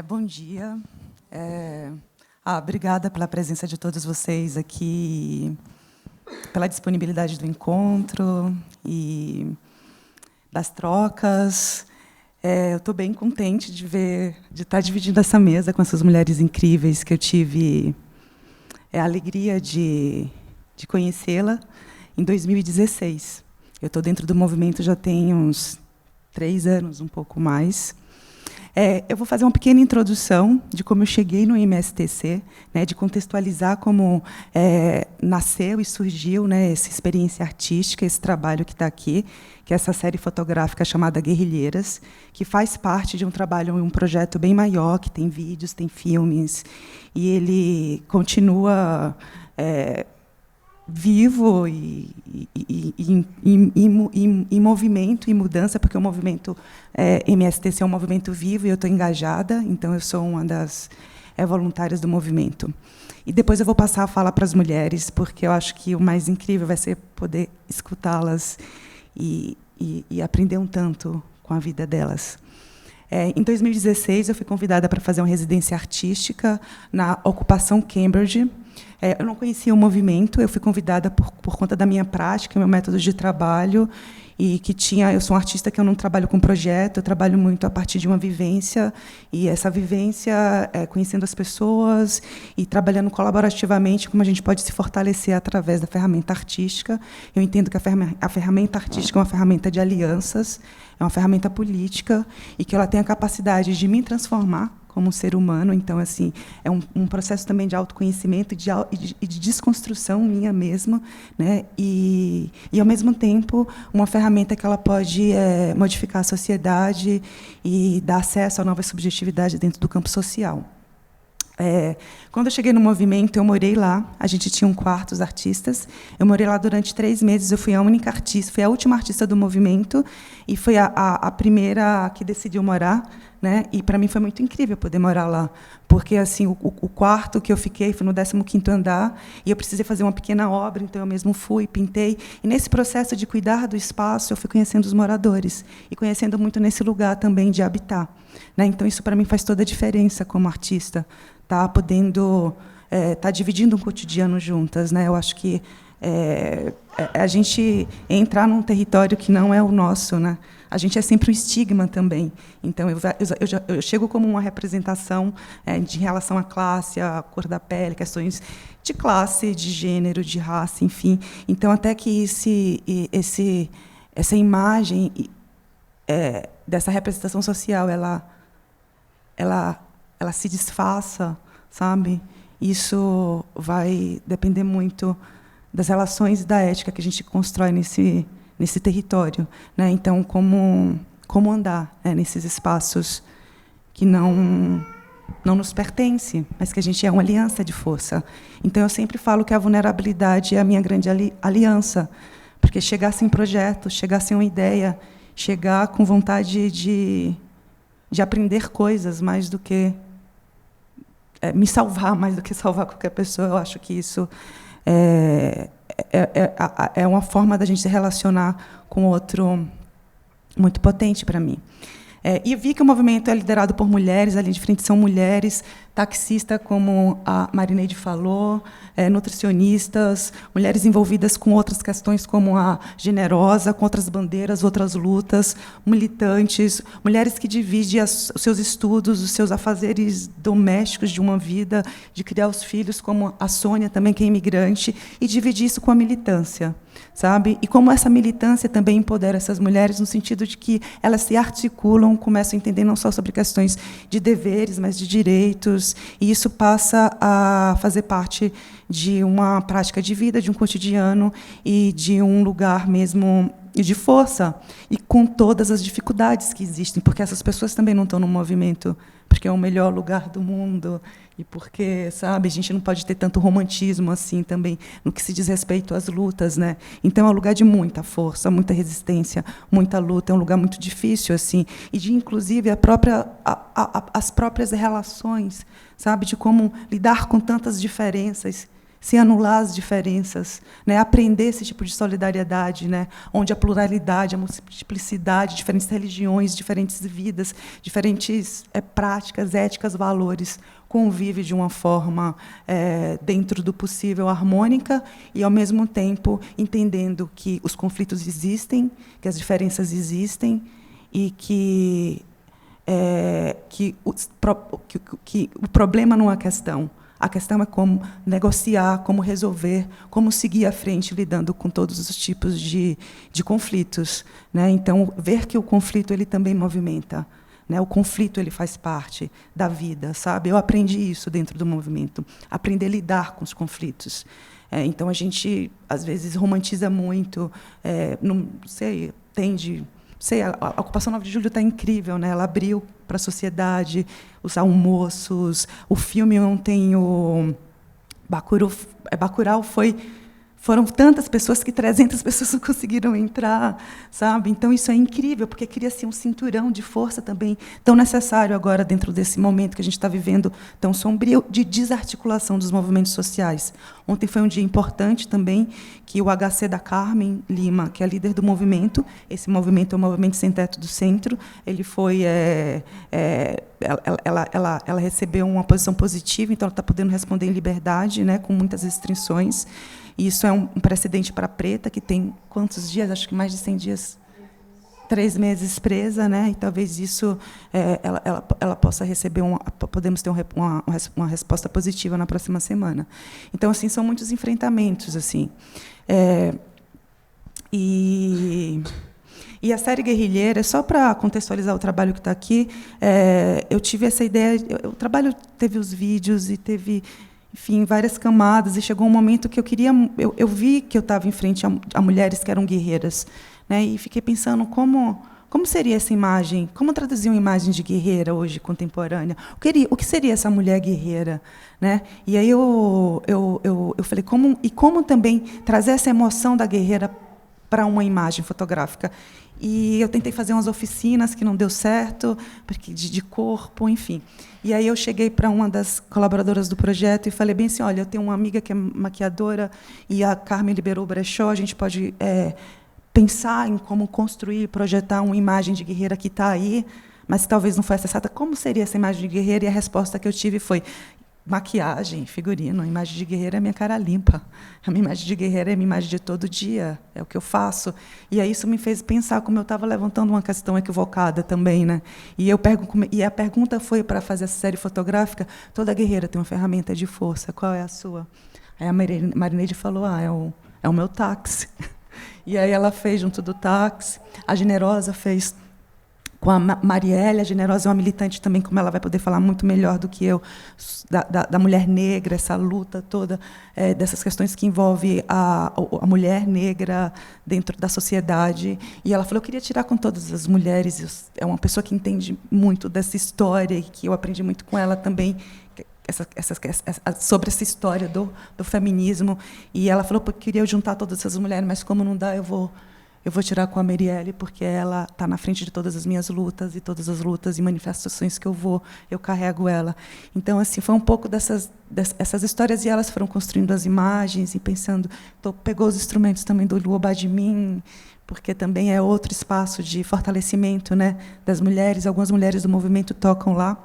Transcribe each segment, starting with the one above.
Bom dia. Obrigada pela presença de todos vocês aqui, pela disponibilidade do encontro e das trocas. Eu estou bem contente de estar dividindo essa mesa com essas mulheres incríveis que eu tive a alegria de conhecê-la em 2016. Eu estou dentro do movimento já tem uns 3 anos, um pouco mais. Eu vou fazer uma pequena introdução de como eu cheguei no MSTC, né, de contextualizar como nasceu e surgiu, né, essa experiência artística, esse trabalho que está aqui, que é essa série fotográfica chamada Guerrilheiras, que faz parte de um trabalho, um projeto bem maior, que tem vídeos, tem filmes, e ele continua vivo e em movimento e mudança, porque o movimento MSTC é um movimento vivo e eu estou engajada, então eu sou uma das voluntárias do movimento. E depois eu vou passar a fala para as mulheres, porque eu acho que o mais incrível vai ser poder escutá-las e aprender um tanto com a vida delas. Em 2016, eu fui convidada para fazer uma residência artística na Ocupação Cambridge. Eu não conhecia o movimento, eu fui convidada por conta da minha prática, meu método de trabalho, e que eu sou um artista que eu não trabalho com projeto, eu trabalho muito a partir de uma vivência, e essa vivência, conhecendo as pessoas e trabalhando colaborativamente, como a gente pode se fortalecer através da ferramenta artística. Eu entendo que a ferramenta artística é uma ferramenta de alianças, é uma ferramenta política, e que ela tem a capacidade de me transformar como um ser humano. Então, assim, é um processo também de autoconhecimento e de desconstrução minha mesma, né? E, ao mesmo tempo, uma ferramenta que ela pode modificar a sociedade e dar acesso a novas subjetividades dentro do campo social. Quando eu cheguei no movimento, eu morei lá. A gente tinha um quarto, os artistas. Eu morei lá durante 3 meses. Eu fui a única artista, fui a última artista do movimento e fui a primeira que decidiu morar, né? E para mim foi muito incrível poder morar lá, porque assim o quarto que eu fiquei foi no 15º andar e eu precisei fazer uma pequena obra, então eu mesmo fui, pintei, e nesse processo de cuidar do espaço eu fui conhecendo os moradores e conhecendo muito nesse lugar também de habitar, né? Então isso para mim faz toda a diferença como artista, tá podendo tá dividindo um cotidiano juntas, né? Eu acho que a gente entrar num território que não é o nosso, né? A gente é sempre um estigma também. Então, eu chego como uma representação de relação à classe, à cor da pele, questões de classe, de gênero, de raça, enfim. Então, até que essa imagem dessa representação social, ela se desfaça, sabe? Isso vai depender muito das relações e da ética que a gente constrói nesse território, né? Então, como andar, né, nesses espaços que não nos pertencem, mas que a gente é uma aliança de força. Então, eu sempre falo que a vulnerabilidade é a minha grande aliança, porque chegar sem projeto, chegar sem uma ideia, chegar com vontade de aprender coisas mais do que me salvar, mais do que salvar qualquer pessoa, eu acho que isso é uma forma da gente se relacionar com o outro muito potente para mim. E vi que o movimento é liderado por mulheres, ali de frente são mulheres, taxistas, como a Marineide falou, nutricionistas, mulheres envolvidas com outras questões, como a Generosa, com outras bandeiras, outras lutas, militantes, mulheres que dividem os seus estudos, os seus afazeres domésticos de uma vida, de criar os filhos, como a Sônia, também, que é imigrante, e dividir isso com a militância, sabe? E como essa militância também empodera essas mulheres, no sentido de que elas se articulam, começam a entender não só sobre questões de deveres, mas de direitos, e isso passa a fazer parte de uma prática de vida, de um cotidiano e de um lugar mesmo de força, e com todas as dificuldades que existem, porque essas pessoas também não estão no movimento porque é o melhor lugar do mundo, e porque, sabe, a gente não pode ter tanto romantismo assim também no que se diz respeito às lutas, né? Então é um lugar de muita força, muita resistência, muita luta, é um lugar muito difícil assim, e de inclusive as próprias relações, sabe, de como lidar com tantas diferenças se anular as diferenças, né? Aprender esse tipo de solidariedade, né? Onde a pluralidade, a multiplicidade, diferentes religiões, diferentes vidas, diferentes práticas, éticas, valores, convive de uma forma, dentro do possível, harmônica e, ao mesmo tempo, entendendo que os conflitos existem, que as diferenças existem e que o problema não é a questão. A questão é como negociar, como resolver, como seguir à frente lidando com todos os tipos de conflitos, né? Então, ver que o conflito ele também movimenta, né? O conflito ele faz parte da vida, sabe? Eu aprendi isso dentro do movimento, aprender a lidar com os conflitos. Então, a gente, às vezes, romantiza muito, não sei, tende... a Ocupação 9 de Julho está incrível, né? Ela abriu para a sociedade, os almoços, o filme ontem, o Bacurau foram tantas pessoas que 300 pessoas não conseguiram entrar, sabe? Então, isso é incrível, porque cria-se um cinturão de força também tão necessário agora, dentro desse momento que a gente está vivendo, tão sombrio, de desarticulação dos movimentos sociais. Ontem foi um dia importante também, que o HC da Carmen Lima, que é líder do movimento, esse movimento é o Movimento Sem Teto do Centro, ele foi... ela recebeu uma posição positiva, então ela está podendo responder em liberdade, né, com muitas restrições. E isso é um precedente para a Preta, que tem quantos dias? Acho que mais de 100 dias, 3 meses presa, né? E talvez isso ela possa receber podemos ter uma resposta positiva na próxima semana. Então, assim, são muitos enfrentamentos, assim. E a série Guerrilheira, só para contextualizar o trabalho que está aqui, eu tive essa ideia. O trabalho teve os vídeos e teve, enfim, várias camadas, e chegou um momento que eu vi que eu estava em frente a mulheres que eram guerreiras, né? E fiquei pensando como seria essa imagem, como traduzir uma imagem de guerreira hoje contemporânea, o que seria essa mulher guerreira, né? E aí eu falei como também trazer essa emoção da guerreira para uma imagem fotográfica. E eu tentei fazer umas oficinas que não deu certo, porque de corpo, enfim. E aí eu cheguei para uma das colaboradoras do projeto e falei bem assim, olha, eu tenho uma amiga que é maquiadora e a Carmen liberou o brechó, a gente pode pensar em como construir, projetar uma imagem de guerreira que está aí, mas talvez não foi acessada. Como seria essa imagem de guerreira? E a resposta que eu tive foi: maquiagem, figurino, a imagem de guerreira é minha cara limpa. A minha imagem de guerreira é a minha imagem de todo dia, é o que eu faço. E aí isso me fez pensar como eu estava levantando uma questão equivocada também, né? E a pergunta foi, para fazer essa série fotográfica, toda guerreira tem uma ferramenta de força, qual é a sua? Aí a Marineide falou, é o meu táxi. E aí ela fez junto do táxi, a Generosa fez com a Marielle. A Generosa é uma militante também, como ela vai poder falar muito melhor do que eu, da mulher negra, essa luta toda, dessas questões que envolvem a mulher negra dentro da sociedade. E ela falou, eu queria tirar com todas as mulheres. É uma pessoa que entende muito dessa história, e que eu aprendi muito com ela também, sobre essa história do feminismo. E ela falou, eu queria juntar todas essas mulheres, mas como não dá, eu vou tirar com a Marielle, porque ela está na frente de todas as minhas lutas, e todas as lutas e manifestações que eu carrego ela. Então, assim, foi um pouco dessas histórias, e elas foram construindo as imagens e pensando. Pegou os instrumentos também do Luoba de Mim, porque também é outro espaço de fortalecimento, né, das mulheres. Algumas mulheres do movimento tocam lá,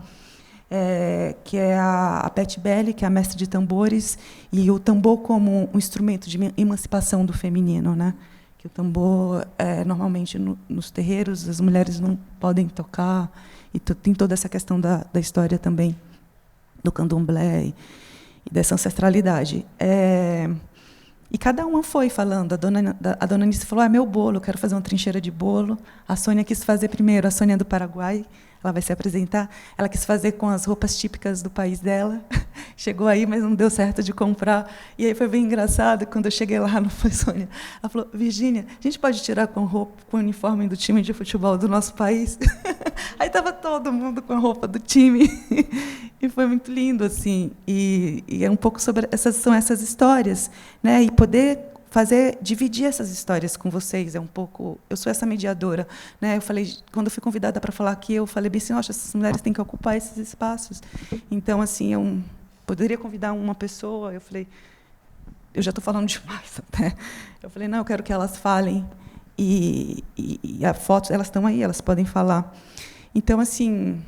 que é a Beth Belli, que é a mestre de tambores, e o tambor como um instrumento de emancipação do feminino, né? Que o tambor, normalmente, nos terreiros, as mulheres não podem tocar, e tem toda essa questão da história também, do candomblé e dessa ancestralidade. E cada uma foi falando. A dona Anice falou, meu bolo, eu quero fazer uma trincheira de bolo. A Sônia quis fazer primeiro, a Sônia é do Paraguai, ela vai se apresentar. Ela quis fazer com as roupas típicas do país dela. Chegou aí, mas não deu certo de comprar. E aí foi bem engraçado, quando eu cheguei lá, não foi Sônia. Ela falou, Virgínia, a gente pode tirar com o uniforme do time de futebol do nosso país? Aí estava todo mundo com a roupa do time. E foi muito lindo, assim. E é um pouco sobre essas histórias, né? E poder dividir essas histórias com vocês é um pouco. Eu sou essa mediadora, né? Eu falei, quando eu fui convidada para falar aqui, eu falei bem assim, nossa, essas mulheres têm que ocupar esses espaços. Então, assim, eu poderia convidar uma pessoa. Eu falei, eu já estou falando demais até. Eu falei, não, eu quero que elas falem. E as fotos, elas estão aí, elas podem falar. Então, assim,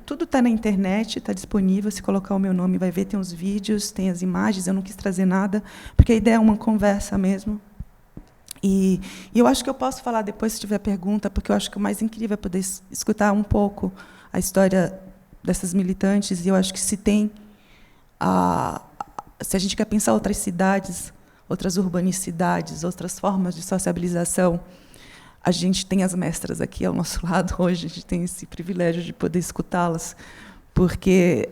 tudo está na internet, está disponível. Se colocar o meu nome, vai ver, tem os vídeos, tem as imagens. Eu não quis trazer nada, porque a ideia é uma conversa mesmo. E eu acho que eu posso falar depois, se tiver pergunta, porque eu acho que o mais incrível é poder escutar um pouco a história dessas militantes. E eu acho que se a gente quer pensar outras cidades, outras urbanicidades, outras formas de sociabilização, a gente tem as mestras aqui ao nosso lado hoje, a gente tem esse privilégio de poder escutá-las, porque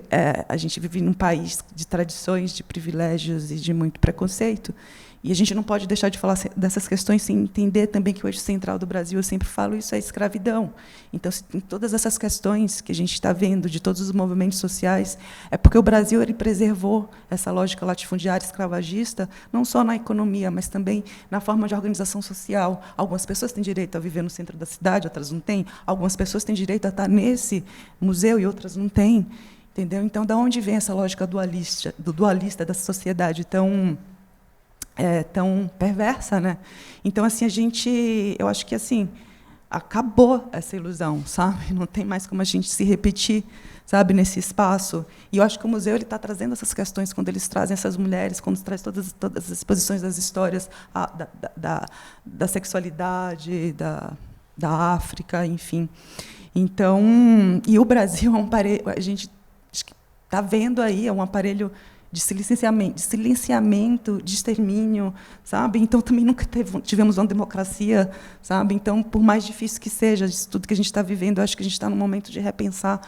a gente vive num país de tradições, de privilégios e de muito preconceito, e a gente não pode deixar de falar dessas questões sem entender também que o eixo central do Brasil, eu sempre falo isso, é a escravidão. Então, se tem todas essas questões que a gente está vendo, de todos os movimentos sociais, é porque o Brasil ele preservou essa lógica latifundiária escravagista, não só na economia, mas também na forma de organização social. Algumas pessoas têm direito a viver no centro da cidade, outras não têm. Algumas pessoas têm direito a estar nesse museu e outras não têm. Entendeu? Então, de onde vem essa lógica dualista dessa sociedade tão perversa, né? Então, assim, eu acho que assim acabou essa ilusão, sabe? Não tem mais como a gente se repetir, sabe, nesse espaço. E eu acho que o museu ele está trazendo essas questões quando eles trazem essas mulheres, quando traz todas as exposições das histórias da sexualidade, da África, enfim. Então, e o Brasil é um aparelho, a gente está vendo aí, é um aparelho de silenciamento, de extermínio, sabe? Então também nunca tivemos uma democracia, sabe? Então, por mais difícil que seja isso tudo que a gente está vivendo, eu acho que a gente está num momento de repensar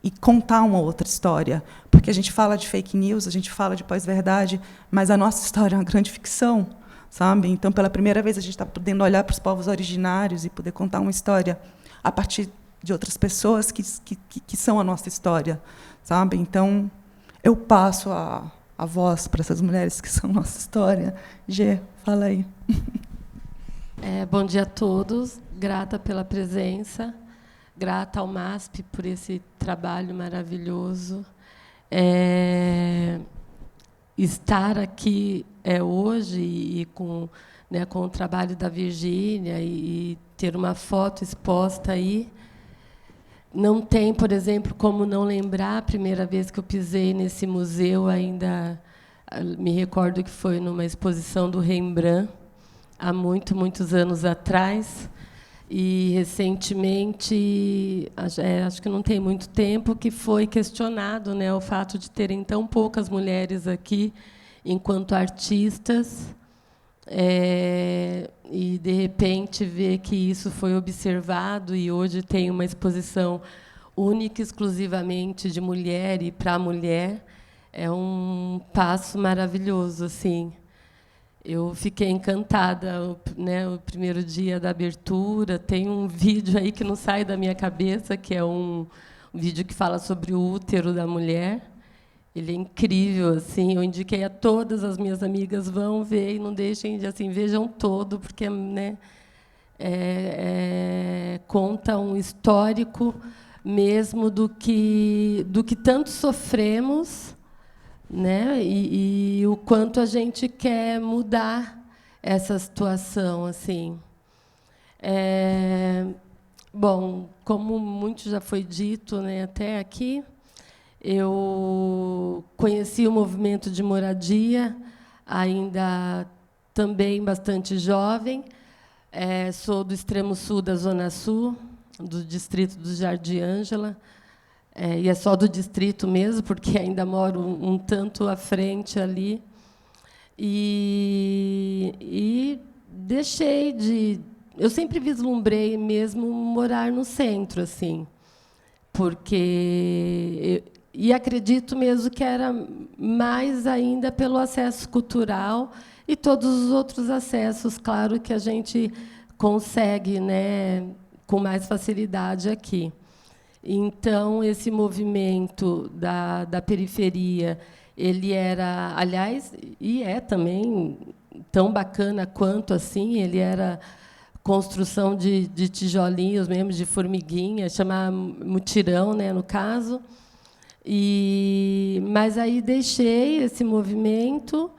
e contar uma outra história, porque a gente fala de fake news, a gente fala de pós-verdade, mas a nossa história é uma grande ficção, sabe? Então, pela primeira vez, a gente está podendo olhar para os povos originários e poder contar uma história a partir de outras pessoas que são a nossa história, sabe? Então, eu passo a voz para essas mulheres que são nossa história. Gê, fala aí. Bom dia a todos. Grata pela presença. Grata ao MASP por esse trabalho maravilhoso. Estar aqui hoje e com o trabalho da Virgínia e ter uma foto exposta aí. Não tem, por exemplo, como não lembrar a primeira vez que eu pisei nesse museu, ainda me recordo que foi numa exposição do Rembrandt, há muitos anos atrás, e recentemente, acho que não tem muito tempo, que foi questionado, né, o fato de terem tão poucas mulheres aqui enquanto artistas, e, de repente, ver que isso foi observado e hoje tem uma exposição única, exclusivamente de mulher e para a mulher, é um passo maravilhoso. Assim. Eu fiquei encantada, o primeiro dia da abertura. Tem um vídeo aí que não sai da minha cabeça, que é um vídeo que fala sobre o útero da mulher. Ele é incrível, assim. Eu indiquei a todas as minhas amigas, vão ver e não deixem de assim, vejam todo, porque conta um histórico mesmo do que tanto sofremos, né? E o quanto a gente quer mudar essa situação, assim. Bom, como muito já foi dito, né, até aqui. Eu conheci o movimento de moradia, ainda também bastante jovem. Sou do extremo sul da Zona Sul, do distrito do Jardim Ângela, e é só do distrito mesmo, porque ainda moro um tanto à frente ali. E deixei de... Eu sempre vislumbrei mesmo morar no centro, assim, porque... E acredito mesmo que era mais ainda pelo acesso cultural e todos os outros acessos, claro, que a gente consegue, né, com mais facilidade aqui. Então, esse movimento da periferia, ele era, aliás, e é também tão bacana quanto assim, ele era construção de tijolinhos mesmo, de formiguinha, chamava mutirão, né, no caso. Mas aí deixei esse movimento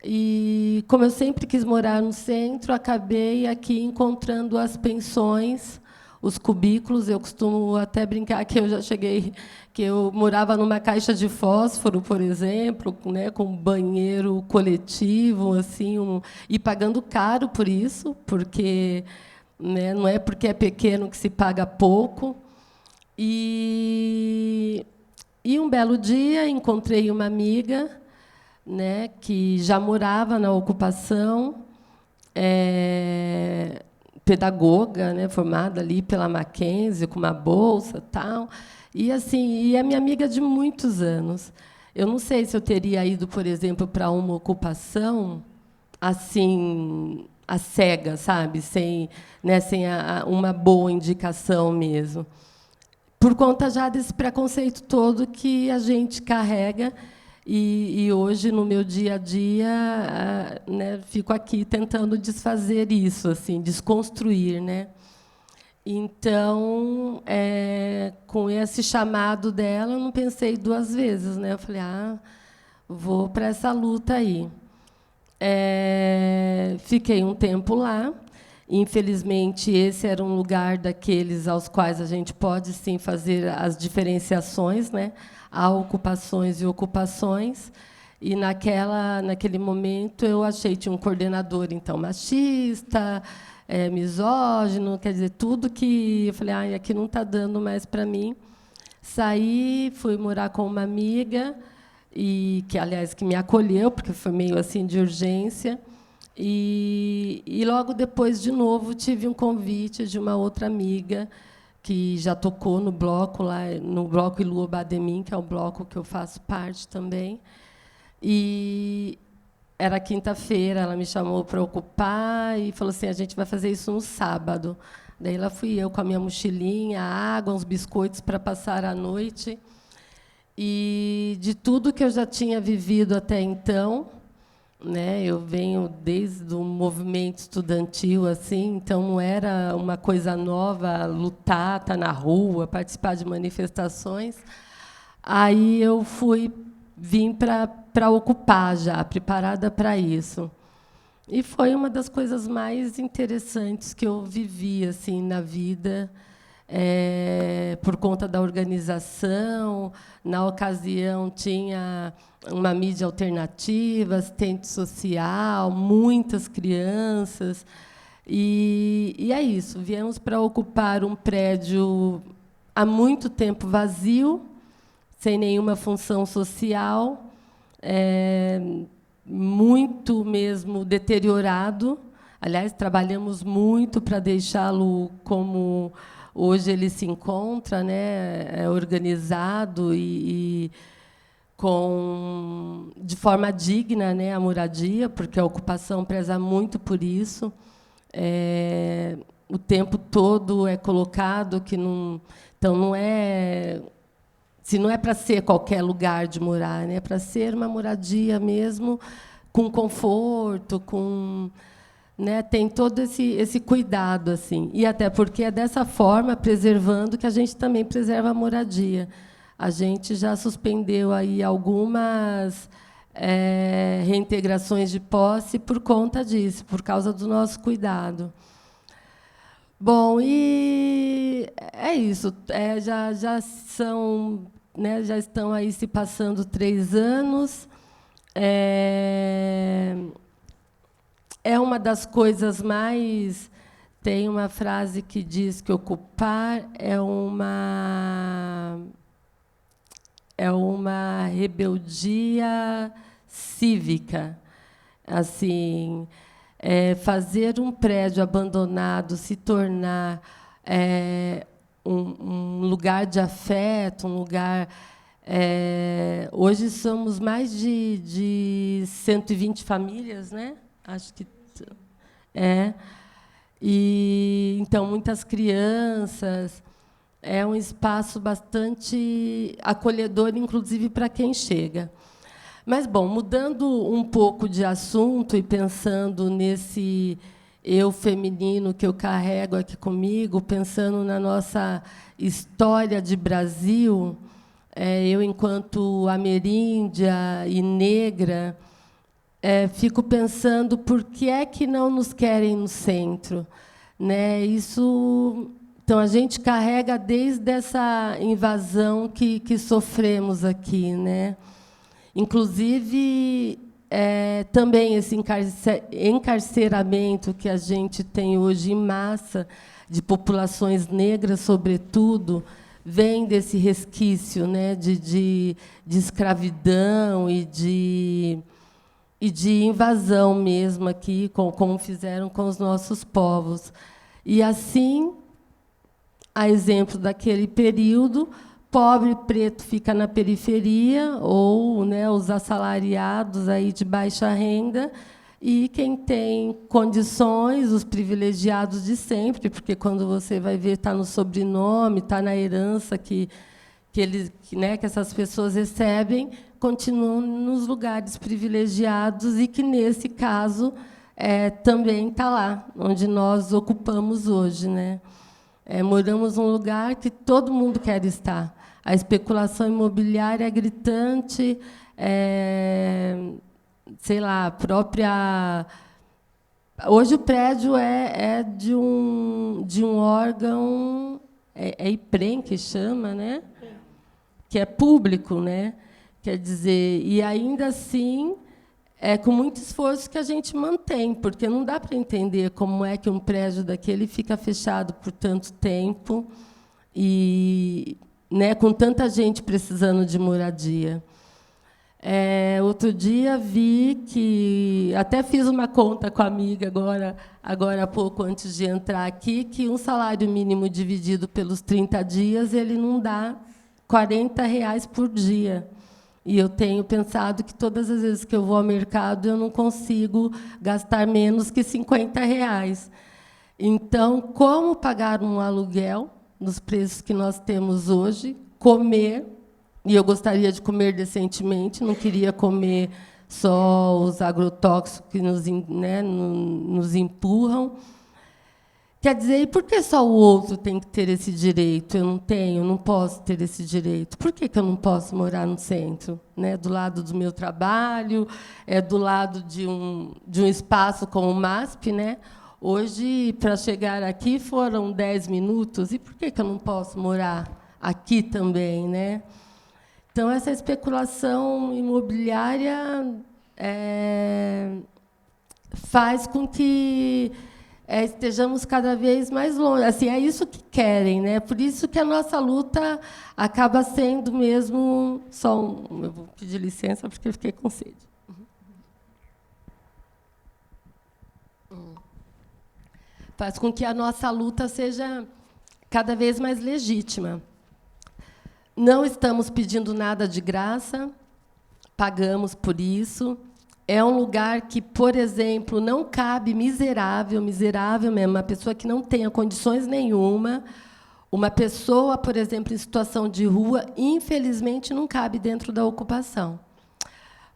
E, como eu sempre quis morar no centro, acabei aqui encontrando as pensões, os cubículos. Eu costumo até brincar que eu já cheguei, que eu morava numa caixa de fósforo, por exemplo, né, com banheiro coletivo, assim, e pagando caro por isso, porque, né, não é porque é pequeno que se paga pouco. E um belo dia encontrei uma amiga, né, que já morava na ocupação, pedagoga, né, formada ali pela Mackenzie, com uma bolsa, tal. E assim, e é minha amiga de muitos anos. Eu não sei se eu teria ido, por exemplo, para uma ocupação assim, a cega, sabe, sem, né, sem uma boa indicação mesmo, por conta já desse preconceito todo que a gente carrega. E hoje, no meu dia a dia, né, fico aqui tentando desfazer isso, assim, desconstruir, né? Então, com esse chamado dela, eu não pensei duas vezes, né? Eu falei, vou para essa luta aí. Fiquei um tempo lá. Infelizmente, esse era um lugar daqueles aos quais a gente pode, sim, fazer as diferenciações, né? Há ocupações e ocupações. E, naquele momento, eu achei que tinha um coordenador, então, machista, misógino, quer dizer, tudo que... Eu falei, aqui não está dando mais para mim. Saí, fui morar com uma amiga, que, aliás, que me acolheu, porque foi meio assim de urgência. E logo depois, de novo, tive um convite de uma outra amiga que já tocou no bloco lá, no bloco Ilua Bademim, que é o bloco que eu faço parte também. E era quinta-feira, ela me chamou para ocupar e falou assim: a gente vai fazer isso no sábado. Daí lá fui eu com a minha mochilinha, água, uns biscoitos para passar a noite. E de tudo que eu já tinha vivido até então, né, eu venho desde o movimento estudantil, assim, então não era uma coisa nova lutar, estar na rua, participar de manifestações. Aí eu vim para ocupar já, preparada para isso. E foi uma das coisas mais interessantes que eu vivi assim na vida, por conta da organização. Na ocasião, tinha uma mídia alternativa, assistente social, muitas crianças. E é isso, viemos para ocupar um prédio há muito tempo vazio, sem nenhuma função social, muito mesmo deteriorado. Aliás, trabalhamos muito para deixá-lo como hoje ele se encontra, né, organizado e de forma digna, né, a moradia, porque a ocupação preza muito por isso. O tempo todo é colocado que não, então não é, se não é para ser qualquer lugar de morar, né, é para ser uma moradia mesmo, com conforto, né, tem todo esse cuidado, assim. E até porque é dessa forma, preservando, que a gente também preserva a moradia. A gente já suspendeu aí algumas reintegrações de posse por conta disso, por causa do nosso cuidado. Bom, e é isso. Já são, né, já estão aí se passando 3 anos. É uma das coisas mais... Tem uma frase que diz que ocupar é uma rebeldia cívica. Assim, fazer um prédio abandonado se tornar um lugar de afeto, um lugar... hoje somos mais de 120 famílias, né? Acho que e então muitas crianças. É um espaço bastante acolhedor, inclusive para quem chega. Mas, bom, mudando um pouco de assunto e pensando nesse eu feminino que eu carrego aqui comigo, pensando na nossa história de Brasil, eu, enquanto ameríndia e negra, fico pensando por que é que não nos querem no centro, né? Isso, então a gente carrega desde essa invasão que sofremos aqui, né? Inclusive também esse encarceramento que a gente tem hoje em massa de populações negras, sobretudo, vem desse resquício, né, de escravidão e de invasão mesmo aqui, como fizeram com os nossos povos. E, assim, a exemplo daquele período, pobre preto fica na periferia, ou, né, os assalariados aí de baixa renda, e quem tem condições, os privilegiados de sempre, porque, quando você vai ver, está no sobrenome, está na herança que essas pessoas recebem, continuam nos lugares privilegiados e que, nesse caso, também está lá, onde nós ocupamos hoje, né? Moramos num lugar que todo mundo quer estar. A especulação imobiliária é gritante, sei lá, a própria... Hoje o prédio é de um órgão, IPREM, que chama, né? Que é público, né? Quer dizer, e ainda assim é com muito esforço que a gente mantém, porque não dá para entender como é que um prédio daquele fica fechado por tanto tempo e, né, com tanta gente precisando de moradia. Outro dia vi que, até fiz uma conta com a amiga agora há pouco, antes de entrar aqui, que um salário mínimo dividido pelos 30 dias ele não dá R$ 40 por dia. E eu tenho pensado que, todas as vezes que eu vou ao mercado, eu não consigo gastar menos que R$ 50. Então, como pagar um aluguel nos preços que nós temos hoje, comer, e eu gostaria de comer decentemente, não queria comer só os agrotóxicos que nos empurram. Quer dizer, e por que só o outro tem que ter esse direito? Eu não tenho, não posso ter esse direito. Por que eu não posso morar no centro, né? Do lado do meu trabalho, do lado de um espaço como o MASP, né? Hoje, para chegar aqui, foram 10 minutos. E por que eu não posso morar aqui também, né? Então, essa especulação imobiliária faz com que estejamos cada vez mais longe. Assim, é isso que querem, né? Por isso que a nossa luta acaba sendo mesmo eu vou pedir licença porque eu fiquei com sede. Faz com que a nossa luta seja cada vez mais legítima. Não estamos pedindo nada de graça, pagamos por isso. É um lugar que, por exemplo, não cabe miserável mesmo, uma pessoa que não tenha condições nenhuma, uma pessoa, por exemplo, em situação de rua, infelizmente, não cabe dentro da ocupação.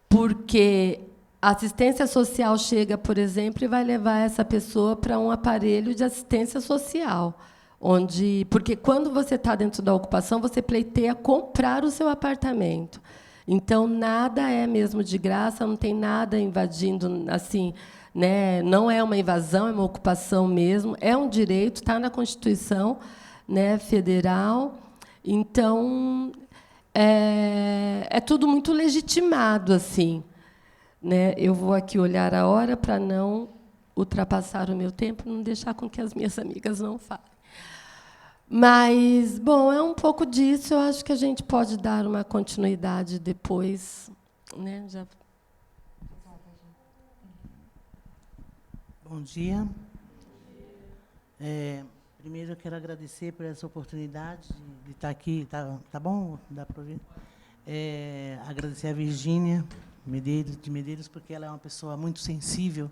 Porque a assistência social chega, por exemplo, e vai levar essa pessoa para um aparelho de assistência social, porque, quando você está dentro da ocupação, você pleiteia comprar o seu apartamento. Então, nada é mesmo de graça, não tem nada invadindo, assim, né? Não é uma invasão, é uma ocupação mesmo, é um direito, está na Constituição, né, federal. Então, é tudo muito legitimado, assim, né? Eu vou aqui olhar a hora para não ultrapassar o meu tempo, não deixar com que as minhas amigas não falem. Mas, bom, é um pouco disso. Eu acho que a gente pode dar uma continuidade depois, né? Bom dia. Primeiro, eu quero agradecer por essa oportunidade de estar aqui. Tá bom? Dá para ouvir? Agradecer a Virgínia de Medeiros, porque ela é uma pessoa muito sensível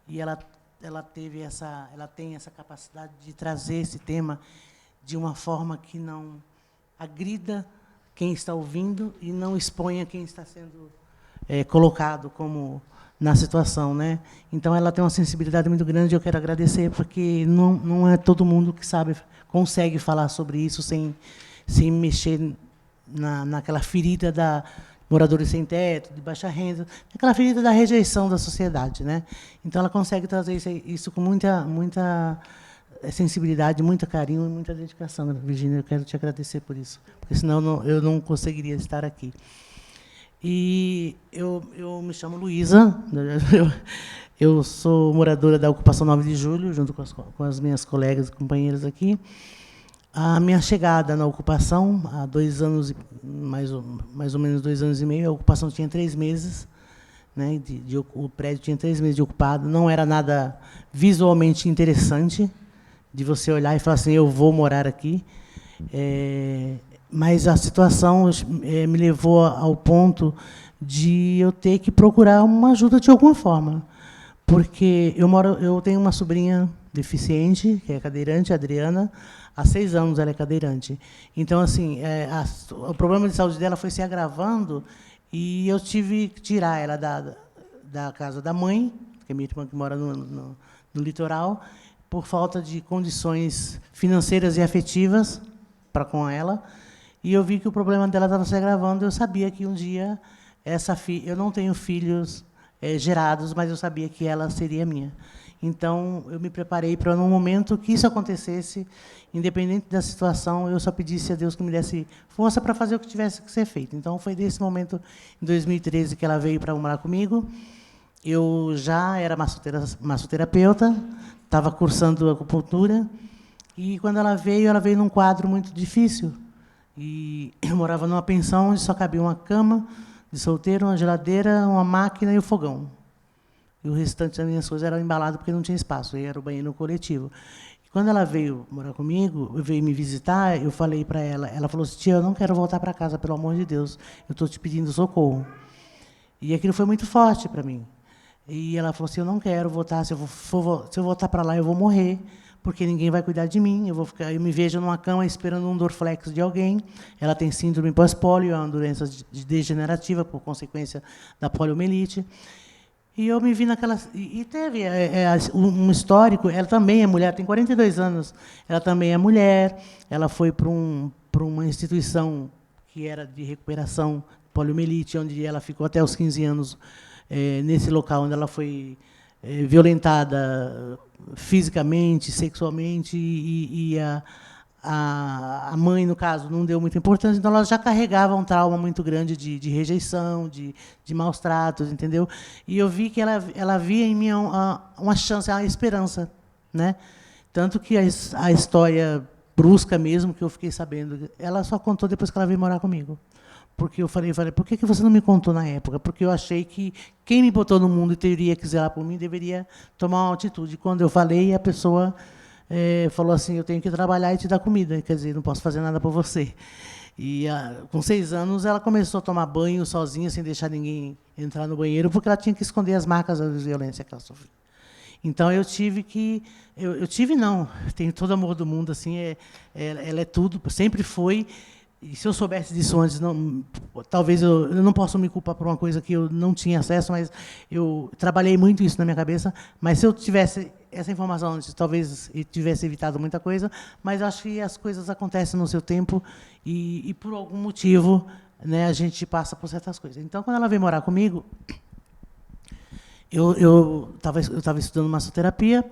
e ela tem essa capacidade de trazer esse tema de uma forma que não agrida quem está ouvindo e não exponha quem está sendo colocado como na situação, né? Então, ela tem uma sensibilidade muito grande. Eu quero agradecer, porque não é todo mundo que consegue falar sobre isso sem mexer naquela ferida moradores sem teto, de baixa renda, aquela ferida da rejeição da sociedade, né? Então ela consegue trazer isso com muita sensibilidade, muito carinho e muita dedicação. Virgínia, eu quero te agradecer por isso, porque senão eu não conseguiria estar aqui. E eu me chamo Luísa, eu sou moradora da Ocupação 9 de Julho, junto com as minhas colegas e companheiras aqui. A minha chegada na ocupação, há 2 anos, mais ou menos 2 anos e meio, a ocupação tinha 3 meses, né, o prédio tinha 3 meses de ocupado, não era nada visualmente interessante de você olhar e falar assim, eu vou morar aqui. Mas a situação me levou ao ponto de eu ter que procurar uma ajuda de alguma forma. Porque eu tenho uma sobrinha deficiente, que é cadeirante, a Adriana, há 6 anos ela é cadeirante. Então, assim, o problema de saúde dela foi se agravando e eu tive que tirar ela da casa da mãe, que é minha irmã que mora no litoral, por falta de condições financeiras e afetivas para com ela. E eu vi que o problema dela estava se agravando. Eu sabia que um dia eu não tenho filhos gerados, mas eu sabia que ela seria minha. Então, eu me preparei para, no momento que isso acontecesse, independente da situação, eu só pedisse a Deus que me desse força para fazer o que tivesse que ser feito. Então, foi desse momento, em 2013, que ela veio para morar comigo. Eu já era massoterapeuta, estava cursando acupuntura, e, quando ela veio num quadro muito difícil. E eu morava numa pensão onde só cabia uma cama de solteiro, uma geladeira, uma máquina e o fogão. E o restante das minhas coisas era embalado porque não tinha espaço, e era o banheiro coletivo. E quando ela veio morar comigo, veio me visitar, eu falei para ela falou assim, tia, eu não quero voltar para casa, pelo amor de Deus, eu estou te pedindo socorro. E aquilo foi muito forte para mim. E ela falou assim, eu não quero voltar, se eu voltar para lá, eu vou morrer, porque ninguém vai cuidar de mim, eu me vejo numa cama esperando um Dorflex de alguém. Ela tem síndrome pós-polio, é uma doença degenerativa por consequência da poliomielite. E eu me vi naquela... E teve um histórico, ela também é mulher, tem 42 anos, ela também é mulher, ela foi para uma instituição que era de recuperação poliomielite, onde ela ficou até os 15 anos, nesse local onde ela foi violentada fisicamente, sexualmente, e a mãe, no caso, não deu muita importância, então ela já carregava um trauma muito grande de rejeição, de maus tratos, entendeu? E eu vi que ela via em mim uma chance, uma esperança, né? Tanto que a história brusca mesmo, que eu fiquei sabendo, ela só contou depois que ela veio morar comigo. Porque eu falei, por que você não me contou na época? Porque eu achei que quem me botou no mundo e teria que zelar por mim deveria tomar uma atitude. Quando eu falei, a pessoa falou assim, eu tenho que trabalhar e te dar comida, quer dizer, não posso fazer nada por você. E com 6 anos, ela começou a tomar banho sozinha, sem deixar ninguém entrar no banheiro, porque ela tinha que esconder as marcas da violência que ela sofreu. Então, eu tive que... Eu tive, não, tenho todo amor do mundo, assim, ela é tudo, sempre foi... E se eu soubesse disso antes, talvez eu não posso me culpar por uma coisa que eu não tinha acesso, mas eu trabalhei muito isso na minha cabeça. Mas se eu tivesse essa informação antes, talvez eu tivesse evitado muita coisa. Mas acho que as coisas acontecem no seu tempo e por algum motivo, né, a gente passa por certas coisas. Então, quando ela veio morar comigo, eu estava estudando massoterapia.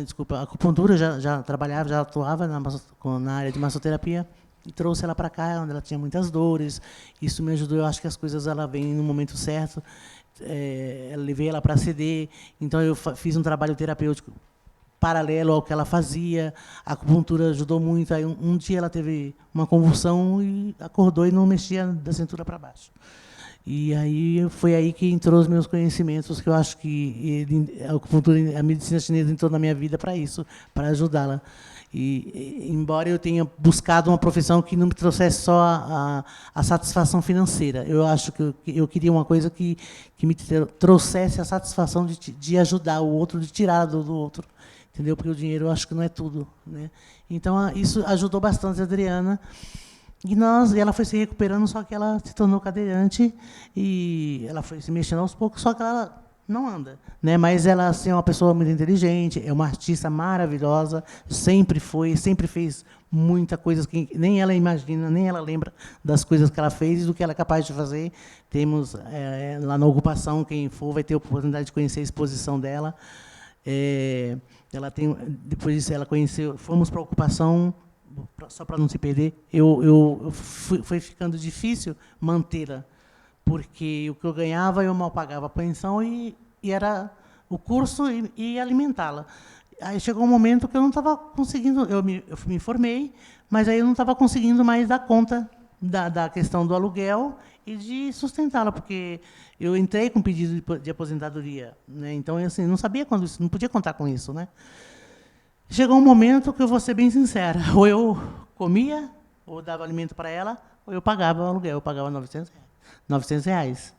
Desculpa, a acupuntura já trabalhava, já atuava na área de massoterapia, e trouxe ela para cá, onde ela tinha muitas dores. Isso me ajudou, eu acho que as coisas ela vêm no momento certo. Levei ela para CD, então eu fiz um trabalho terapêutico paralelo ao que ela fazia. A acupuntura ajudou muito. Aí um dia ela teve uma convulsão e acordou e não mexia da cintura para baixo. E aí foi aí que entrou os meus conhecimentos, que eu acho que a medicina chinesa entrou na minha vida para isso, para ajudá-la. E embora eu tenha buscado uma profissão que não me trouxesse só a satisfação financeira, eu acho que eu queria uma coisa que me trouxesse a satisfação de ajudar o outro, de tirar do outro, entendeu? Porque o dinheiro eu acho que não é tudo, né? Então isso ajudou bastante a Adriana. E ela foi se recuperando, só que ela se tornou cadeirante e ela foi se mexendo aos poucos, só que ela não anda, né? Mas ela assim, é uma pessoa muito inteligente, é uma artista maravilhosa, sempre fez muita coisa que nem ela imagina, nem ela lembra das coisas que ela fez e do que ela é capaz de fazer. Temos, lá na ocupação, quem for vai ter a oportunidade de conhecer a exposição dela. Ela tem, depois disso, ela conheceu, fomos para a ocupação, só para não se perder, foi ficando difícil mantê-la, porque o que eu ganhava, eu mal pagava a pensão e era o curso e alimentá-la. Aí chegou um momento que eu não estava conseguindo, eu me formei, mas aí eu não estava conseguindo mais dar conta da questão do aluguel e de sustentá-la, porque eu entrei com pedido de aposentadoria, né? Então, eu, assim, não sabia quando isso, não podia contar com isso, né? Chegou um momento que eu vou ser bem sincera, ou eu comia, ou dava alimento para ela, ou eu pagava o aluguel, eu pagava R$900.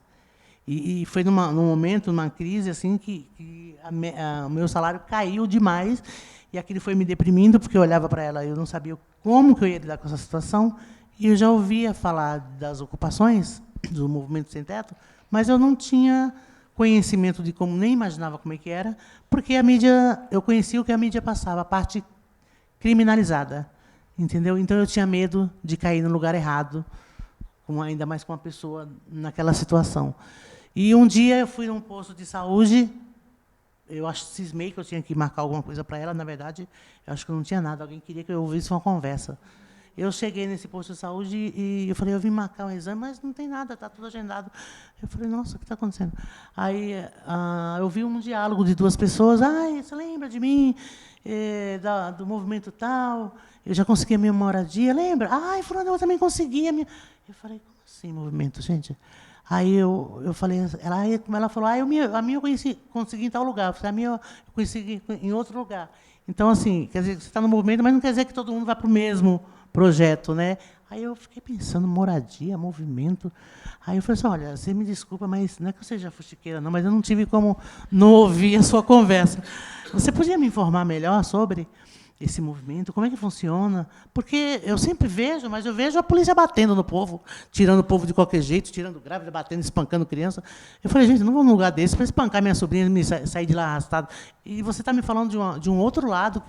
E foi num momento, numa crise, assim, que o meu salário caiu demais, e aquilo foi me deprimindo, porque eu olhava para ela e eu não sabia como que eu ia lidar com essa situação, e eu já ouvia falar das ocupações, do movimento sem teto, mas eu não tinha conhecimento de como, nem imaginava como é que era, porque a mídia, eu conhecia o que a mídia passava, a parte criminalizada, entendeu? Então eu tinha medo de cair no lugar errado, ainda mais com uma pessoa naquela situação. E um dia eu fui num posto de saúde, eu cismei que eu tinha que marcar alguma coisa para ela, na verdade, eu acho que não tinha nada, alguém queria que eu ouvisse uma conversa. Eu cheguei nesse posto de saúde e eu falei, eu vim marcar um exame, mas não tem nada, está tudo agendado. Eu falei, nossa, o que está acontecendo? Aí eu vi um diálogo de duas pessoas, você lembra de mim, do movimento tal, eu já consegui a minha moradia, lembra? Fulano, eu também consegui a minha... Eu falei, como assim movimento, gente? Aí eu falei, ela falou, a minha eu consegui em tal lugar, a minha eu consegui em outro lugar. Então, assim, quer dizer, você está no movimento, mas não quer dizer que todo mundo vai para o mesmo projeto, né? Aí eu fiquei pensando, moradia, movimento. Aí eu falei assim, olha, você me desculpa, mas não é que eu seja fuxiqueira, não, mas eu não tive como não ouvir a sua conversa. Você podia me informar melhor sobre esse movimento, como é que funciona? Porque eu sempre vejo, mas eu vejo a polícia batendo no povo, tirando o povo de qualquer jeito, tirando grávida, batendo, espancando criança. Eu falei, gente, não vou num lugar desse para espancar minha sobrinha e me sair de lá arrastado. E você está me falando de um outro lado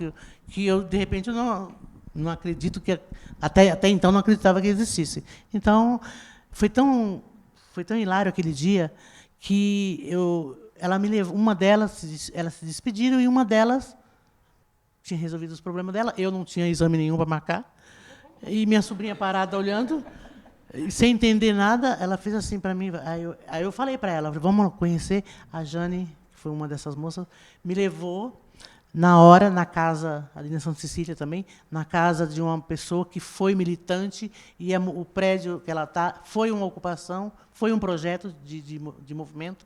que eu, de repente, eu não acredito que... Até então, não acreditava que existisse. Então, foi tão hilário aquele dia que ela me levou... Uma delas, elas se despediram e uma delas tinha resolvido os problemas dela. Eu não tinha exame nenhum para marcar. E minha sobrinha parada olhando, sem entender nada, ela fez assim para mim. Aí eu falei para ela, vamos conhecer. A Jane, que foi uma dessas moças, me levou na hora, na casa, ali na Santa Cecília também, na casa de uma pessoa que foi militante, e o prédio que ela está foi uma ocupação, foi um projeto de movimento,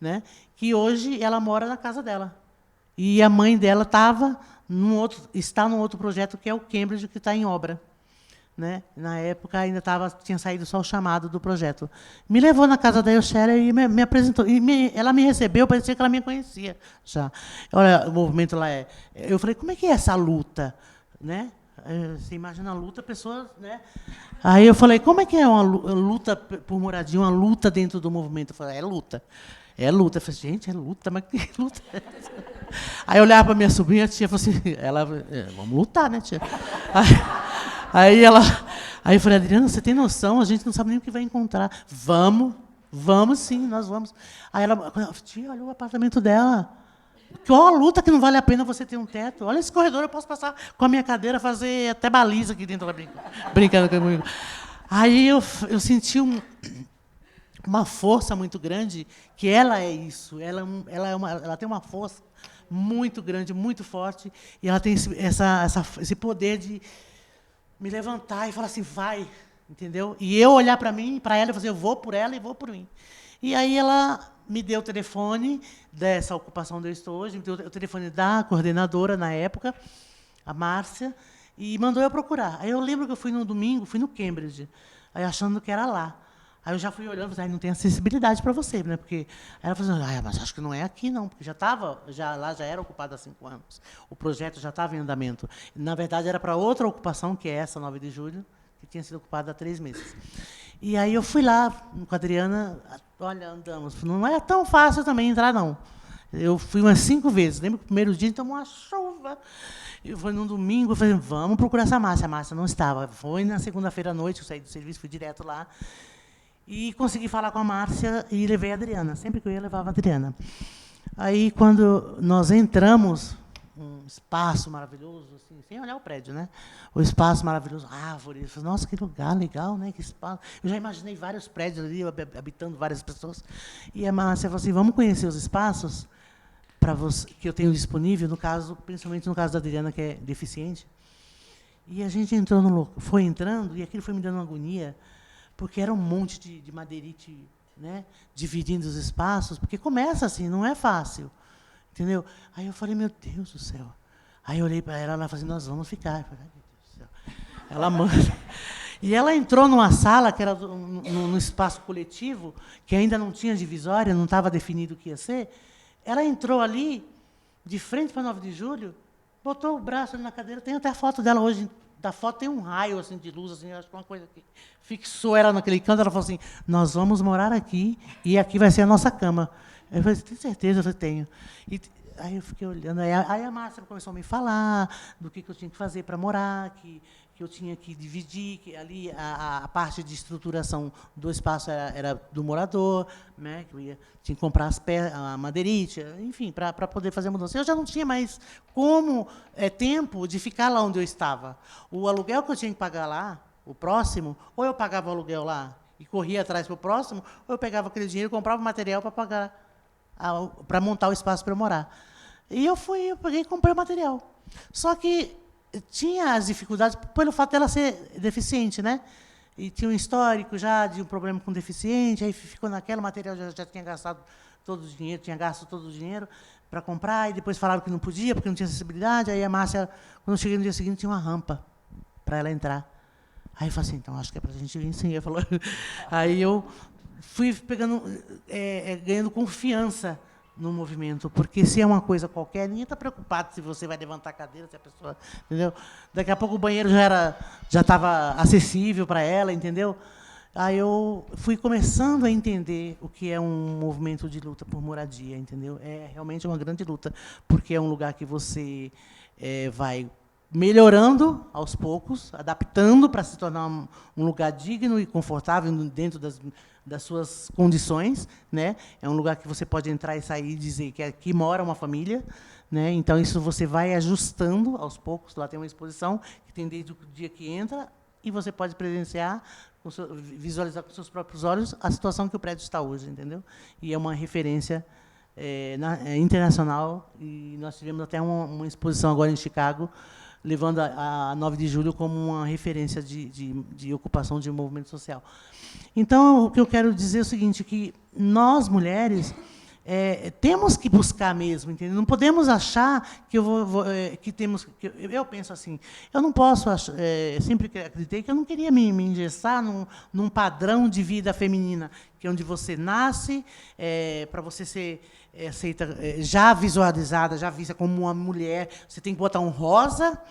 né, que hoje ela mora na casa dela. E a mãe dela está num outro projeto, que é o Cambridge, que está em obra. Né? Na época, ainda tinha saído só o chamado do projeto. Me levou na casa da Euxéria e me apresentou. Ela me recebeu, parecia que ela me conhecia já. Olha, o movimento lá é... Eu falei, como é que é essa luta? Né? Você imagina a luta, pessoas... Né? Aí eu falei, como é que é uma luta por moradia, uma luta dentro do movimento? Eu falei, é luta. É luta. Eu falei, gente, é luta, mas que luta é essa? Aí eu olhava para minha sobrinha, a tia falou assim, vamos lutar, né, tia? Aí eu falei, Adriana, você tem noção? A gente não sabe nem o que vai encontrar. Vamos sim, nós vamos. Aí ela, tia, olha o apartamento dela. Qual a luta que não vale a pena você ter um teto? Olha esse corredor, eu posso passar com a minha cadeira, fazer até baliza aqui dentro, brincando comigo. Aí eu senti uma força muito grande, que ela é isso. Ela tem uma força muito grande, muito forte, e ela tem esse poder de me levantar e falar assim, vai, entendeu? E eu olhar para mim, para ela, e fazer, eu vou por ela e vou por mim. E aí ela me deu o telefone dessa ocupação onde eu estou hoje, me deu o telefone da coordenadora na época, a Márcia, e mandou eu procurar. Aí eu lembro que eu fui no domingo, fui no Cambridge, aí achando que era lá. Aí eu já fui olhando, não tem acessibilidade para você, né? Porque aí ela falou assim, mas acho que não é aqui, não, porque lá já era ocupado há 5 anos. O projeto já estava em andamento. Na verdade, era para outra ocupação, que é essa, 9 de julho, que tinha sido ocupada há 3 meses. E aí eu fui lá com a Adriana, olha, andamos. Não é tão fácil também entrar, não. Eu fui umas 5 vezes. Lembro que o primeiro dia, então, uma chuva. Eu fui num domingo, eu falei, vamos procurar essa Márcia. A Márcia não estava. Foi na segunda-feira à noite, eu saí do serviço, fui direto lá. E consegui falar com a Márcia e levei a Adriana. Sempre que eu ia, levava a Adriana. Aí, quando nós entramos, um espaço maravilhoso, assim, sem olhar o prédio, né? O espaço maravilhoso, árvores. Eu falei, nossa, que lugar legal, né? Que espaço. Eu já imaginei vários prédios ali, habitando várias pessoas. E a Márcia falou assim, vamos conhecer os espaços para você, que eu tenho disponível, no caso, principalmente no caso da Adriana, que é deficiente. E a gente entrou foi entrando, e aquilo foi me dando uma agonia, porque era um monte de madeirite, né, dividindo os espaços, porque começa assim, não é fácil. Entendeu? Aí eu falei, meu Deus do céu. Aí eu olhei para ela, ela falou assim, nós vamos ficar. Eu falei, meu Deus do céu. Ela manda. E ela entrou numa sala, que era num espaço coletivo, que ainda não tinha divisória, não estava definido o que ia ser. Ela entrou ali, de frente para 9 de julho, botou o braço ali na cadeira, tem até a foto dela hoje. Da foto tem um raio assim, de luz, assim, acho que uma coisa que fixou ela naquele canto. Ela falou assim, nós vamos morar aqui e aqui vai ser a nossa cama. Eu falei, tem certeza? Eu falei, tenho. E aí eu fiquei olhando, aí a Márcia começou a me falar do que eu tinha que fazer para morar, que eu tinha que dividir, que ali a parte de estruturação do espaço era do morador, né, que tinha que comprar a madeirite, enfim, para poder fazer a mudança. Eu já não tinha mais tempo de ficar lá onde eu estava. O aluguel que eu tinha que pagar lá, o próximo, ou eu pagava o aluguel lá e corria atrás para o próximo, ou eu pegava aquele dinheiro e comprava material para pagar, para montar o espaço para eu morar. E eu peguei e comprei o material. Só que tinha as dificuldades pelo fato dela ser deficiente, né? E tinha um histórico já de um problema com deficiente, aí ficou naquela, material já tinha gastado todo o dinheiro, tinha gasto todo o dinheiro para comprar, e depois falaram que não podia, porque não tinha acessibilidade. Aí a Márcia, quando eu cheguei no dia seguinte, tinha uma rampa para ela entrar. Aí eu falei assim, então acho que é para a gente vir sim. Aí eu fui pegando, ganhando confiança no movimento, porque se é uma coisa qualquer, ninguém está preocupado se você vai levantar a cadeira, se a pessoa, entendeu? Daqui a pouco o banheiro já estava acessível para ela, entendeu? Aí eu fui começando a entender o que é um movimento de luta por moradia, entendeu? É realmente uma grande luta, porque é um lugar que você vai melhorando aos poucos, adaptando para se tornar um lugar digno e confortável dentro das suas condições, né? É um lugar que você pode entrar e sair e dizer que aqui mora uma família, né? Então isso você vai ajustando aos poucos. Lá tem uma exposição que tem desde o dia que entra e você pode presenciar, visualizar com seus próprios olhos a situação que o prédio está hoje, entendeu? E é uma referência internacional, e nós tivemos até uma exposição agora em Chicago, levando a 9 de julho como uma referência de ocupação de movimento social. Então, o que eu quero dizer é o seguinte, que nós, mulheres, temos que buscar mesmo, entendeu? Não podemos achar que que temos... Eu penso assim, eu não posso... sempre acreditei que eu não queria me engessar num padrão de vida feminina, que é onde você nasce, para você ser aceita, já visualizada, já vista como uma mulher, você tem que botar um rosa,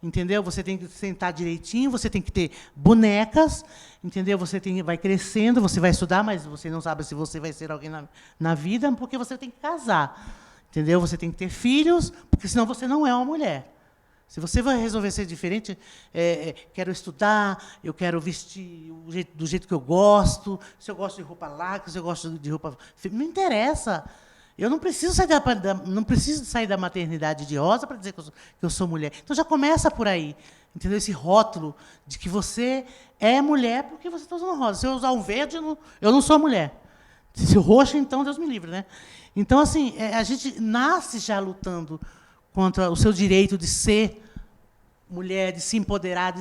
entendeu? Você tem que sentar direitinho, você tem que ter bonecas, entendeu? Você vai crescendo, você vai estudar, mas você não sabe se você vai ser alguém na vida, porque você tem que casar, entendeu? Você tem que ter filhos, porque senão você não é uma mulher. Se você vai resolver ser diferente, quero estudar, eu quero vestir do jeito que eu gosto, se eu gosto de roupa larga, se eu gosto de roupa... Não interessa. Eu não preciso sair da maternidade de rosa para dizer que eu sou mulher. Então, já começa por aí, entendeu? Esse rótulo de que você é mulher porque você está usando rosa. Se eu usar um verde, eu não sou mulher. Se o roxo, então, Deus me livre, né? Então, assim, a gente nasce já lutando contra o seu direito de ser mulher, de se empoderar,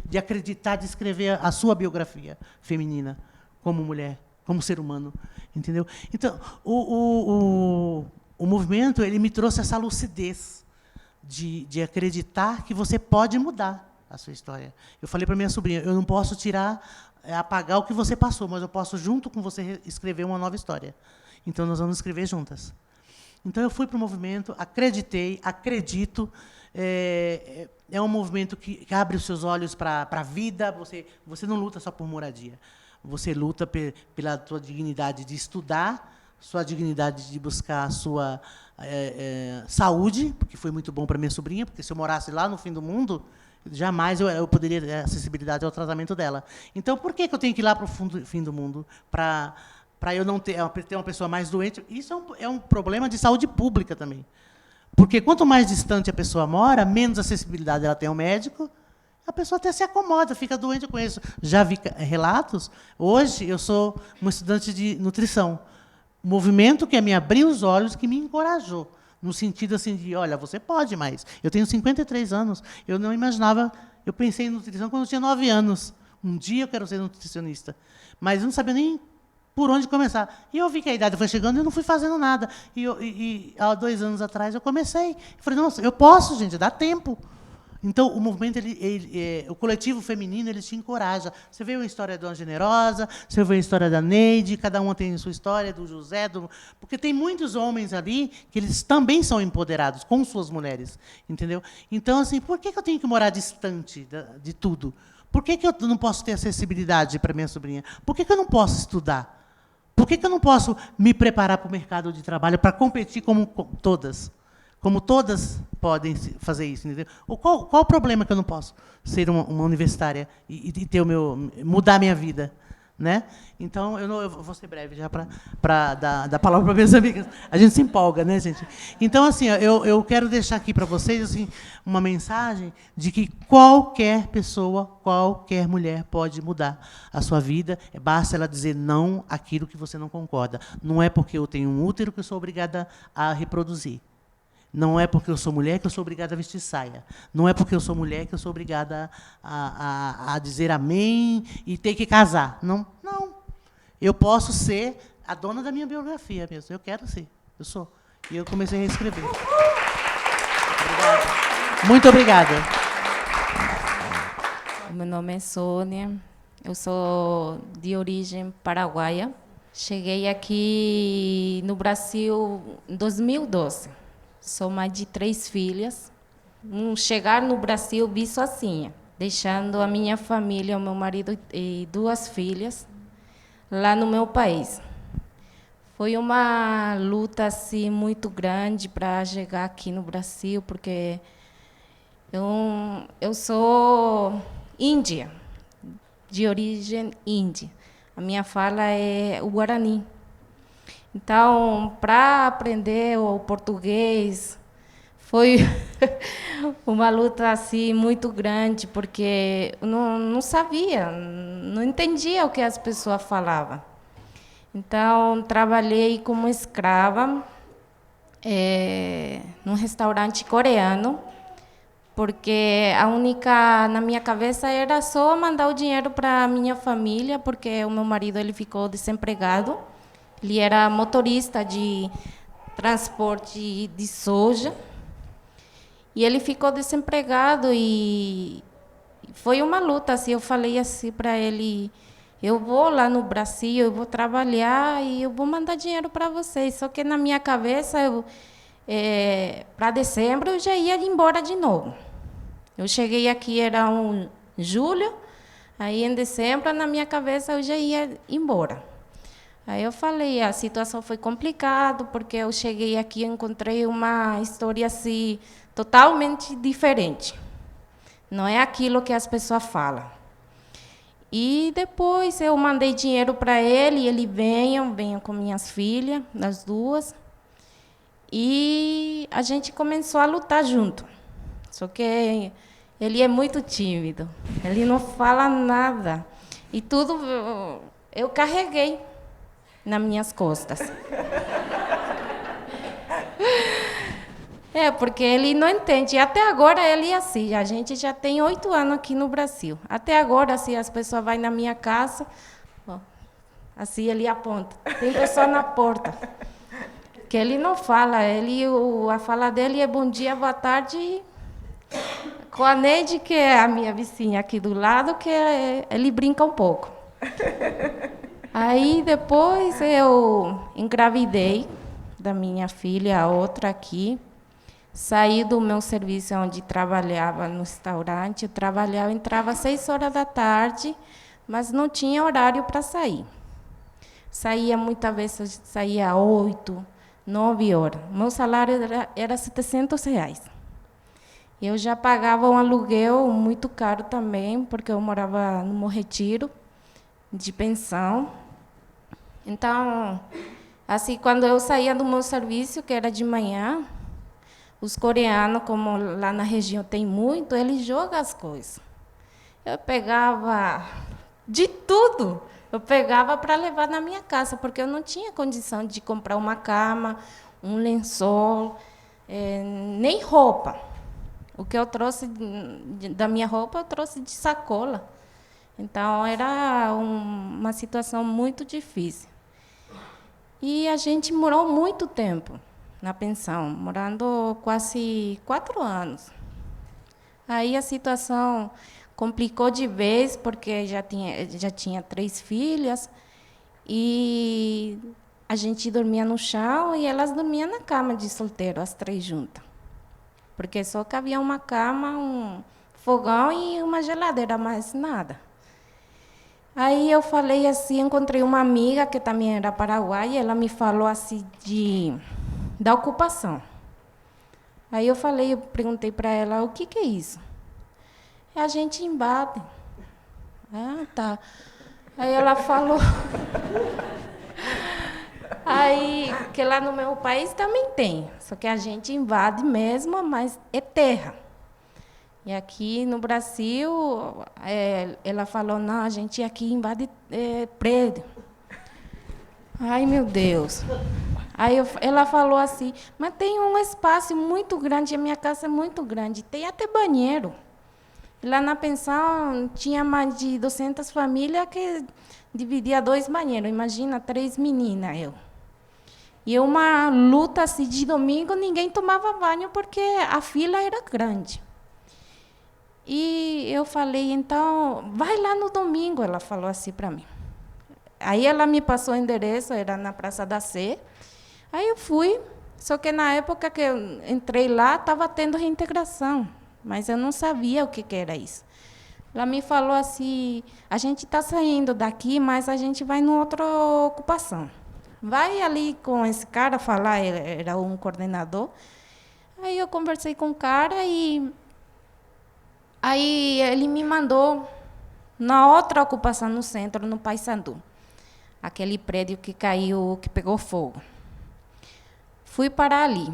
de acreditar, de escrever a sua biografia feminina como mulher, como ser humano, entendeu? Então, o movimento ele me trouxe essa lucidez de acreditar que você pode mudar a sua história. Eu falei para minha sobrinha, eu não posso apagar o que você passou, mas eu posso, junto com você, escrever uma nova história. Então, nós vamos escrever juntas. Então, eu fui para o movimento, acreditei, acredito. É um movimento que abre os seus olhos para a vida. Você não luta só por moradia. Você luta pela sua dignidade de estudar, sua dignidade, de buscar a sua saúde, porque foi muito bom para minha sobrinha, porque se eu morasse lá no fim do mundo, jamais eu poderia ter acessibilidade ao tratamento dela. Então, por que eu tenho que ir lá para o fim do mundo para eu não ter uma pessoa mais doente? Isso é um problema de saúde pública também. Porque quanto mais distante a pessoa mora, menos acessibilidade ela tem ao médico, a pessoa até se acomoda, fica doente. Eu conheço, já vi relatos. Hoje, eu sou uma estudante de nutrição. O movimento que me abriu os olhos, que me encorajou, no sentido assim de, olha, você pode mais. Eu tenho 53 anos, eu não imaginava, eu pensei em nutrição quando eu tinha 9 anos. Um dia eu quero ser nutricionista. Mas eu não sabia nem por onde começar. E eu vi que a idade foi chegando e eu não fui fazendo nada. E há 2 anos atrás eu comecei. Eu falei, nossa, eu posso, gente, dá tempo. Então, o movimento, o coletivo feminino, ele te encoraja. Você vê a história da Dona Generosa, você vê a história da Neide, cada uma tem a sua história, do José, porque tem muitos homens ali que eles também são empoderados com suas mulheres, entendeu? Então, assim, por que eu tenho que morar distante de tudo? Por que eu não posso ter acessibilidade para minha sobrinha? Por que eu não posso estudar? Por que eu não posso me preparar para o mercado de trabalho, para competir como todas? Como todas podem fazer isso, entendeu? Qual o problema que eu não posso ser uma universitária e ter mudar a minha vida, né? Então, eu vou ser breve já para dar a palavra para minhas amigas. A gente se empolga, né, gente? Então, assim, eu quero deixar aqui para vocês assim, uma mensagem de que qualquer pessoa, qualquer mulher pode mudar a sua vida. Basta ela dizer não àquilo que você não concorda. Não é porque eu tenho um útero que eu sou obrigada a reproduzir. Não é porque eu sou mulher que eu sou obrigada a vestir saia. Não é porque eu sou mulher que eu sou obrigada a dizer amém e ter que casar. Não, não. Eu posso ser a dona da minha biografia mesmo. Eu quero ser. Eu sou. E eu comecei a reescrever. Obrigada. Muito obrigada. Meu nome é Sônia. Eu sou de origem paraguaia. Cheguei aqui no Brasil em 2012. Sou mãe de 3 filhas. Chegar no Brasil, vi sozinha, deixando a minha família, o meu marido e 2 filhas lá no meu país. Foi uma luta assim muito grande para chegar aqui no Brasil, porque eu sou índia, de origem índia. A minha fala é o guarani. Então, para aprender o português, foi uma luta assim, muito grande, porque eu não sabia, não entendia o que as pessoas falavam. Então, trabalhei como escrava num restaurante coreano, porque na minha cabeça era só mandar o dinheiro para a minha família, porque o meu marido ele ficou desempregado. Ele era motorista de transporte de soja e ele ficou desempregado e foi uma luta. Assim, eu falei assim para ele, eu vou lá no Brasil, eu vou trabalhar e eu vou mandar dinheiro para vocês. Só que na minha cabeça, para dezembro, eu já ia embora de novo. Eu cheguei aqui, era julho, aí em dezembro, na minha cabeça, eu já ia embora. Aí eu falei, a situação foi complicada, porque eu cheguei aqui e encontrei uma história assim, totalmente diferente. Não é aquilo que as pessoas falam. E depois eu mandei dinheiro para ele, e ele venha com minhas filhas, as 2. E a gente começou a lutar junto. Só que ele é muito tímido, ele não fala nada. E tudo eu carreguei nas minhas costas. Porque ele não entende. Até agora ele é assim. A gente já tem 8 anos aqui no Brasil. Até agora, assim, as pessoas vão na minha casa, ó, assim ele aponta. Tem pessoa na porta. Que ele não fala. A fala dele é bom dia, boa tarde. Com a Neide, que é a minha vizinha aqui do lado, que ele brinca um pouco. Aí, depois, eu engravidei da minha filha, a outra aqui. Saí do meu serviço onde trabalhava no restaurante. Eu trabalhava, entrava às 6 horas da tarde, mas não tinha horário para sair. saía muitas vezes, saía 8, 9 horas. Meu salário era R$ 700. Eu já pagava um aluguel muito caro também, porque eu morava no Bom Retiro, de pensão. Então, assim, quando eu saía do meu serviço, que era de manhã, os coreanos, como lá na região tem muito, eles jogam as coisas. Eu pegava de tudo. Eu pegava para levar na minha casa, porque eu não tinha condição de comprar uma cama, um lençol, nem roupa. O que eu trouxe da minha roupa, eu trouxe de sacola. Então, era uma situação muito difícil. E a gente morou muito tempo na pensão, morando quase 4 anos. Aí a situação complicou de vez, porque já tinha 3 filhas, e a gente dormia no chão e elas dormiam na cama de solteiro, as 3 juntas. Porque só cabia uma cama, um fogão e uma geladeira, mais nada. Aí eu falei assim, encontrei uma amiga que também era paraguaia, e ela me falou assim da ocupação. Aí eu perguntei para ela, o que é isso? A gente invade. Ah, tá. Aí ela falou... Aí, que lá no meu país também tem, só que a gente invade mesmo, mas é terra. E aqui no Brasil, ela falou, não, a gente aqui invade prédio. Ai, meu Deus. Aí ela falou assim, mas tem um espaço muito grande, a minha casa é muito grande, tem até banheiro. Lá na pensão tinha mais de 200 famílias que dividia 2 banheiros. Imagina, 3 meninas, eu. E uma luta assim, de domingo, ninguém tomava banho porque a fila era grande. E eu falei, então, vai lá no domingo, ela falou assim para mim. Aí ela me passou o endereço, era na Praça da Sé. Aí eu fui, só que na época que eu entrei lá, estava tendo reintegração, mas eu não sabia o que era isso. Ela me falou assim, a gente está saindo daqui, mas a gente vai em outra ocupação. Vai ali com esse cara falar, era um coordenador. Aí eu conversei com o cara e aí ele me mandou na outra ocupação no centro, no Paissandu. Aquele prédio que caiu, que pegou fogo. Fui para ali.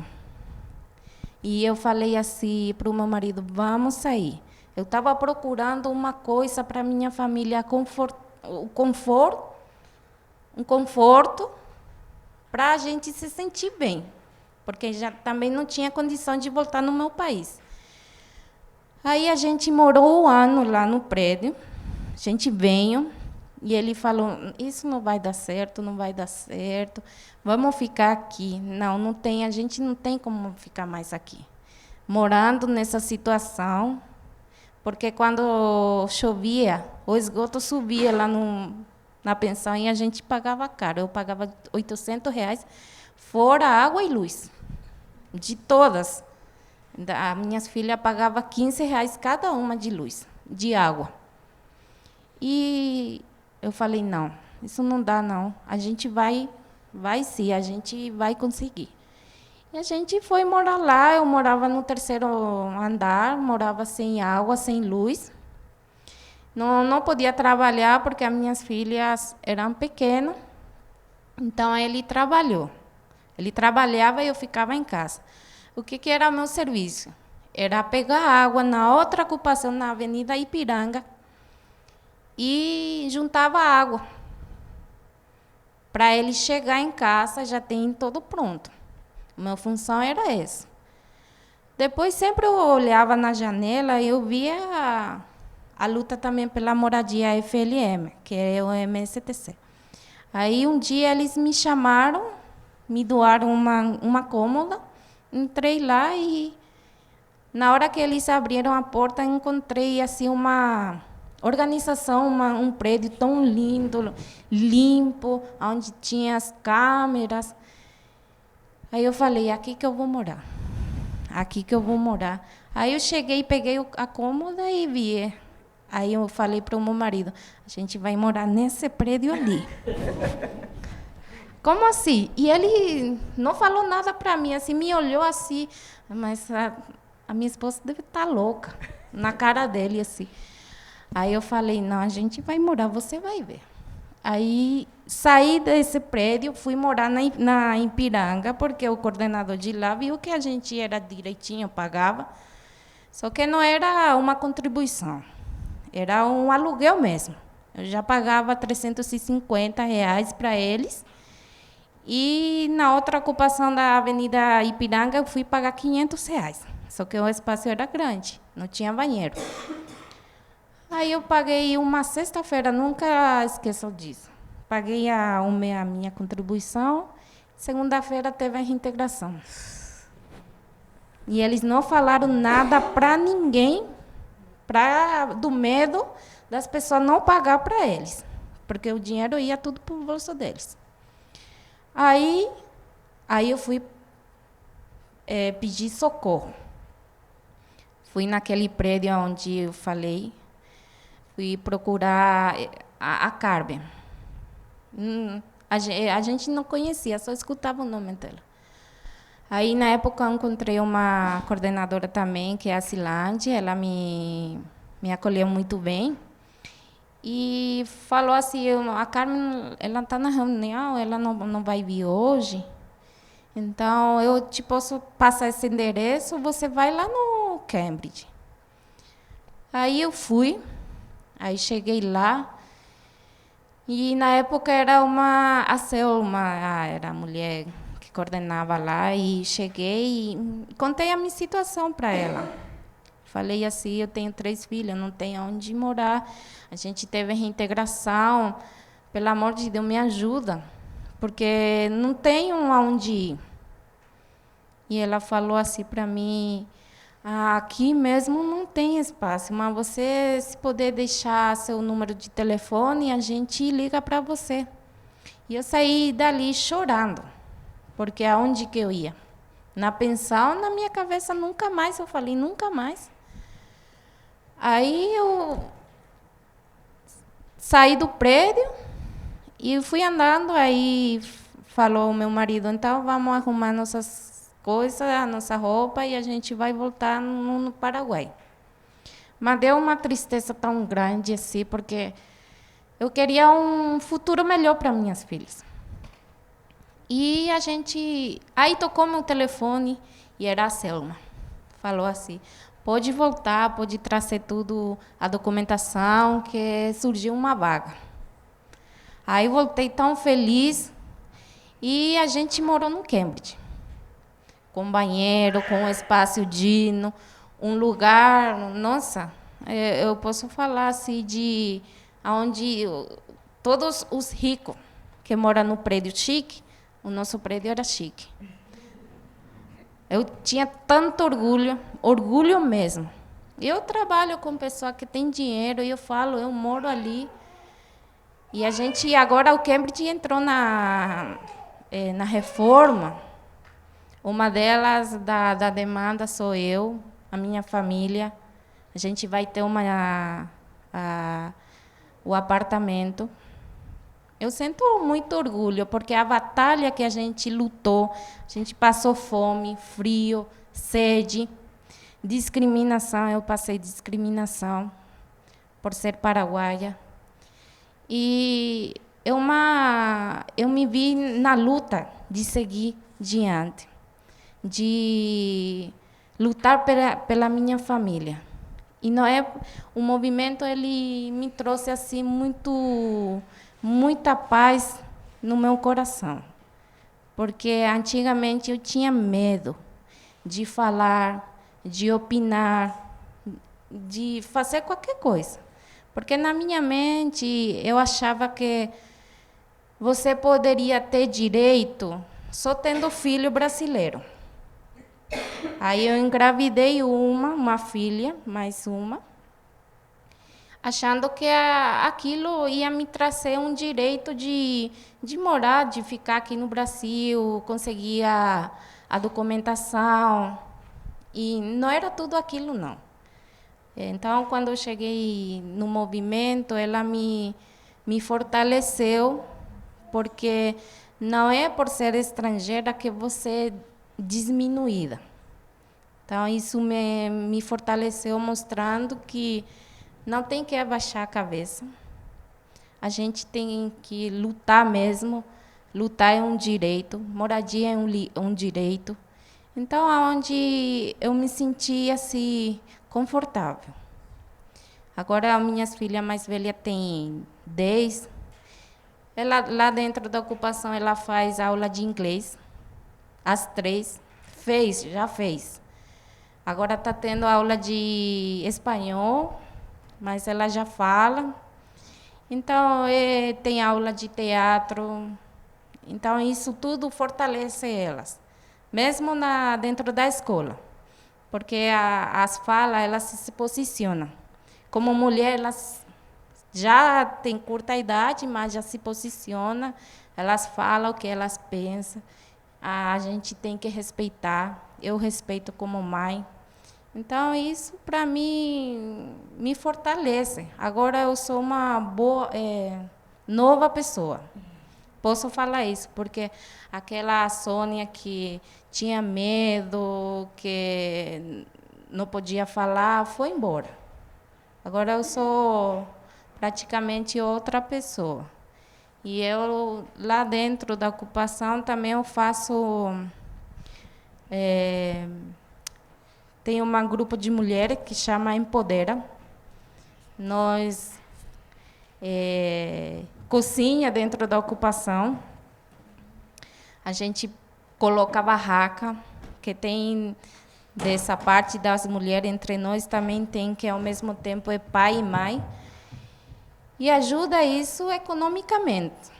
E eu falei assim para o meu marido, vamos sair. Eu estava procurando uma coisa para minha família, um conforto, para a gente se sentir bem, porque já também não tinha condição de voltar no meu país. Aí a gente morou 1 ano lá no prédio, a gente veio, e ele falou, isso não vai dar certo, não vai dar certo, vamos ficar aqui. Não tem, a gente não tem como ficar mais aqui. Morando nessa situação, porque quando chovia, o esgoto subia lá na pensão e a gente pagava caro. Eu pagava R$ 800, fora água e luz, de todas. As minhas filhas pagavam R$ 15 cada uma de luz, de água. E eu falei, não, isso não dá, não. A gente vai sim, a gente vai conseguir. E a gente foi morar lá, eu morava no 3º andar, morava sem água, sem luz. Não podia trabalhar porque as minhas filhas eram pequenas. Então, ele trabalhou. Ele trabalhava e eu ficava em casa. O que era o meu serviço? Era pegar água na outra ocupação, na Avenida Ipiranga, e juntava água. Para ele chegar em casa, já tem tudo pronto. A minha função era essa. Depois, sempre eu olhava na janela e eu via a luta também pela moradia FLM, que é o MSTC. Aí, um dia, eles me chamaram, me doaram uma cômoda, entrei lá e, na hora que eles abriram a porta, encontrei assim, uma organização, um prédio tão lindo, limpo, onde tinha as câmeras. Aí eu falei, aqui que eu vou morar. Aqui que eu vou morar. Aí eu cheguei, peguei a cômoda e vi. Aí eu falei para o meu marido, a gente vai morar nesse prédio ali. como assim? E ele não falou nada para mim, assim, me olhou assim, mas a minha esposa deve estar louca, na cara dele, assim. Aí eu falei, não, a gente vai morar, você vai ver. Aí saí desse prédio, fui morar na Ipiranga, porque o coordenador de lá viu que a gente era direitinho, pagava, só que não era uma contribuição, era um aluguel mesmo. Eu já pagava R$ 350 para eles, e na outra ocupação da Avenida Ipiranga eu fui pagar R$ 500, só que o espaço era grande, não tinha banheiro. Aí eu paguei uma sexta-feira, nunca esqueço disso. Paguei a minha contribuição, segunda-feira teve a reintegração. E eles não falaram nada para ninguém, do medo das pessoas não pagar para eles, porque o dinheiro ia tudo para o bolso deles. Aí eu fui pedir socorro. Fui naquele prédio onde eu falei, fui procurar a Carmen. A gente não conhecia, só escutava o nome dela. Aí, na época, eu encontrei uma coordenadora também, que é a Silande, ela me acolheu muito bem. E falou assim, a Carmen, ela está na reunião, ela não vai vir hoje. Então, eu te posso passar esse endereço, você vai lá no Cambridge. Aí eu fui, aí cheguei lá, e na época era a Selma, era a mulher que coordenava lá, e cheguei e contei a minha situação para ela. Falei assim, eu tenho 3 filhos, não tenho onde morar, a gente teve reintegração, pelo amor de Deus, me ajuda, porque não tenho aonde ir. E ela falou assim para mim, aqui mesmo não tem espaço, mas você, se puder deixar seu número de telefone, a gente liga para você. E eu saí dali chorando, porque aonde que eu ia? Na pensão, na minha cabeça, nunca mais, eu falei, nunca mais. Aí eu saí do prédio e fui andando, aí falou o meu marido, então vamos arrumar nossas coisas, a nossa roupa, e a gente vai voltar no Paraguai. Mas deu uma tristeza tão grande assim, porque eu queria um futuro melhor para minhas filhas. E aí tocou meu telefone, e era a Selma. Falou assim, pode voltar, pode trazer tudo, a documentação, que surgiu uma vaga. Aí voltei tão feliz, e a gente morou no Cambridge, com banheiro, com um espaço digno, um lugar, nossa, eu posso falar assim de onde todos os ricos que moram no prédio chique, o nosso prédio era chique. Eu tinha tanto orgulho mesmo. Eu trabalho com pessoas que têm dinheiro, e eu falo, eu moro ali. E agora o Cambridge entrou na reforma. Uma delas, da demanda, sou eu, a minha família. A gente vai ter o apartamento. Eu sinto muito orgulho, porque a batalha que a gente lutou, a gente passou fome, frio, sede, discriminação, eu passei discriminação por ser paraguaia. E eu me vi na luta de seguir diante, de lutar pela minha família. E não é o movimento, ele me trouxe assim muita paz no meu coração, porque antigamente eu tinha medo de falar, de opinar, de fazer qualquer coisa, porque na minha mente eu achava que você poderia ter direito só tendo filho brasileiro. Aí eu engravidei uma filha, mais uma, achando que aquilo ia me trazer um direito de morar, de ficar aqui no Brasil, conseguir a documentação. E não era tudo aquilo, não. Então, quando eu cheguei no movimento, ela me fortaleceu, porque não é por ser estrangeira que você é diminuída. Então, isso me fortaleceu, mostrando que não tem que abaixar a cabeça. A gente tem que lutar mesmo. Lutar é um direito, moradia é um direito. Então, aonde eu me senti assim, confortável. Agora, as minhas filhas mais velhas têm 10. Ela, lá dentro da ocupação, ela faz aula de inglês, às 3. Já fez. Agora está tendo aula de espanhol, mas ela já fala. Então, tem aula de teatro. Então, isso tudo fortalece elas, mesmo dentro da escola. Porque as falas, elas se posicionam. Como mulher, elas já têm curta idade, mas já se posicionam. Elas falam o que elas pensam. A gente tem que respeitar. Eu respeito como mãe. Então, isso, para mim, me fortalece. Agora, eu sou uma nova pessoa. Posso falar isso, porque aquela Sônia que tinha medo, que não podia falar, foi embora. Agora, eu sou praticamente outra pessoa. E eu, lá dentro da ocupação, também eu faço... tem um grupo de mulheres que chama Empodera. Nós cozinha dentro da ocupação. A gente coloca barraca, que tem dessa parte das mulheres entre nós, também tem que ao mesmo tempo é pai e mãe. E ajuda isso economicamente.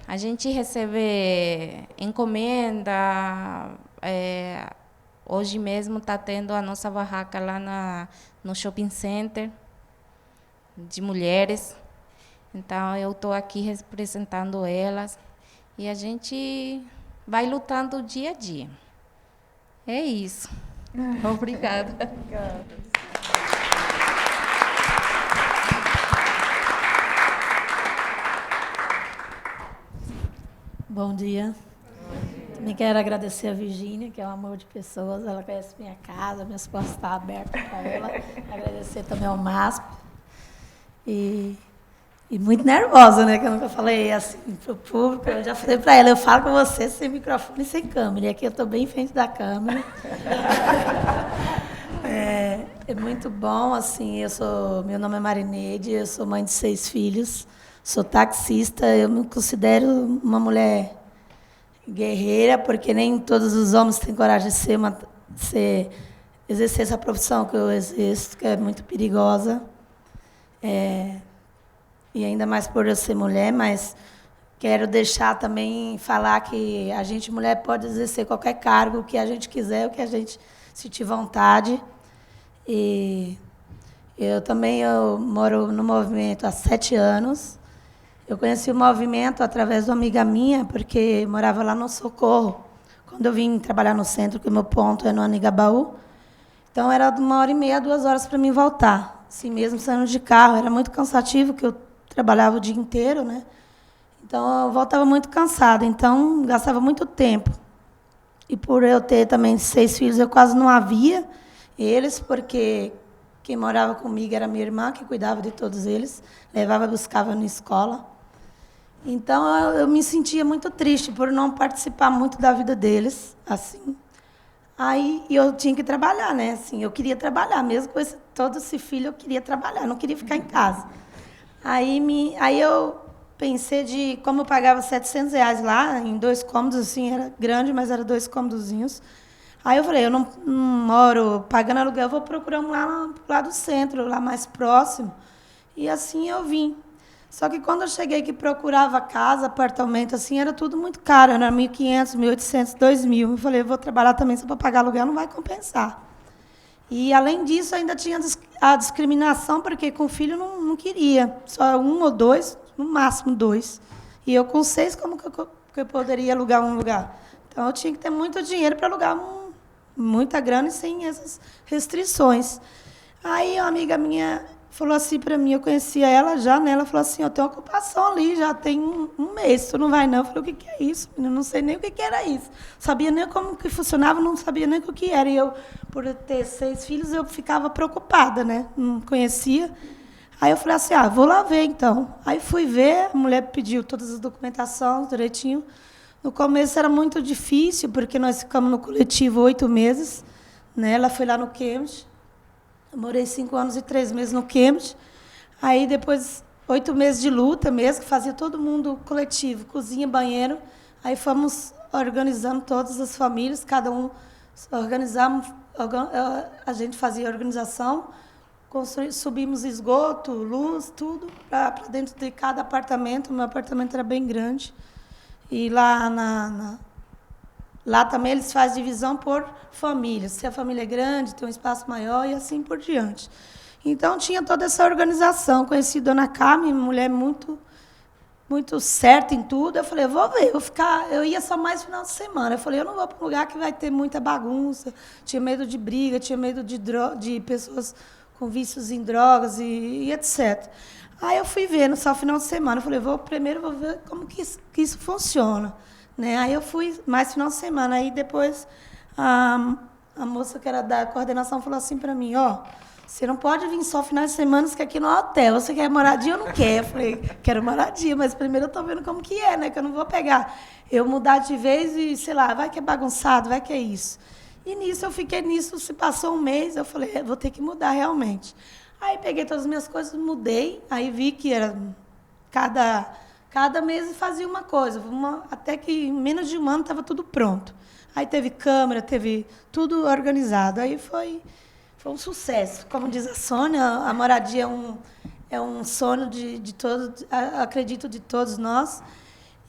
A gente recebe encomenda. Hoje mesmo está tendo a nossa barraca lá no shopping center de mulheres. Então, eu estou aqui representando elas. E a gente vai lutando dia a dia. É isso. Obrigada. Bom dia. Também quero agradecer a Virgínia, que é um amor de pessoas. Ela conhece minha casa, minhas portas estão abertas para ela. Agradecer também ao MASP. E muito nervosa, né? Que eu nunca falei assim para o público. Eu já falei para ela, eu falo com você sem microfone e sem câmera. E aqui eu estou bem em frente da câmera. É muito bom, assim, meu nome é Marineide, eu sou mãe de 6 filhos, sou taxista, eu me considero uma mulher guerreira, porque nem todos os homens têm coragem de exercer essa profissão que eu exerço, que é muito perigosa. E ainda mais por eu ser mulher, mas quero deixar também, falar que a gente, mulher, pode exercer qualquer cargo, o que a gente quiser, o que a gente sentir vontade. E eu moro no movimento há 7 anos. Eu conheci o movimento através de uma amiga minha, porque morava lá no Socorro, quando eu vim trabalhar no centro, que o meu ponto é no Anigabaú. Então, era de 1h30 a 2 horas para mim voltar. Assim mesmo, saindo de carro. Era muito cansativo, porque eu trabalhava o dia inteiro, né? Então, eu voltava muito cansada. Então, gastava muito tempo. E por eu ter também 6 filhos, eu quase não havia eles, porque quem morava comigo era minha irmã, que cuidava de todos eles, levava e buscava na escola. Então, eu me sentia muito triste por não participar muito da vida deles, assim. Aí eu tinha que trabalhar, né? Assim, eu queria trabalhar, mesmo com todo esse filho, eu queria trabalhar, não queria ficar em casa. Aí eu pensei como eu pagava R$700 lá, em 2 cômodos, assim, era grande, mas era 2 cômodozinhos. Aí eu falei, eu não moro pagando aluguel, eu vou procurar um lá do centro, lá mais próximo. E assim eu vim. Só que quando eu cheguei que procurava casa, apartamento, assim, era tudo muito caro. Era 1.500, 1.800, 2.000. Eu falei, eu vou trabalhar também, só para pagar aluguel não vai compensar. E, além disso, ainda tinha a discriminação, porque com filho não queria. Só 1 ou 2, no máximo 2. E eu com 6, como que eu poderia alugar um lugar? Então, eu tinha que ter muito dinheiro para alugar muita grana e sem essas restrições. Aí, uma amiga minha falou assim para mim, eu conhecia ela já, né? Ela falou assim, eu tenho ocupação ali, já tem um mês, tu não vai não? Eu falei, o que é isso? Eu não sei nem o que era isso. Sabia nem como que funcionava, não sabia nem o que era. E eu, por ter 6 filhos, eu ficava preocupada, né? Não conhecia. Aí eu falei assim, vou lá ver então. Aí fui ver, a mulher pediu todas as documentações direitinho. No começo era muito difícil, porque nós ficamos no coletivo 8 meses, né? Ela foi lá no Cambridge. Eu morei 5 anos e 3 meses no Cambridge. Aí, depois, 8 meses de luta mesmo, que fazia todo mundo coletivo, cozinha, banheiro. Aí fomos organizando todas as famílias, cada um organizamos, a gente fazia a organização, subimos esgoto, luz, tudo, para dentro de cada apartamento. O meu apartamento era bem grande. E lá também eles fazem divisão por famílias. Se a família é grande, tem um espaço maior e assim por diante. Então, tinha toda essa organização. Conheci a Dona Carmen, mulher muito, muito certa em tudo. Eu falei, eu vou ver, eu ia só mais final de semana. Eu falei, eu não vou para um lugar que vai ter muita bagunça. Tinha medo de briga, tinha medo de pessoas com vícios em drogas e etc. Aí eu fui vendo só final de semana. Eu falei, primeiro vou ver como que isso funciona. Né? Aí eu fui mais final de semana. Aí depois a moça que era da coordenação falou assim para mim, você não pode vir só final de semana, que aqui no hotel. Você quer moradia ou não quer? Eu falei, quero moradia, mas primeiro eu estou vendo como que é, né? Que eu não vou pegar. Eu mudar de vez e, sei lá, vai que é bagunçado, vai que é isso. E nisso, eu fiquei nisso, se passou um mês, eu falei, vou ter que mudar realmente. Aí peguei todas as minhas coisas, mudei, aí vi que era cada mês fazia uma coisa, até que em menos de um ano estava tudo pronto. Aí teve câmera, teve tudo organizado. Aí foi um sucesso. Como diz a Sônia, a moradia é um sonho de todos, acredito, de todos nós.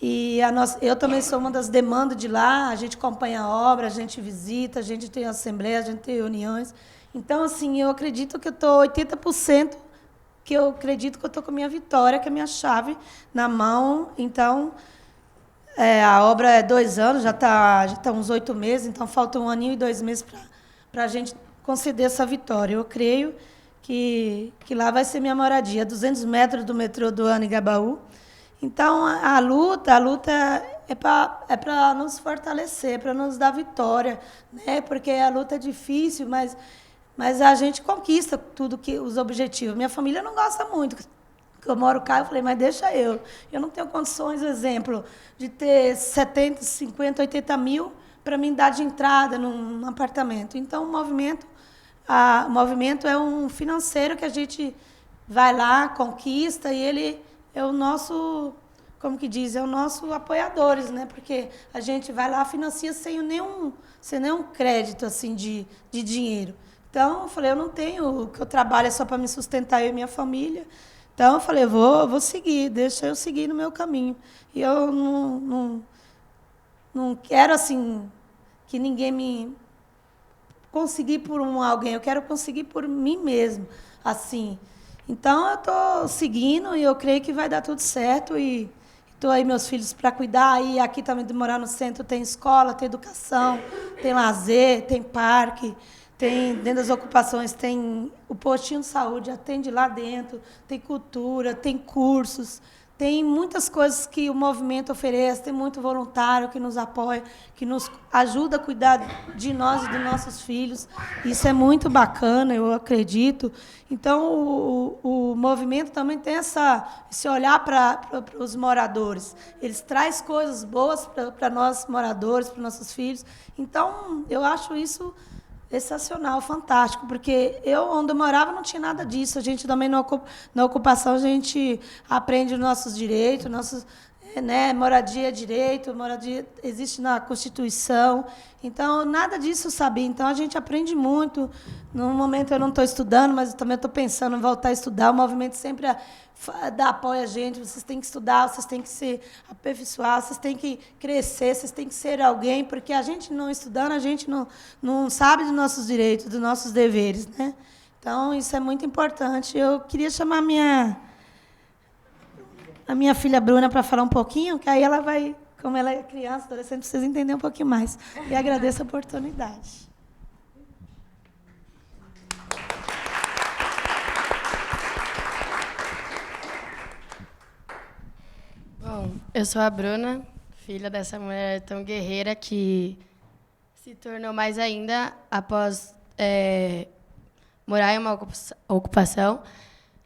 E eu também sou uma das demandas de lá, a gente acompanha a obra, a gente visita, a gente tem assembleia, a gente tem reuniões. Então, assim, eu acredito que eu estou 80%, que eu acredito que eu estou com a minha vitória, que é a minha chave na mão. Então, a obra é 2 anos, já tá uns 8 meses, então falta 1 aninho e 2 meses para a gente conceder essa vitória. Eu creio que lá vai ser minha moradia, 200 metros do metrô do Anhangabaú. Então, a luta é para nos fortalecer, para nos dar vitória, né? Porque a luta é difícil, mas a gente conquista os objetivos. Minha família não gosta muito. Eu moro cá, eu falei, mas deixa eu. Eu não tenho condições, exemplo, de ter 70, 50, 80 mil para me dar de entrada num apartamento. Então, o movimento é um financeiro que a gente vai lá, conquista, e ele é o nosso, como que diz, é o nosso apoiadores, né? Porque a gente vai lá, financia sem nenhum crédito assim de dinheiro. Então, eu falei, eu não tenho, o que eu trabalho é só para me sustentar eu e minha família. Então, eu falei, vou seguir, deixa eu seguir no meu caminho. E eu não quero, assim, que ninguém me conseguir por alguém, eu quero conseguir por mim mesmo, assim. Então, eu estou seguindo e eu creio que vai dar tudo certo. E estou aí meus filhos para cuidar. E aqui também de morar no centro tem escola, tem educação, tem lazer, tem parque. Tem, dentro das ocupações, tem o postinho de saúde, atende lá dentro, tem cultura, tem cursos, tem muitas coisas que o movimento oferece, tem muito voluntário que nos apoia, que nos ajuda a cuidar de nós e dos nossos filhos. Isso é muito bacana, eu acredito. Então, o movimento também tem esse olhar para os moradores. Eles trazem coisas boas para nós, moradores, para nossos filhos. Então, eu acho isso sensacional, fantástico, porque onde eu morava não tinha nada disso. A gente também na ocupação a gente aprende os nossos direitos, moradia é direito, moradia existe na Constituição. Então, nada disso eu sabia. Então, a gente aprende muito. No momento eu não estou estudando, mas também estou pensando em voltar a estudar. O movimento sempre dá apoio a gente. Vocês têm que estudar, vocês têm que se aperfeiçoar, vocês têm que crescer, vocês têm que ser alguém, porque a gente não estudando, a gente não sabe dos nossos direitos, dos nossos deveres, né? Então, isso é muito importante. Eu queria chamar a minha filha Bruna para falar um pouquinho, que aí ela vai, como ela é criança, adolescente, precisa entender um pouquinho mais. E agradeço a oportunidade. 。Bom, eu sou a Bruna, filha dessa mulher tão guerreira que se tornou mais ainda após morar em uma ocupação.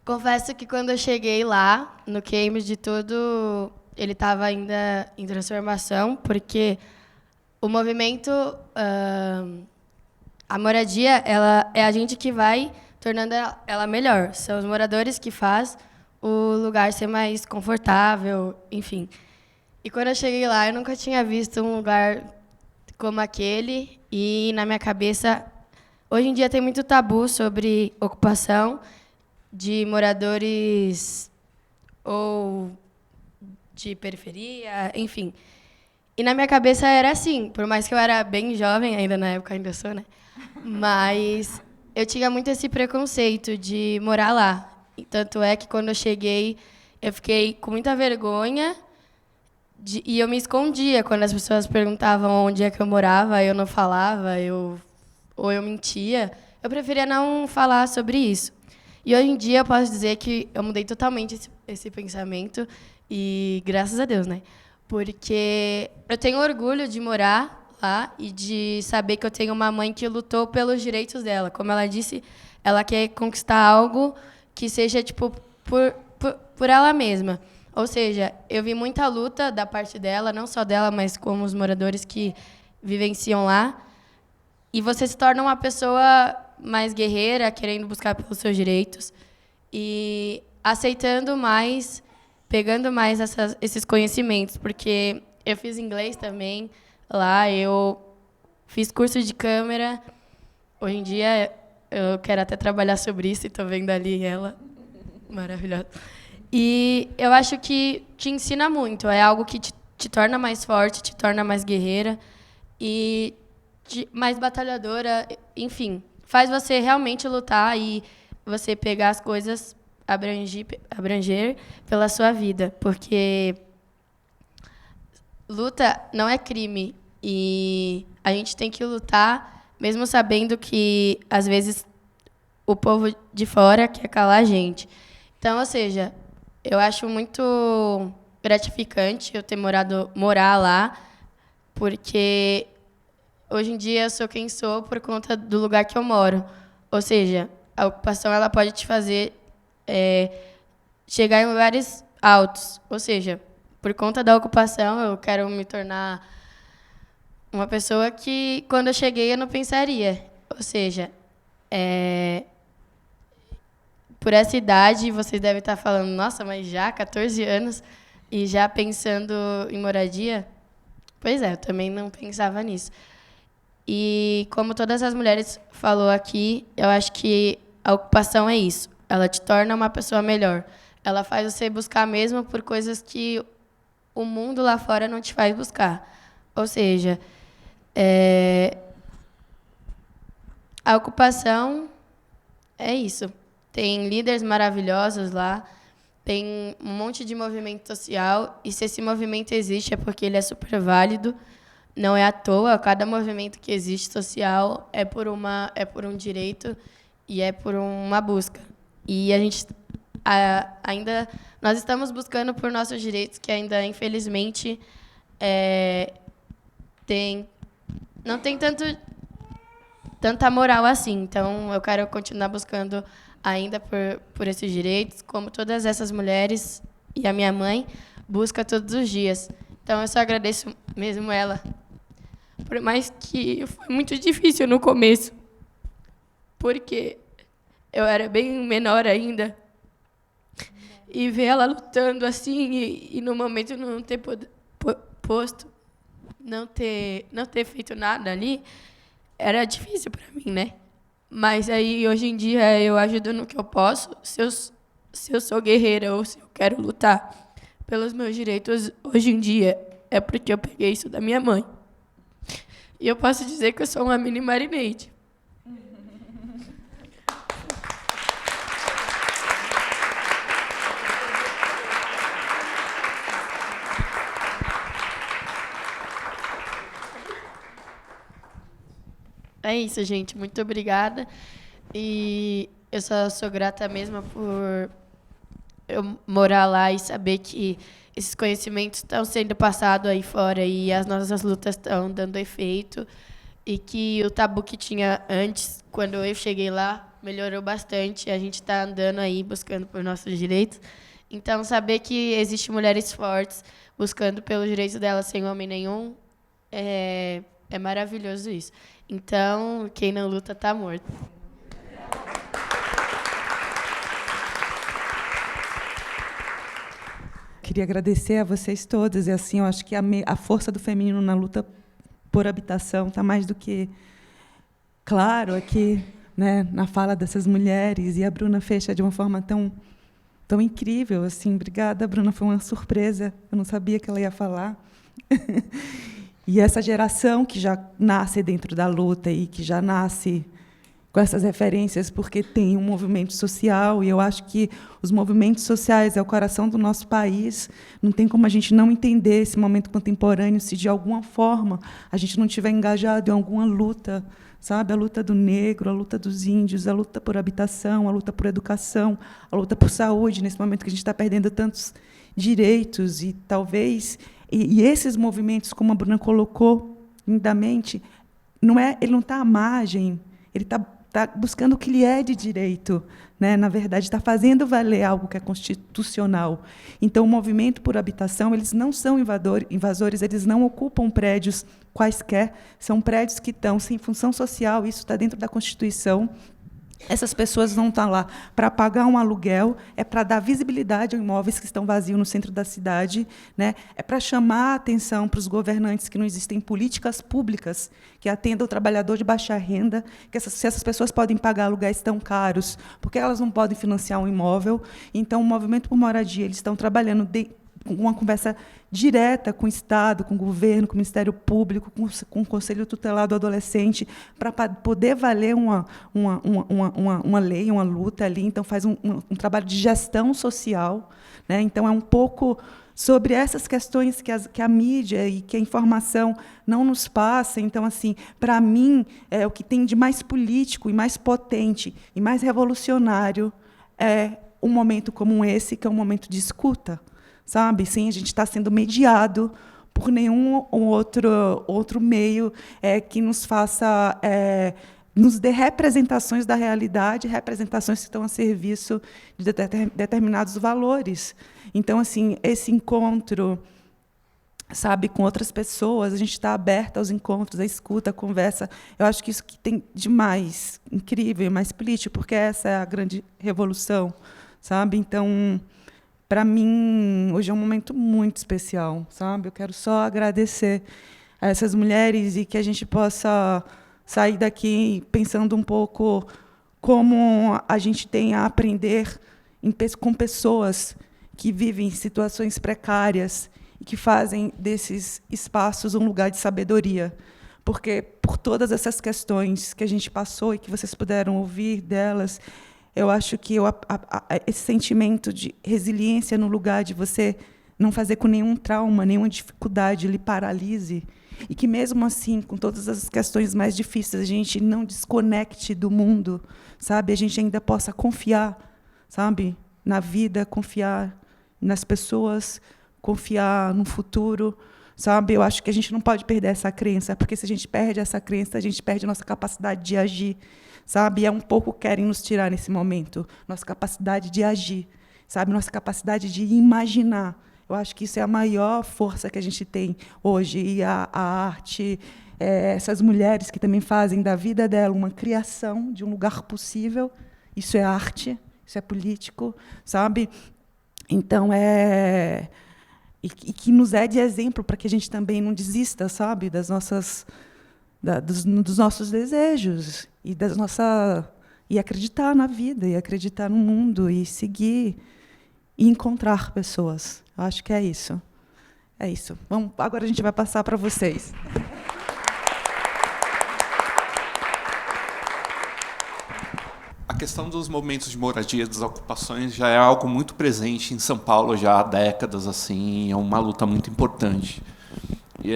Confesso que quando eu cheguei lá, no Cambridge, tudo ele estava ainda em transformação, porque o movimento, a moradia, ela é a gente que vai tornando ela melhor. São os moradores que faz o lugar ser mais confortável, enfim. E quando eu cheguei lá, eu nunca tinha visto um lugar como aquele, e na minha cabeça, hoje em dia tem muito tabu sobre ocupação de moradores ou de periferia, enfim. E na minha cabeça era assim, por mais que eu era bem jovem, ainda na época ainda sou, né? Mas eu tinha muito esse preconceito de morar lá. E tanto é que quando eu cheguei, eu fiquei com muita vergonha e eu me escondia quando as pessoas perguntavam onde é que eu morava, eu não falava, ou eu mentia. Eu preferia não falar sobre isso. E hoje em dia eu posso dizer que eu mudei totalmente esse pensamento, e graças a Deus, né? Porque eu tenho orgulho de morar lá e de saber que eu tenho uma mãe que lutou pelos direitos dela. Como ela disse, ela quer conquistar algo que seja tipo por ela mesma. Ou seja, eu vi muita luta da parte dela, não só dela, mas como os moradores que vivenciam lá. E você se torna uma pessoa mais guerreira, querendo buscar pelos seus direitos e aceitando mais, pegando mais esses conhecimentos, porque eu fiz inglês também lá, eu fiz curso de câmera. Hoje em dia eu quero até trabalhar sobre isso, e estou vendo ali ela, maravilhosa. E eu acho que te ensina muito, é algo que te torna mais forte, te torna mais guerreira e mais batalhadora, enfim, faz você realmente lutar e você pegar as coisas, abranger pela sua vida, porque luta não é crime e a gente tem que lutar mesmo sabendo que às vezes o povo de fora quer calar a gente. Então, ou seja, eu acho muito gratificante eu ter morar lá, porque hoje em dia eu sou quem sou por conta do lugar que eu moro. Ou seja, a ocupação ela pode te fazer chegar em lugares altos. Ou seja, por conta da ocupação, eu quero me tornar uma pessoa que, quando eu cheguei, eu não pensaria. Ou seja, por essa idade, vocês devem estar falando, nossa, mas já 14 anos e já pensando em moradia? Pois é, eu também não pensava nisso. E como todas as mulheres falou aqui, eu acho que a ocupação é isso. Ela te torna uma pessoa melhor. Ela faz você buscar mesmo por coisas que o mundo lá fora não te faz buscar. Ou seja, a ocupação é isso. Tem líderes maravilhosos lá, tem um monte de movimento social, e se esse movimento existe é porque ele é super válido. Não é à toa, cada movimento que existe social é por um direito e é por uma busca. E a gente nós estamos buscando por nossos direitos, que ainda, infelizmente, não tem tanta moral assim. Então, eu quero continuar buscando ainda por esses direitos, como todas essas mulheres e a minha mãe busca todos os dias. Então, eu só agradeço mesmo ela. Por mais que foi muito difícil no começo, porque eu era bem menor ainda, e ver ela lutando assim, e no momento não ter posto, não ter feito nada ali, era difícil para mim, né? Mas aí, hoje em dia, eu ajudo no que eu posso. Se eu sou guerreira ou se eu quero lutar pelos meus direitos hoje em dia, é porque eu peguei isso da minha mãe. E eu posso dizer que eu sou uma mini Marineide. É isso, gente. Muito obrigada. E eu só sou grata mesmo por eu morar lá e saber que esses conhecimentos estão sendo passados aí fora e as nossas lutas estão dando efeito e que o tabu que tinha antes, quando eu cheguei lá, melhorou bastante. A gente está andando aí buscando por nossos direitos. Então, saber que existem mulheres fortes buscando pelos direitos delas sem homem nenhum, é maravilhoso isso. Então, quem não luta está morto. Queria agradecer a vocês todas. E assim, eu acho que a força do feminino na luta por habitação está mais do que claro aqui, né, na fala dessas mulheres. E a Bruna fecha de uma forma tão incrível. Assim. Obrigada, Bruna. Foi uma surpresa. Eu não sabia que ela ia falar. E essa geração que já nasce dentro da luta e que já nasce com essas referências, porque tem um movimento social, e eu acho que os movimentos sociais é o coração do nosso país. Não tem como a gente não entender esse momento contemporâneo se, de alguma forma, a gente não estiver engajado em alguma luta, sabe? A luta do negro, a luta dos índios, a luta por habitação, a luta por educação, a luta por saúde, nesse momento que a gente está perdendo tantos direitos, e talvez... E esses movimentos, como a Bruna colocou lindamente, ele não está à margem, ele está buscando o que lhe é de direito, né? Na verdade, está fazendo valer algo que é constitucional. Então, o movimento por habitação, eles não são invasores, eles não ocupam prédios quaisquer, são prédios que estão sem função social, isso está dentro da Constituição. Essas pessoas não estão lá para pagar um aluguel, é para dar visibilidade a imóveis que estão vazios no centro da cidade, né? É para chamar a atenção para os governantes que não existem políticas públicas que atendam o trabalhador de baixa renda, que se essas pessoas podem pagar aluguéis tão caros, porque elas não podem financiar um imóvel. Então, o Movimento por Moradia, eles estão trabalhando com uma conversa direta com o Estado, com o governo, com o Ministério Público, com o Conselho Tutelar do Adolescente, para poder valer uma lei, uma luta ali. Então, faz um trabalho de gestão social, né? Então, é um pouco sobre essas questões que a mídia e que a informação não nos passa. Então, assim, para mim, o que tem de mais político e mais potente e mais revolucionário é um momento como esse, que é um momento de escuta. Sabe? Sim, a gente está sendo mediado por nenhum outro meio que nos faça, nos dê representações da realidade, representações que estão a serviço de determinados valores. Então, assim, esse encontro, sabe, com outras pessoas, a gente está aberta aos encontros, à escuta, à conversa. Eu acho que isso que tem de mais incrível, mais político, porque essa é a grande revolução, sabe? Então, para mim, hoje é um momento muito especial, sabe? Eu quero só agradecer a essas mulheres e que a gente possa sair daqui pensando um pouco como a gente tem a aprender com pessoas que vivem em situações precárias e que fazem desses espaços um lugar de sabedoria. Porque, por todas essas questões que a gente passou e que vocês puderam ouvir delas, eu acho que esse sentimento de resiliência no lugar de você não fazer com nenhum trauma, nenhuma dificuldade lhe paralise, e que, mesmo assim, com todas as questões mais difíceis, a gente não desconecte do mundo, sabe? A gente ainda possa confiar, sabe, na vida, confiar nas pessoas, confiar no futuro, sabe? Eu acho que a gente não pode perder essa crença, porque, se a gente perde essa crença, a gente perde a nossa capacidade de agir. Sabe? E é um pouco que querem nos tirar nesse momento, nossa capacidade de agir, sabe? Nossa capacidade de imaginar. Eu acho que isso é a maior força que a gente tem hoje. E a arte, essas mulheres que também fazem da vida dela uma criação de um lugar possível, isso é arte, isso é político, sabe? Então, e que nos é de exemplo para que a gente também não desista, sabe? Dos nossos desejos e acreditar na vida, e acreditar no mundo, e seguir e encontrar pessoas. Eu acho que é isso. É isso. Agora a gente vai passar para vocês. A questão dos movimentos de moradia, das ocupações, já é algo muito presente em São Paulo já há décadas, assim, é uma luta muito importante. E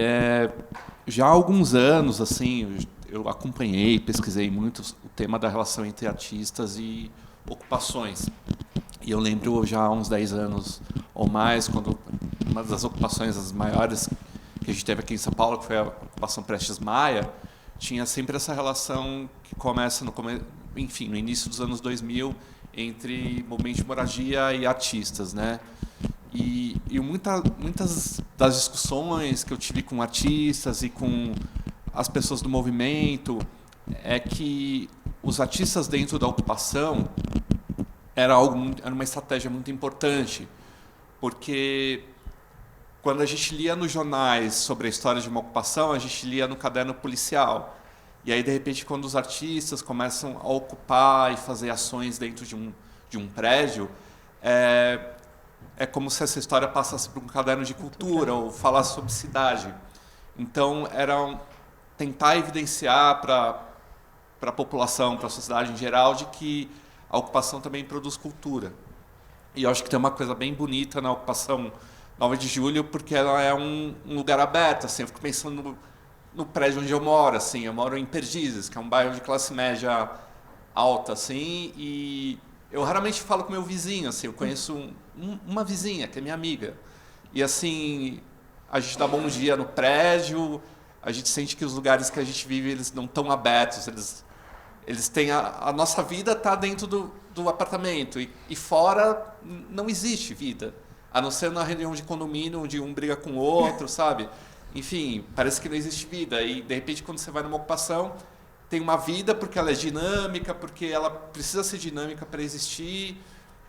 já há alguns anos, assim, eu acompanhei, pesquisei muito o tema da relação entre artistas e ocupações. E eu lembro já há uns 10 anos ou mais, quando uma das ocupações as maiores que a gente teve aqui em São Paulo, que foi a ocupação Prestes Maia, tinha sempre essa relação que começa enfim, no início dos anos 2000, entre movimento de moradia e artistas, né? E muitas das discussões que eu tive com artistas e com as pessoas do movimento é que os artistas dentro da ocupação era uma estratégia muito importante, porque quando a gente lia nos jornais sobre a história de uma ocupação, a gente lia no caderno policial. E aí, de repente, quando os artistas começam a ocupar e fazer ações dentro de um prédio, é como se essa história passasse por um caderno de cultura ou falasse sobre cidade. Então, era tentar evidenciar para a população, para a sociedade em geral, de que a ocupação também produz cultura. E eu acho que tem uma coisa bem bonita na ocupação 9 de Julho, porque ela é um lugar aberto. Assim, eu fico pensando no prédio onde eu moro. Assim, eu moro em Perdizes, que é um bairro de classe média alta, assim, e eu raramente falo com meu vizinho. Assim, eu conheço uma vizinha, que é minha amiga. E assim, a gente dá bom dia no prédio, a gente sente que os lugares que a gente vive eles não estão abertos, eles têm a nossa vida está dentro do apartamento e fora não existe vida, a não ser na reunião de condomínio onde um briga com o outro, sabe? Enfim, parece que não existe vida e de repente quando você vai numa ocupação tem uma vida porque ela é dinâmica, porque ela precisa ser dinâmica para existir.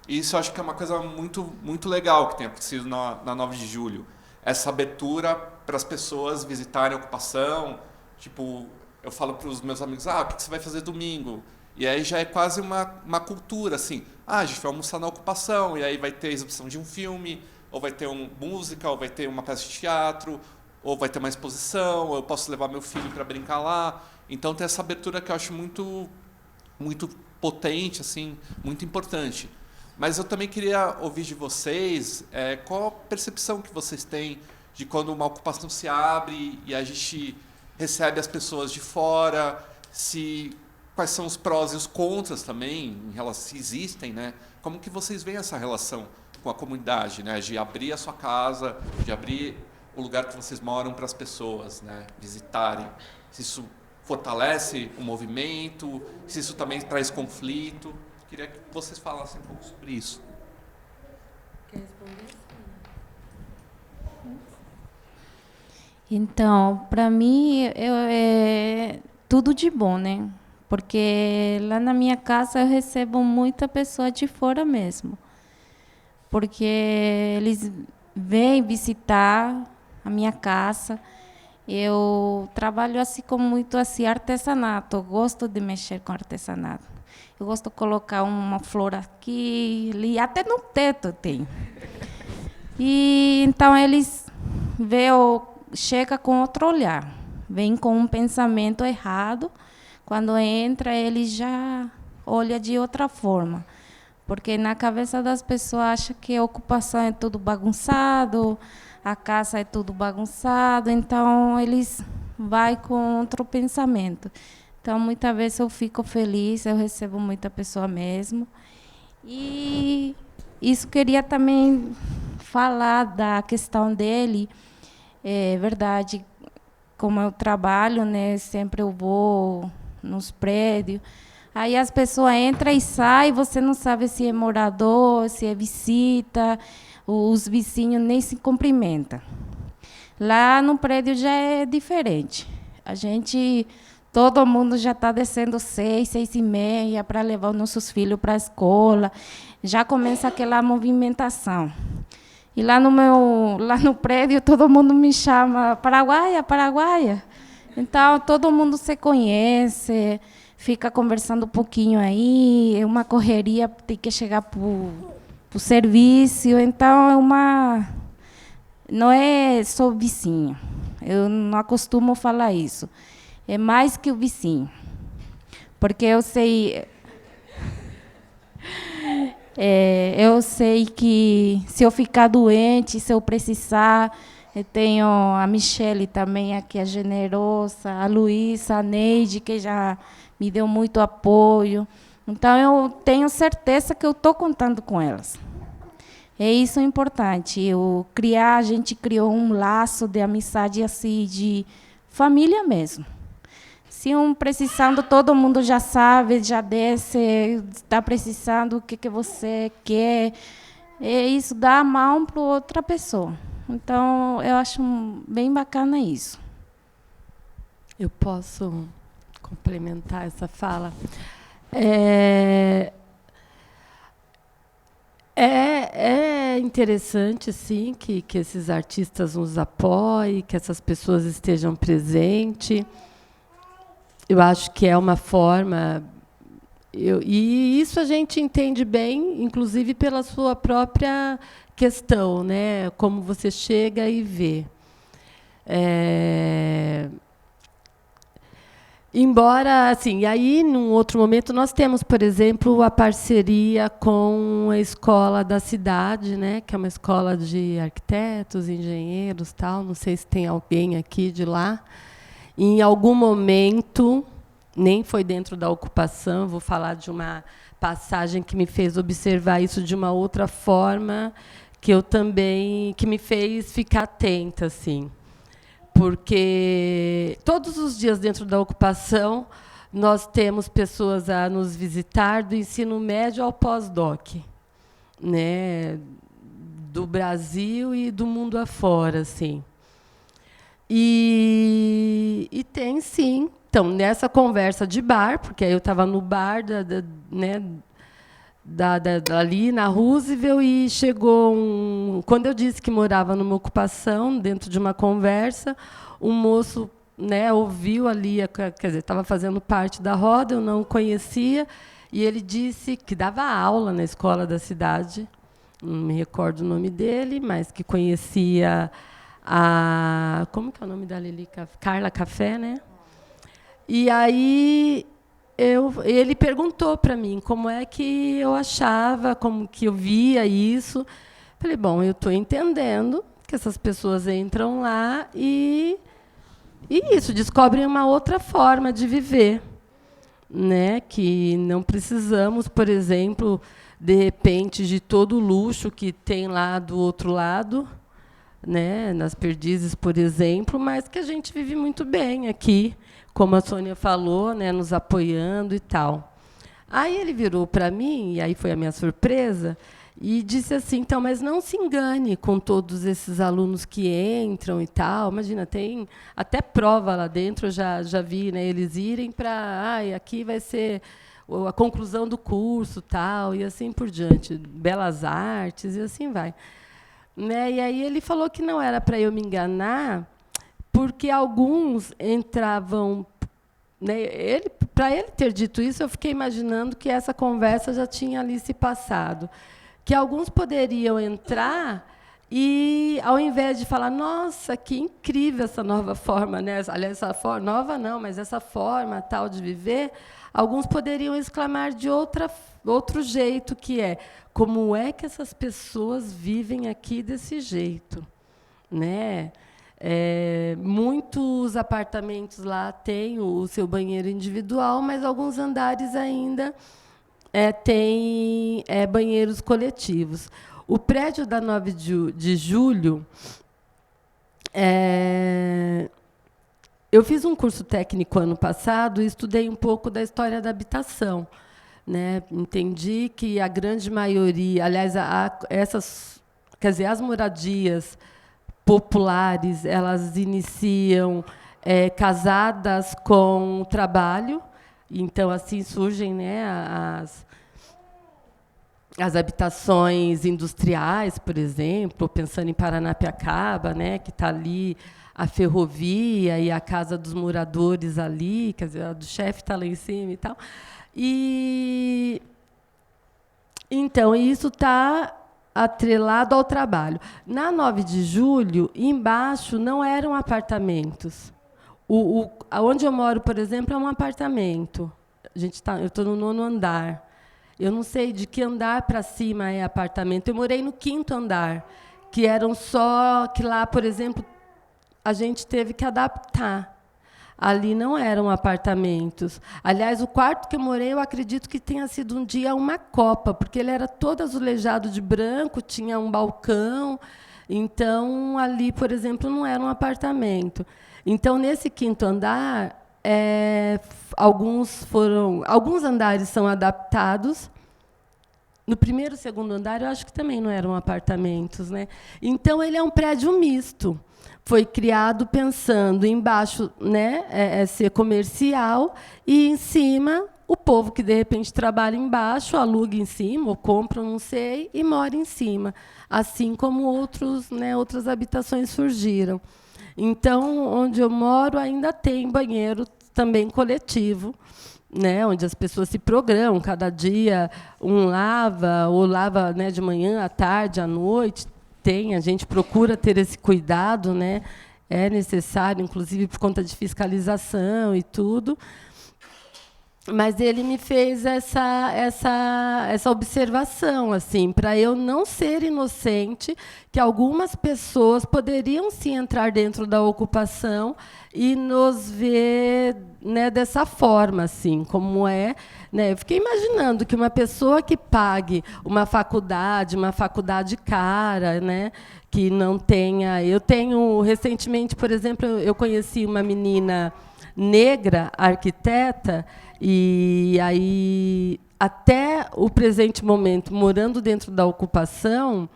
E isso eu acho que é uma coisa muito muito legal que tem acontecido na 9 de Julho, essa abertura para as pessoas visitarem a ocupação. Tipo, eu falo para os meus amigos, o que você vai fazer domingo? E aí já é quase uma cultura, assim, a gente vai almoçar na ocupação, e aí vai ter a exibição de um filme, ou vai ter música, ou vai ter uma peça de teatro, ou vai ter uma exposição, ou eu posso levar meu filho para brincar lá. Então tem essa abertura que eu acho muito, muito potente, assim, muito importante. Mas eu também queria ouvir de vocês qual a percepção que vocês têm de quando uma ocupação se abre e a gente recebe as pessoas de fora, quais são os prós e os contras também, em relação, se existem, né? Como que vocês veem essa relação com a comunidade, né? De abrir a sua casa, de abrir o lugar que vocês moram para as pessoas, né? Visitarem. Se isso fortalece o movimento, se isso também traz conflito. Queria que vocês falassem um pouco sobre isso. Quer responder? Então, para mim, é tudo de bom, né? Porque lá na minha casa eu recebo muita pessoa de fora mesmo. Porque eles vêm visitar a minha casa. Eu trabalho assim com muito assim, artesanato. Eu gosto de mexer com artesanato. Eu gosto de colocar uma flor aqui, ali, até no teto tem. E então eles chega com outro olhar, vem com um pensamento errado. Quando entra, ele já olha de outra forma, porque na cabeça das pessoas acha que a ocupação é tudo bagunçado, a casa é tudo bagunçado, então eles vai com outro pensamento. Então muitas vezes eu fico feliz, eu recebo muita pessoa mesmo. E isso queria também falar da questão dele. É verdade, como eu trabalho, né, sempre eu vou nos prédios, aí as pessoas entram e saem, você não sabe se é morador, se é visita, os vizinhos nem se cumprimentam. Lá no prédio já é diferente. Todo mundo já está descendo 6h30 para levar os nossos filhos para a escola, já começa aquela movimentação. E lá no prédio, todo mundo me chama Paraguaia, Paraguaia. Então, todo mundo se conhece, fica conversando um pouquinho aí, é uma correria, tem que chegar para o serviço. Então, não é só o vizinho. Eu não acostumo falar isso. É mais que o vizinho. Porque eu sei... eu sei que se eu ficar doente, se eu precisar, eu tenho a Michele também, que é generosa, a Luísa, a Neide, que já me deu muito apoio. Então, eu tenho certeza que eu estou contando com elas. É isso importante. A gente criou um laço de amizade assim, de família mesmo. Se um precisando, todo mundo já sabe, já desce, está precisando, o que você quer. É isso, dá a mão para outra pessoa. Então, eu acho bem bacana isso. Eu posso complementar essa fala? É interessante, sim, que esses artistas nos apoiem, que essas pessoas estejam presentes. Eu acho que é uma forma... e isso a gente entende bem, inclusive pela sua própria questão, né? Como você chega e vê. Embora, assim, e aí, num outro momento, nós temos, por exemplo, a parceria com a escola da cidade, né, que é uma escola de arquitetos, engenheiros, tal. Não sei se tem alguém aqui de lá. Em algum momento, nem foi dentro da ocupação, vou falar de uma passagem que me fez observar isso de uma outra forma, que me fez ficar atenta, assim. Porque todos os dias dentro da ocupação nós temos pessoas a nos visitar do ensino médio ao pós-doc, né, do Brasil e do mundo afora, assim. E tem, sim. Então, nessa conversa de bar, porque aí eu estava no bar ali na Roosevelt, e chegou quando eu disse que morava numa ocupação, dentro de uma conversa, um moço, né, ouviu ali, quer dizer, estava fazendo parte da roda, eu não o conhecia, e ele disse que dava aula na escola da cidade, não me recordo o nome dele, mas que conhecia como que é o nome da Lilica? Carla Café, né? E aí ele perguntou para mim como é que eu achava, como que eu via isso. Falei, bom, eu estou entendendo que essas pessoas entram lá e isso, descobrem uma outra forma de viver, né? Que não precisamos, por exemplo, de repente, de todo o luxo que tem lá do outro lado, né, nas Perdizes, por exemplo, mas que a gente vive muito bem aqui, como a Sônia falou, né, nos apoiando e tal. Aí ele virou para mim, e aí foi a minha surpresa, e disse assim, então, mas não se engane com todos esses alunos que entram e tal. Imagina, tem até prova lá dentro, eu já vi, né, eles irem para... aqui vai ser a conclusão do curso, tal, e assim por diante, belas artes, e assim vai. Né? E aí ele falou que não era para eu me enganar, porque alguns entravam... Né, para ele ter dito isso, eu fiquei imaginando que essa conversa já tinha ali se passado. Que alguns poderiam entrar e, ao invés de falar, nossa, que incrível essa nova forma, né? Aliás, essa forma, nova não, mas essa forma tal de viver, alguns poderiam exclamar de outro jeito, que é, como é que essas pessoas vivem aqui desse jeito? Né? Muitos apartamentos lá têm o seu banheiro individual, mas alguns andares ainda têm banheiros coletivos. O prédio da 9 de julho, eu fiz um curso técnico ano passado e estudei um pouco da história da habitação. Né? Entendi que a grande maioria, aliás, as moradias populares, elas iniciam casadas com o trabalho, então assim surgem, né, as habitações industriais, por exemplo, pensando em Paranapiacaba, né, que está ali a ferrovia e a casa dos moradores ali, quer dizer, a do chefe está lá em cima e tal. E então isso está atrelado ao trabalho. Na 9 de julho, embaixo não eram apartamentos. Onde eu moro, por exemplo, é um apartamento. Eu estou no 9º andar. Eu não sei de que andar para cima é apartamento. Eu morei no 5º andar, que lá, por exemplo, a gente teve que adaptar. ali não eram apartamentos. Aliás, o quarto que eu morei, eu acredito que tenha sido um dia uma copa, porque ele era todo azulejado de branco, tinha um balcão. Então, ali, por exemplo, não era um apartamento. Então, nesse 5º andar, alguns andares são adaptados. No 1º e 2º andar, eu acho que também não eram apartamentos, né? Então, ele é um prédio misto. Foi criado pensando embaixo, né, ser comercial, e em cima o povo que de repente trabalha embaixo aluga em cima ou compra, não sei, e mora em cima, assim como outras habitações surgiram. Então, onde eu moro ainda tem banheiro também coletivo, né, onde as pessoas se programam, cada dia um lava, né, de manhã, à tarde, à noite. A gente procura ter esse cuidado, né? É necessário, inclusive por conta de fiscalização e tudo. Mas ele me fez essa observação, assim, para eu não ser inocente, que algumas pessoas poderiam sim entrar dentro da ocupação e nos ver, né, dessa forma, assim, como é. Né? Eu fiquei imaginando que uma pessoa que pague uma faculdade cara, né, que não tenha. Eu tenho recentemente, por exemplo, eu conheci uma menina negra, arquiteta, e aí, até o presente momento, morando dentro da ocupação,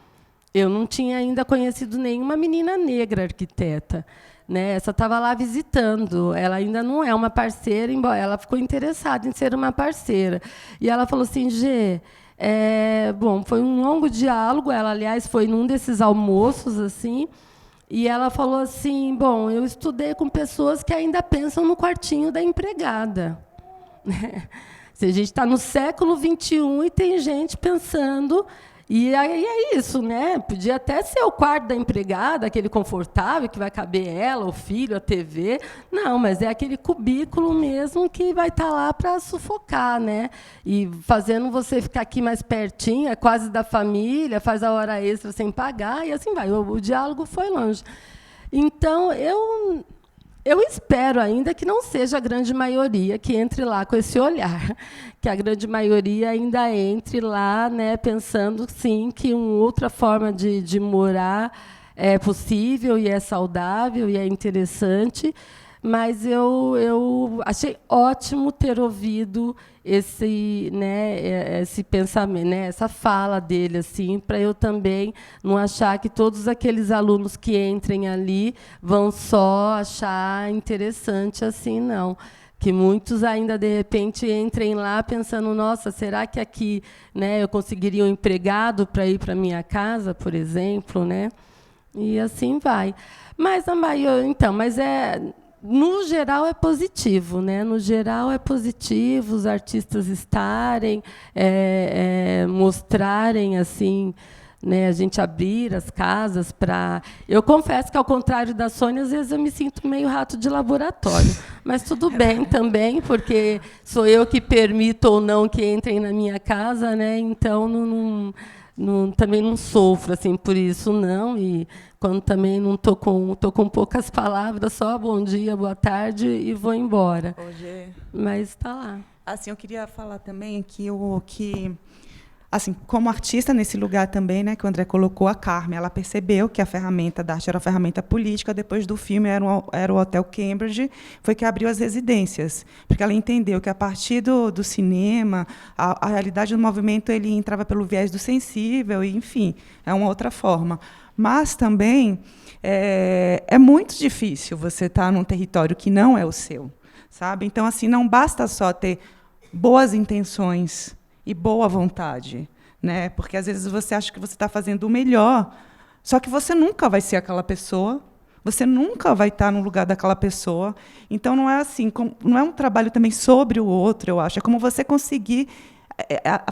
eu não tinha ainda conhecido nenhuma menina negra arquiteta. Né? Essa estava lá visitando. Ela ainda não é uma parceira, embora ela ficou interessada em ser uma parceira. E ela falou assim, Gê, bom, foi um longo diálogo. Ela, aliás, foi num desses almoços, assim, e ela falou assim, bom, eu estudei com pessoas que ainda pensam no quartinho da empregada. Se a gente está no século XXI e tem gente pensando. E aí é isso, né? Podia até ser o quarto da empregada, aquele confortável, que vai caber ela, o filho, a TV. Não, mas é aquele cubículo mesmo que vai estar lá para sufocar, né? E fazendo você ficar aqui mais pertinho, é quase da família, faz a hora extra sem pagar, e assim vai. O diálogo foi longe. Então, eu espero ainda que não seja a grande maioria que entre lá com esse olhar, que a grande maioria ainda entre lá, né, pensando, sim, que uma outra forma de morar é possível e é saudável e é interessante. Mas eu achei ótimo ter ouvido esse pensamento, né, essa fala dele, assim, para eu também não achar que todos aqueles alunos que entrem ali vão só achar interessante assim, não. Que muitos ainda, de repente, entrem lá pensando, nossa, será que aqui, né, eu conseguiria um empregado para ir para a minha casa, por exemplo, né? E assim vai. Mas a maioria, então, no geral é positivo, né? No geral é positivo os artistas estarem, mostrarem assim, né? A gente abrir as casas para. Eu confesso que, ao contrário da Sônia, às vezes eu me sinto meio rato de laboratório, mas tudo bem também, porque sou eu que permito ou não que entrem na minha casa, né? Então também não sofro assim por isso, não. E quando também não tô com poucas palavras, só bom dia, boa tarde e vou embora. Hoje, mas está lá. Assim, eu queria falar também que assim, como artista nesse lugar também, né, que o André colocou, a Carmen, ela percebeu que a ferramenta da arte era uma ferramenta política. Depois do filme era o Hotel Cambridge, foi que abriu as residências, porque ela entendeu que a partir do cinema, a realidade do movimento ele entrava pelo viés do sensível, e, enfim, é uma outra forma. Mas também é muito difícil você estar num território que não é o seu, sabe? Então, assim, não basta só ter boas intenções e boa vontade, né? Porque às vezes você acha que você está fazendo o melhor, só que você nunca vai ser aquela pessoa, você nunca vai estar no lugar daquela pessoa. Então não é assim, não é um trabalho também sobre o outro, eu acho. É como você conseguir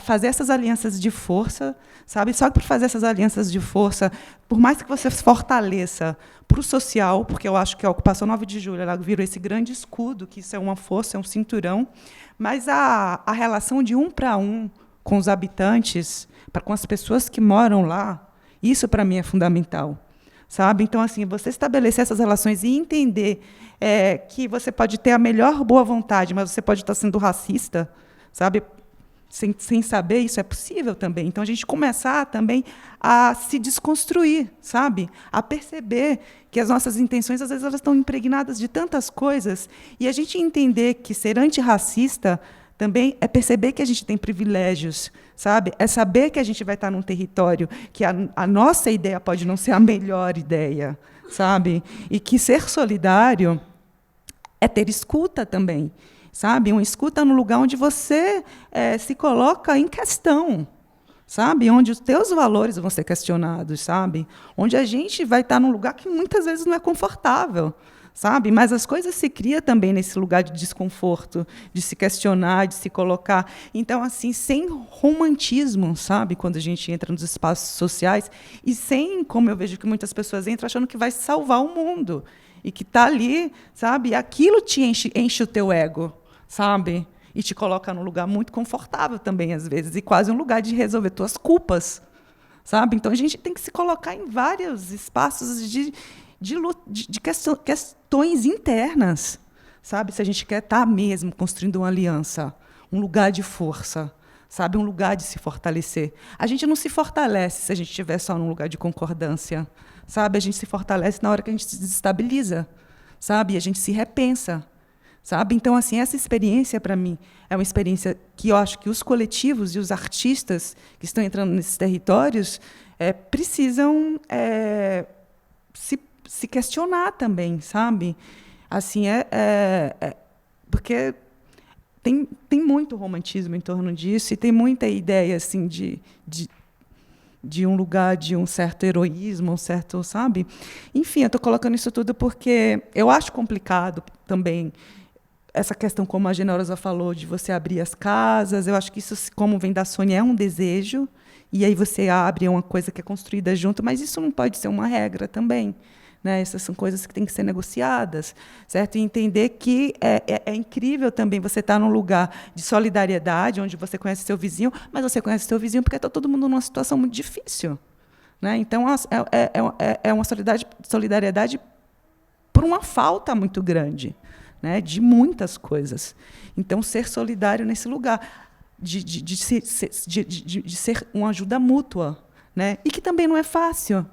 fazer essas alianças de força, sabe? Só que por fazer essas alianças de força, por mais que você fortaleça para o social, porque eu acho que a ocupação 9 de julho ela virou esse grande escudo, que isso é uma força, é um cinturão, mas a relação de um para um com os habitantes, com as pessoas que moram lá, isso para mim é fundamental, sabe? Então, assim, você estabelecer essas relações e entender que você pode ter a melhor boa vontade, mas você pode estar sendo racista, sabe? Sem saber, isso é possível também. Então, a gente começar também a se desconstruir, sabe? A perceber que as nossas intenções, às vezes, elas estão impregnadas de tantas coisas, e a gente entender que ser antirracista também é perceber que a gente tem privilégios, sabe? É saber que a gente vai estar num território que a nossa ideia pode não ser a melhor ideia, sabe? E que ser solidário é ter escuta também, sabe? Uma escuta no lugar onde você se coloca em questão, sabe? Onde os teus valores vão ser questionados, sabe? Onde a gente vai estar num lugar que muitas vezes não é confortável, sabe? Mas as coisas se criam também nesse lugar de desconforto, de se questionar, de se colocar. Então, assim, sem romantismo, sabe? Quando a gente entra nos espaços sociais, e sem, como eu vejo que muitas pessoas entram achando que vai salvar o mundo, e que está ali, sabe? E aquilo te enche o teu ego, sabe? E te coloca num lugar muito confortável também, às vezes, e quase um lugar de resolver tuas culpas, sabe? Então, a gente tem que se colocar em vários espaços de questões internas, sabe? Se a gente quer estar mesmo construindo uma aliança, um lugar de força, sabe? Um lugar de se fortalecer. A gente não se fortalece se a gente estiver só num lugar de concordância, sabe? A gente se fortalece na hora que a gente se desestabiliza, sabe? E a gente se repensa, sabe? Então, assim, essa experiência, para mim, é uma experiência que eu acho que os coletivos e os artistas que estão entrando nesses territórios precisam se questionar também, sabe? Assim, porque tem muito romantismo em torno disso e tem muita ideia assim de um lugar de um certo heroísmo, um certo, sabe? Enfim, eu estou colocando isso tudo porque eu acho complicado também essa questão, como a Generosa falou, de você abrir as casas. Eu acho que isso, como vem da Sônia, é um desejo, e aí você abre uma coisa que é construída junto, mas isso não pode ser uma regra também, né? Essas são coisas que têm que ser negociadas, certo? E entender que é incrível também você estar num lugar de solidariedade, onde você conhece seu vizinho, mas você conhece seu vizinho porque está todo mundo numa situação muito difícil, né? Então, é uma solidariedade por uma falta muito grande, né, de muitas coisas. Então, ser solidário nesse lugar, de ser uma ajuda mútua, né? E que também não é fácil,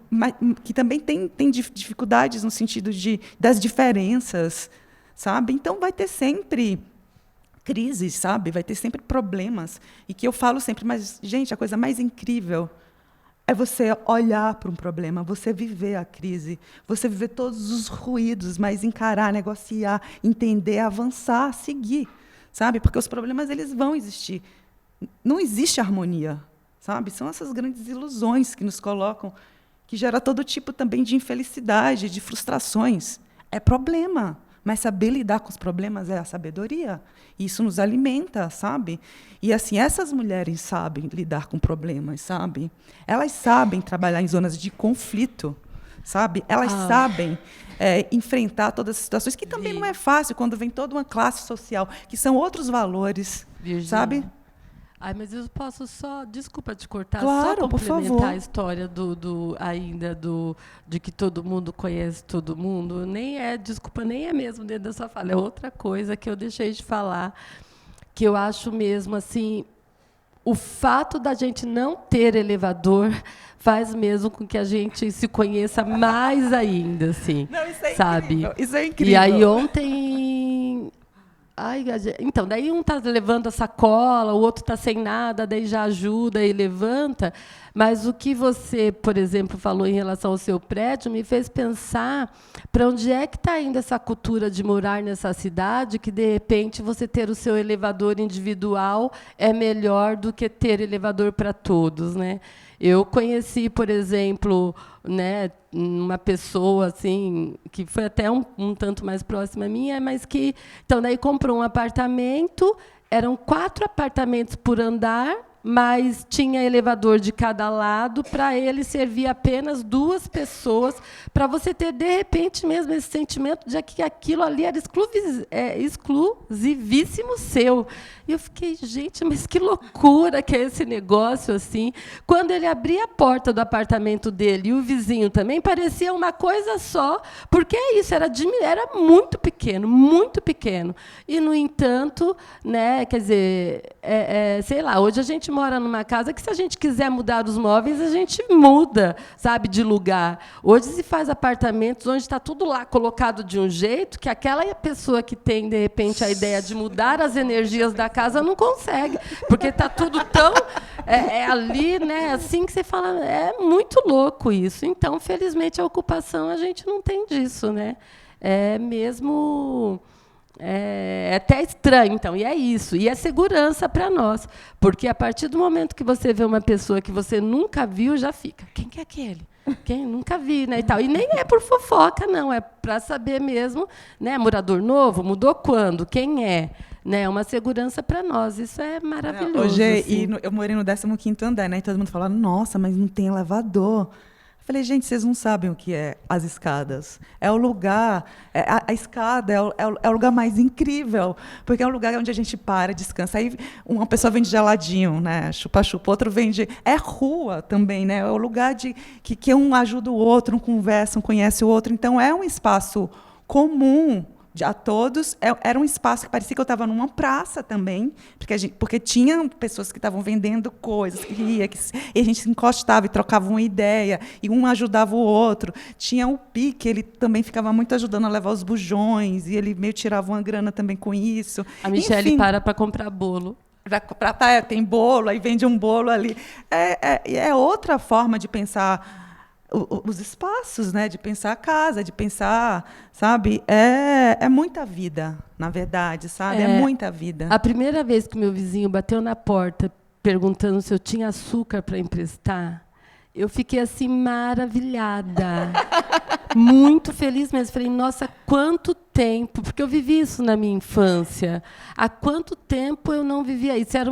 mas que também tem dificuldades no sentido das diferenças, sabe? Então, vai ter sempre crises, sabe? Vai ter sempre problemas. E que eu falo sempre, mas, gente, a coisa mais incrível é você olhar para um problema, você viver a crise, você viver todos os ruídos, mas encarar, negociar, entender, avançar, seguir, sabe? Porque os problemas, eles vão existir. Não existe harmonia, sabe? São essas grandes ilusões que nos colocam, que gera todo tipo também de infelicidade, de frustrações. É problema, mas saber lidar com os problemas é a sabedoria. Isso nos alimenta, sabe? E, assim, essas mulheres sabem lidar com problemas, sabe? Elas sabem trabalhar em zonas de conflito, sabe? Elas sabem enfrentar todas as situações, que também não é fácil quando vem toda uma classe social, que são outros valores, Virgínia, sabe? Ai, mas eu posso só, desculpa te cortar, claro, só complementar por favor, a história de que todo mundo conhece todo mundo. Desculpa, nem é mesmo dentro da sua fala, é outra coisa que eu deixei de falar, que eu acho mesmo assim, o fato da gente não ter elevador faz mesmo com que a gente se conheça mais ainda, assim. Não, isso é sabe? Incrível, isso é incrível. E aí ontem... então, daí um está levando a sacola, o outro está sem nada, daí já ajuda e levanta. Mas o que você, por exemplo, falou em relação ao seu prédio me fez pensar para onde é que está indo essa cultura de morar nessa cidade, que, de repente, você ter o seu elevador individual é melhor do que ter elevador para todos, né? Eu conheci, por exemplo, né, uma pessoa assim que foi até um tanto mais próxima minha, mas que então daí comprou um apartamento, eram 4 apartamentos por andar, mas tinha elevador de cada lado para ele servir apenas 2 pessoas, para você ter, de repente, mesmo esse sentimento de que aquilo ali era exclusivíssimo seu. E eu fiquei, gente, mas que loucura que é esse negócio assim. Quando ele abria a porta do apartamento dele e o vizinho também, parecia uma coisa só, porque é isso, era muito pequeno, muito pequeno. E, no entanto, né, quer dizer, sei lá, hoje a gente mora numa casa que, se a gente quiser mudar os móveis, a gente muda, sabe, de lugar. Hoje se faz apartamentos onde está tudo lá colocado de um jeito que aquela pessoa que tem, de repente, a ideia de mudar as energias da casa não consegue, porque está tudo tão ali, né, assim, que você fala, é muito louco isso. Então, felizmente, a ocupação a gente não tem disso, né? É mesmo... É até estranho, então, e é isso. E é segurança para nós, porque a partir do momento que você vê uma pessoa que você nunca viu, já fica, quem que é aquele? Quem nunca vi, né, e tal. E nem é por fofoca, não, é para saber mesmo, né, morador novo, mudou quando, quem é, né, uma segurança para nós. Isso é maravilhoso. Hoje, assim. eu morei no 15º andar, né, e todo mundo falava, nossa, mas não tem elevador. Eu falei, gente, vocês não sabem o que é as escadas. É o lugar, a escada é o lugar mais incrível, porque é um lugar onde a gente para, descansa. Aí uma pessoa vende geladinho, né, chupa-chupa, outro vende... É rua também, né? É o lugar que um ajuda o outro, um conversa, um conhece o outro. Então, é um espaço comum a todos. Era um espaço que parecia que eu estava numa praça também, porque tinha pessoas que estavam vendendo coisas, e a gente se encostava e trocava uma ideia, e um ajudava o outro. Tinha o Pique, ele também ficava muito ajudando a levar os bujões, e ele meio tirava uma grana também com isso. A Michelle para comprar bolo. Tem bolo, aí vende um bolo ali. É outra forma de pensar os espaços, né, de pensar a casa, de pensar, sabe, é muita vida, na verdade, sabe, é muita vida. A primeira vez que meu vizinho bateu na porta perguntando se eu tinha açúcar para emprestar, eu fiquei assim maravilhada, muito feliz mesmo. Falei, nossa, quanto tempo, porque eu vivi isso na minha infância. Há quanto tempo eu não vivia isso? Era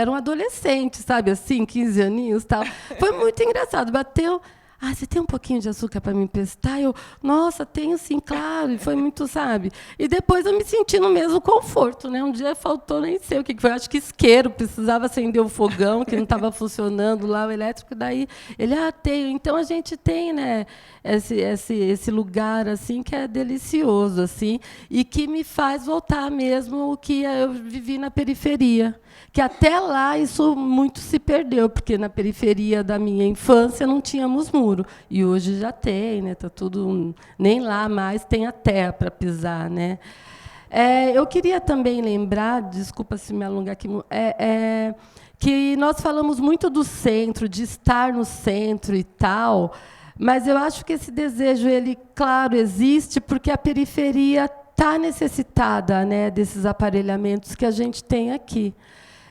um adolescente, sabe, assim, 15 aninhos, tal. Foi muito engraçado. Bateu. Ah, você tem um pouquinho de açúcar para me emprestar? Eu, nossa, tenho sim, claro. E foi muito, sabe? E depois eu me senti no mesmo conforto, né? Um dia faltou, nem sei o que foi, acho que isqueiro, precisava acender o fogão, que não estava funcionando lá, o elétrico, daí ele, tenho. Então a gente tem, né, esse lugar assim que é delicioso, assim, e que me faz voltar mesmo o que eu vivi na periferia. Que até lá isso muito se perdeu, porque na periferia da minha infância não tínhamos muro, e hoje já tem, né? Tá tudo, nem lá mais tem a terra para pisar, né? Eu queria também lembrar, desculpa se me alongar aqui, que nós falamos muito do centro, de estar no centro e tal, mas eu acho que esse desejo, ele, claro, existe, porque a periferia está necessitada, né, desses aparelhamentos que a gente tem aqui.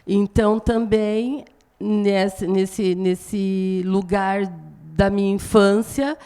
Então, também, nesse lugar da minha infância,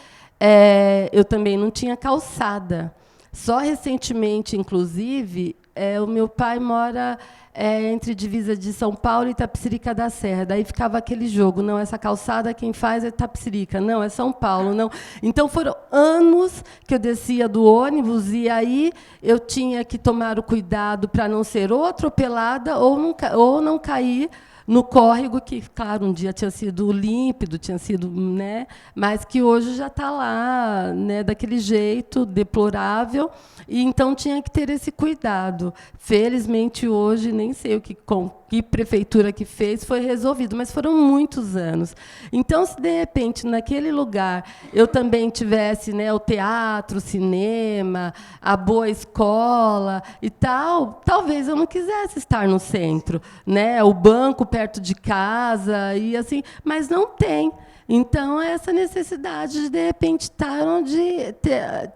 eu também não tinha calçada. Só recentemente, inclusive, o meu pai mora entre divisa de São Paulo e Itapecerica da Serra. Daí ficava aquele jogo, não, essa calçada quem faz é Itapecerica, não, é São Paulo, não. Então, foram anos que eu descia do ônibus e aí eu tinha que tomar o cuidado para não ser ou atropelada ou não cair no córrego, que, claro, um dia tinha sido límpido, tinha sido, né, mas que hoje já está lá, né, daquele jeito deplorável, e então tinha que ter esse cuidado. Felizmente, hoje, nem sei com que prefeitura que fez, foi resolvido, mas foram muitos anos. Então, se, de repente, naquele lugar eu também tivesse, né, o teatro, o cinema, a boa escola e tal, talvez eu não quisesse estar no centro, né, o banco perto de casa, e assim, mas não tem. Então, essa necessidade de repente, estar onde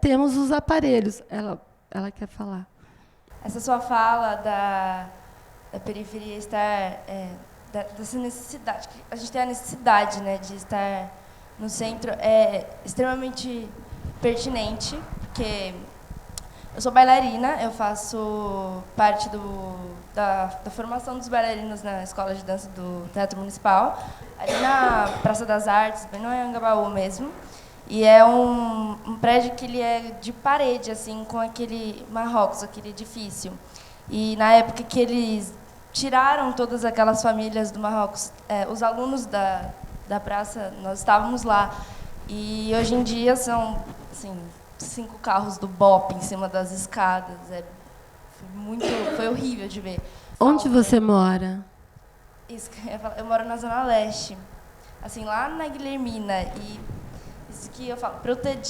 temos os aparelhos. Ela quer falar. Essa sua fala da periferia estar... dessa necessidade. A gente tem a necessidade, né, de estar no centro, é extremamente pertinente, porque Eu sou bailarina, eu faço parte da formação dos bailarinos na Escola de Dança do Teatro Municipal, ali na Praça das Artes, bem no Anhangabaú mesmo. E é um prédio que ele é de parede, assim, com aquele Marrocos, aquele edifício. E na época que eles tiraram todas aquelas famílias do Marrocos, os alunos da praça, nós estávamos lá. E hoje em dia são, assim, 5 carros do BOP em cima das escadas. Foi horrível de ver. Onde você mora? Isso que eu ia falar. Eu moro na Zona Leste, assim, lá na Guilhermina. E isso que eu falo, para eu ter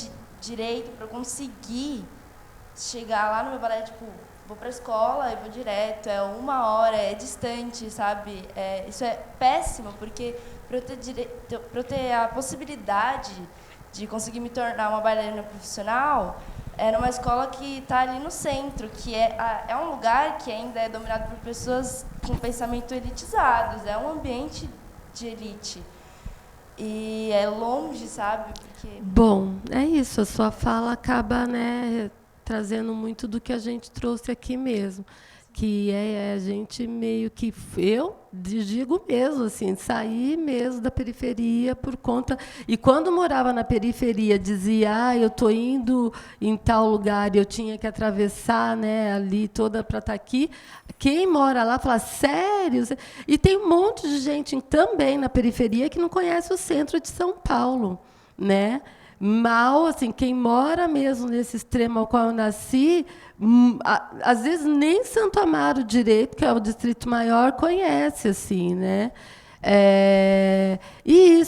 direito, para eu conseguir chegar lá no meu balé, tipo, vou para a escola e vou direto, é 1 hora, é distante, sabe? Isso é péssimo, porque para eu ter a possibilidade de conseguir me tornar uma bailarina profissional, era uma escola que está ali no centro, que é um lugar que ainda é dominado por pessoas com pensamento elitizados, é um ambiente de elite. E é longe, sabe? Porque... Bom, é isso, a sua fala acaba, né, trazendo muito do que a gente trouxe aqui mesmo, que é a gente meio que, eu digo mesmo, assim, sair mesmo da periferia por conta... E quando morava na periferia, dizia, eu estou indo em tal lugar, e eu tinha que atravessar, né, ali toda para estar aqui. Quem mora lá fala, sério? E tem um monte de gente também na periferia que não conhece o centro de São Paulo, né? Mal, assim, quem mora mesmo nesse extremo ao qual eu nasci, às vezes nem Santo Amaro direito, que é o distrito maior, conhece, assim, né? E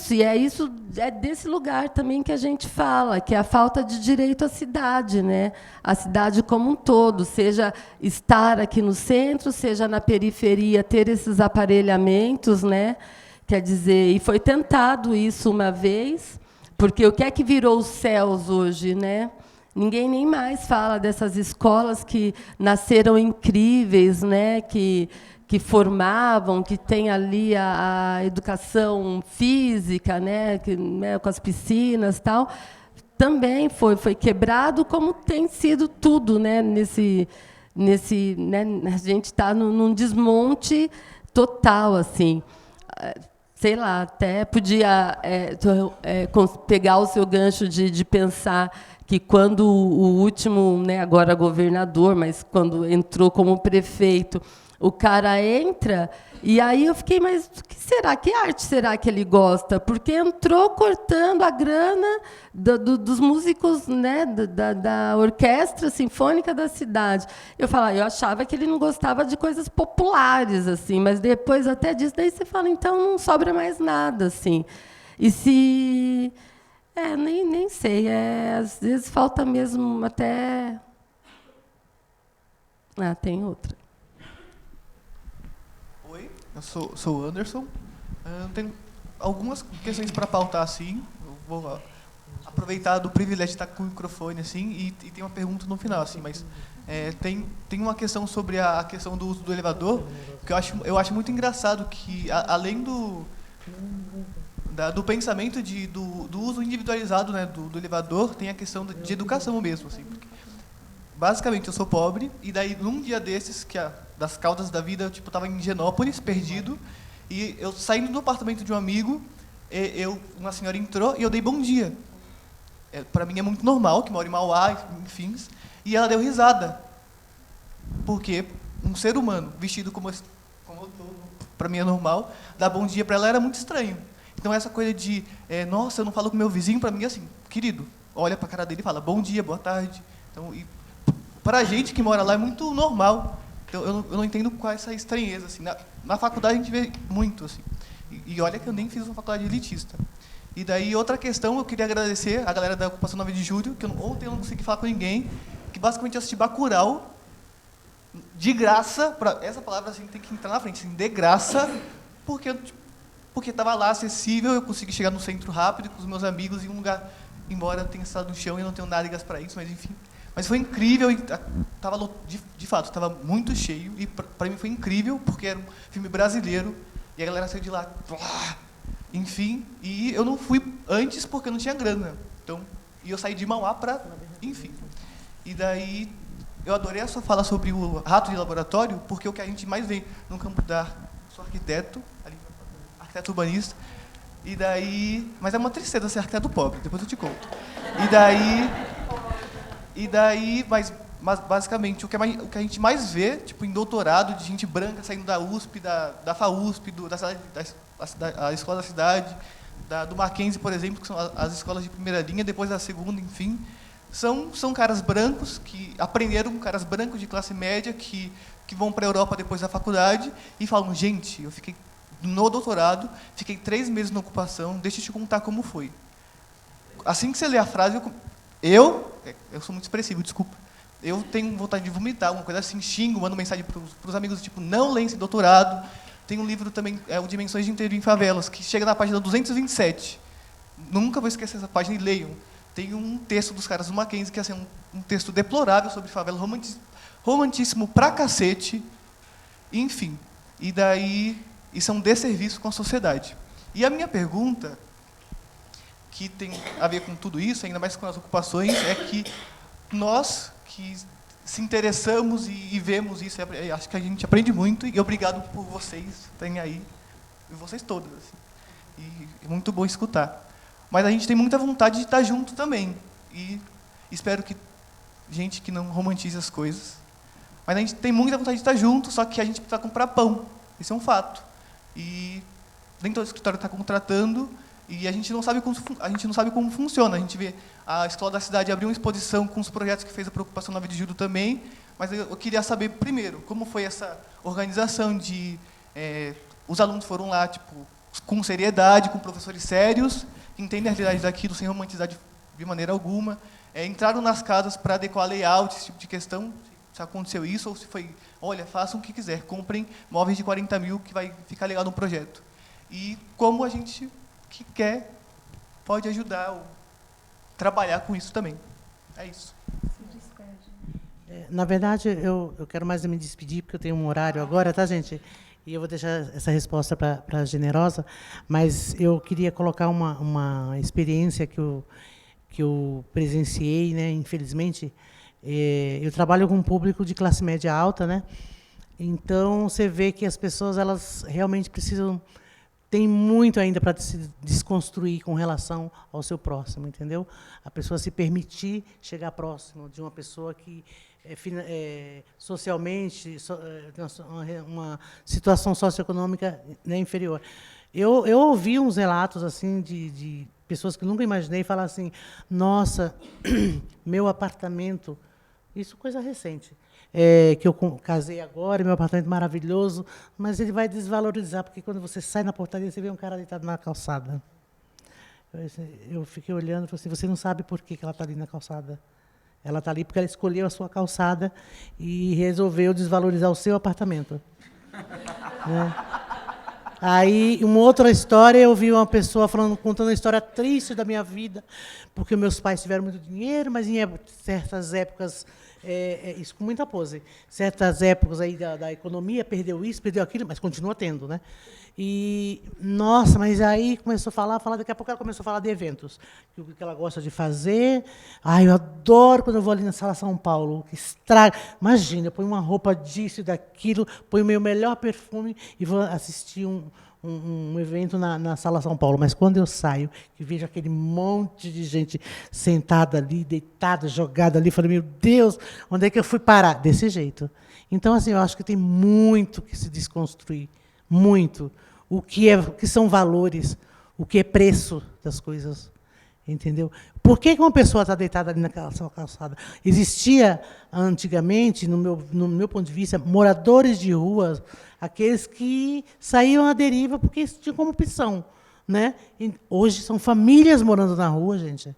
é desse lugar também que a gente fala, que é a falta de direito à cidade, né? A cidade como um todo, seja estar aqui no centro, seja na periferia, ter esses aparelhamentos, né? Quer dizer, e foi tentado isso uma vez, porque o que é que virou os céus hoje, né? Ninguém nem mais fala dessas escolas que nasceram incríveis, né? Que formavam, que tem ali a educação física, né? Com as piscinas, tal. Também foi quebrado, como tem sido tudo, né? Né? A gente está num desmonte total, assim. Sei lá, até podia pegar o seu gancho de pensar que quando o último, né, agora governador, mas quando entrou como prefeito, o cara entra, e aí eu fiquei, mas que arte será que ele gosta? Porque entrou cortando a grana dos músicos, né, da orquestra sinfônica da cidade. Eu achava que ele não gostava de coisas populares, assim, mas depois até disso, daí você fala, então não sobra mais nada, assim. E se... nem sei, às vezes falta mesmo até... tem outra. Oi, eu sou o Anderson. Tenho algumas questões para pautar, assim. Eu vou aproveitar do privilégio de estar com o microfone, assim, e tem uma pergunta no final, assim, mas tem uma questão sobre a questão do uso do elevador, que eu acho muito engraçado que, além do pensamento do uso individualizado, né, do elevador, tem a questão de educação mesmo, assim. Porque, basicamente, eu sou pobre, e daí, num dia desses, das caudas da vida, eu estava em Higienópolis, perdido, e eu saindo do apartamento de um amigo, uma senhora entrou e eu dei bom dia. Para mim é muito normal, que mora em Mauá, enfim, e ela deu risada. Porque um ser humano vestido como eu estou, para mim é normal, dar bom dia para ela era muito estranho. Então essa coisa de, nossa, eu não falo com meu vizinho, para mim é assim, querido, olha para a cara dele e fala, bom dia, boa tarde. Então, para a gente que mora lá é muito normal. Então, eu não entendo qual é essa estranheza. Assim. Na faculdade a gente vê muito. Assim. E olha que eu nem fiz uma faculdade elitista. E daí, outra questão, eu queria agradecer a galera da Ocupação 9 de Julho, que ontem eu não consegui falar com ninguém, que basicamente eu assisti Bacurau, de graça, essa palavra assim, tem que entrar na frente, assim, de graça, porque estava lá acessível, eu consegui chegar no centro rápido com os meus amigos em um lugar, embora eu tenha estado no chão e não tenho nádegas para isso, mas enfim. Mas foi incrível, de fato, estava muito cheio, e para mim foi incrível, porque era um filme brasileiro, e a galera saiu de lá, enfim, e eu não fui antes porque eu não tinha grana, então, e eu saí de Mauá para, enfim. E daí, eu adorei a sua fala sobre o rato de laboratório, porque o que a gente mais vê no campo da... Sou arquiteto, arquiteto urbanista, e daí... Mas é uma tristeza ser arquiteto pobre, depois eu te conto. Mas basicamente, o que a gente mais vê, tipo, em doutorado, de gente branca saindo da USP, da FAUSP, da escola da cidade, do Mackenzie, por exemplo, que são as escolas de primeira linha, depois da segunda, enfim, são caras brancos que aprenderam, caras brancos de classe média, que vão para a Europa depois da faculdade e falam, gente, eu fiquei no doutorado, fiquei 3 meses na ocupação, deixa eu te contar como foi. Assim que você lê a frase, eu sou muito expressivo, desculpa, eu tenho vontade de vomitar, uma coisa assim, xingo, mando mensagem para os amigos, tipo, não leem esse doutorado. Tem um livro também, o Dimensões de Interior em Favelas, que chega na página 227. Nunca vou esquecer essa página e leiam. Tem um texto dos caras do Mackenzie, que é assim, um texto deplorável sobre favela, romantíssimo pra cacete, enfim. E daí, isso é um desserviço com a sociedade. E a minha pergunta, que tem a ver com tudo isso, ainda mais com as ocupações, é que nós que se interessamos e vemos isso, acho que a gente aprende muito, e obrigado por vocês estarem aí, e vocês todas. Assim. E é muito bom escutar. Mas a gente tem muita vontade de estar junto também, e espero que gente que não romantize as coisas. Mas a gente tem muita vontade de estar junto, só que a gente precisa comprar pão, isso é um fato. E nem todo escritório está contratando, e a gente não sabe como funciona. A gente vê a Escola da Cidade abrir uma exposição com os projetos que fez a Preocupação 9 de Julho também, mas eu queria saber, primeiro, como foi essa organização de... os alunos foram lá, tipo, com seriedade, com professores sérios, que entendem a realidade daquilo sem romantizar de maneira alguma, entraram nas casas para adequar layout, esse tipo de questão, se aconteceu isso, ou se foi, olha, façam o que quiser, comprem móveis de 40 mil que vai ficar legal no projeto. E como a gente que quer pode ajudar ou trabalhar com isso também. É isso. Na verdade, eu quero mais me despedir, porque eu tenho um horário agora, tá, gente? E eu vou deixar essa resposta para a Generosa, mas eu queria colocar uma experiência que eu presenciei, né? Infelizmente, eu trabalho com um público de classe média alta, né? Então, você vê que as pessoas elas realmente precisam... Tem muito ainda para se desconstruir com relação ao seu próximo, entendeu? A pessoa se permitir chegar próximo de uma pessoa que socialmente uma situação socioeconômica, né, inferior. Eu ouvi uns relatos assim de pessoas que nunca imaginei falar assim: nossa, meu apartamento, isso coisa recente. Que eu casei agora, meu apartamento maravilhoso, mas ele vai desvalorizar, porque quando você sai na portaria, você vê um cara deitado na calçada. Eu fiquei olhando e falei assim, você não sabe por que ela está ali na calçada. Ela está ali porque ela escolheu a sua calçada e resolveu desvalorizar o seu apartamento. Né? Aí, uma outra história, eu vi uma pessoa contando uma história triste da minha vida, porque meus pais tiveram muito dinheiro, mas em certas épocas... isso com muita pose. Certas épocas aí da economia, perdeu isso, perdeu aquilo, mas continua tendo, né? E, nossa, mas aí começou a falar, daqui a pouco ela começou a falar de eventos, o que ela gosta de fazer. Eu adoro quando eu vou ali na Sala São Paulo, que estraga. Imagina, eu ponho uma roupa disso e daquilo, ponho o meu melhor perfume e vou assistir um evento na Sala São Paulo, mas quando eu saio e vejo aquele monte de gente sentada ali, deitada, jogada ali, falei, meu Deus, onde é que eu fui parar? Desse jeito. Então, assim, eu acho que tem muito que se desconstruir, muito. O que são valores, o que é preço das coisas, entendeu? Por que uma pessoa está deitada ali naquela calçada? Existia, antigamente, no meu ponto de vista, moradores de ruas, aqueles que saíam à deriva porque tinham como opção. Né? E hoje são famílias morando na rua, gente.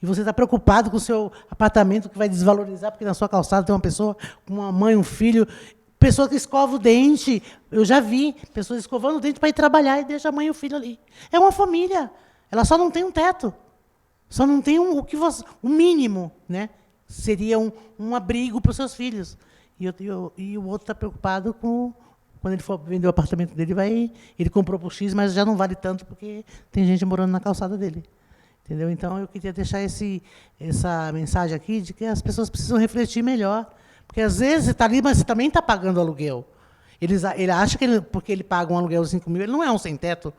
E você está preocupado com o seu apartamento que vai desvalorizar, porque na sua calçada tem uma pessoa com uma mãe, um filho, pessoa que escova o dente. Eu já vi pessoas escovando o dente para ir trabalhar e deixa a mãe e o filho ali. É uma família. Ela só não tem um teto. Só não tem o mínimo, né? Seria um abrigo para os seus filhos. E o outro está preocupado com... Quando ele for vender o apartamento dele, ele comprou por X, mas já não vale tanto, porque tem gente morando na calçada dele. Entendeu? Então, eu queria deixar essa mensagem aqui de que as pessoas precisam refletir melhor, Porque, às vezes, você está ali, mas você também está pagando aluguel. Ele acha que porque ele paga um aluguel de 5 mil, ele não é um sem-teto.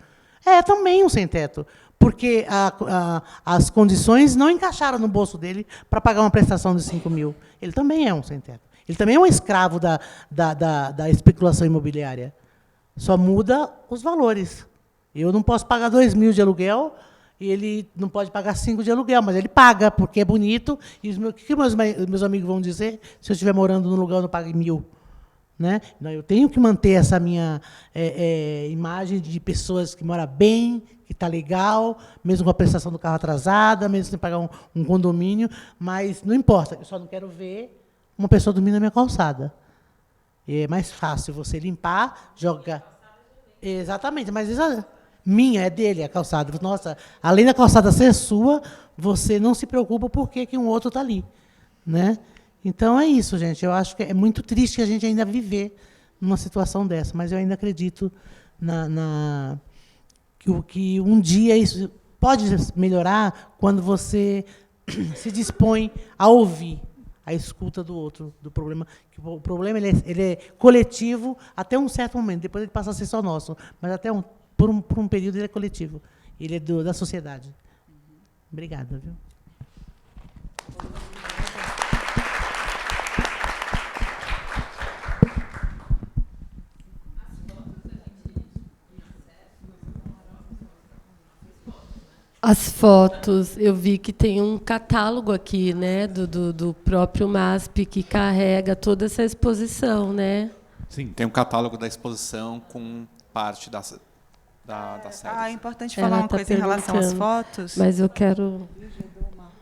É também um sem-teto. Porque as condições não encaixaram no bolso dele para pagar uma prestação de 5 mil. Ele também é um sem-teto. Ele também é um escravo da especulação imobiliária. Só muda os valores. Eu não posso pagar 2 mil de aluguel e ele não pode pagar 5 de aluguel, mas ele paga, porque é bonito. E o que meus amigos vão dizer se eu estiver morando num lugar onde eu pago 1.000? Né? Eu tenho que manter essa minha imagem de pessoas que moram bem, que está legal, mesmo com a prestação do carro atrasada, mesmo sem pagar um condomínio, mas não importa, eu só não quero ver uma pessoa dormindo na minha calçada. É mais fácil você limpar, jogar... Exatamente, mas minha, é dele a calçada. Nossa, além da calçada ser sua, você não se preocupa por que um outro está ali. Né? Então, é isso, gente. Eu acho que é muito triste a gente ainda viver numa situação dessa, mas eu ainda acredito que um dia isso pode melhorar quando você se dispõe a ouvir a escuta do outro, do problema. Que o problema ele é coletivo até um certo momento, depois ele passa a ser só nosso, mas por um período ele é coletivo, ele é da sociedade. Obrigada, viu? As fotos, eu vi que tem um catálogo aqui, né, do próprio MASP, que carrega toda essa exposição, né? Sim, tem um catálogo da exposição com parte da série. É importante falar uma coisa em relação às fotos. Mas eu quero...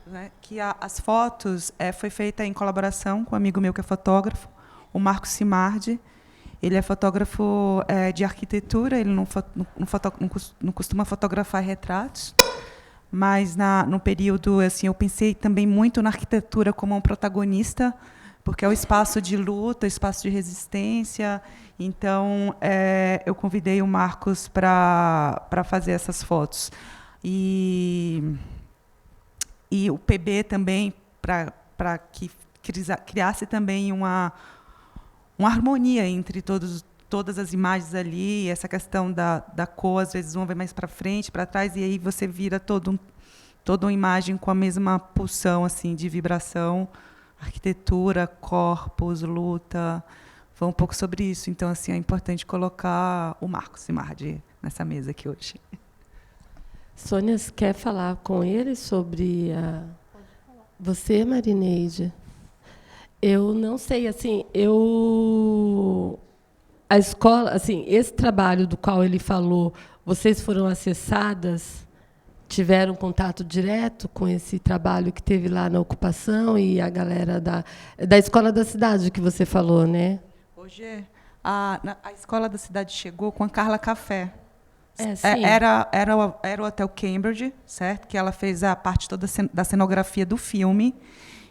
Né, que as fotos foi feita em colaboração com um amigo meu que é fotógrafo, o Marcos Simardi. Ele é fotógrafo de arquitetura, ele não costuma fotografar retratos, mas no período, assim, eu pensei também muito na arquitetura como um protagonista, porque é o espaço de luta, espaço de resistência. Então, eu convidei o Marcos para fazer essas fotos. E o PB também, para que criasse também uma harmonia entre todas as imagens ali, essa questão da cor, às vezes uma vai mais para frente, para trás, e aí você vira toda uma imagem com a mesma pulsão assim, de vibração, arquitetura, corpos, luta. Foi um pouco sobre isso. Então, assim, é importante colocar o Marcos Simardi nessa mesa aqui hoje. Sônia, quer falar com ele sobre você, Marineide? Eu não sei, assim, a escola, assim, esse trabalho do qual ele falou, vocês foram acessadas, tiveram contato direto com esse trabalho que teve lá na ocupação e a galera da escola da cidade que você falou, né? Hoje a escola da cidade chegou com a Carla Café. Sim. Era o Hotel Cambridge, certo? Que ela fez a parte toda da cenografia do filme.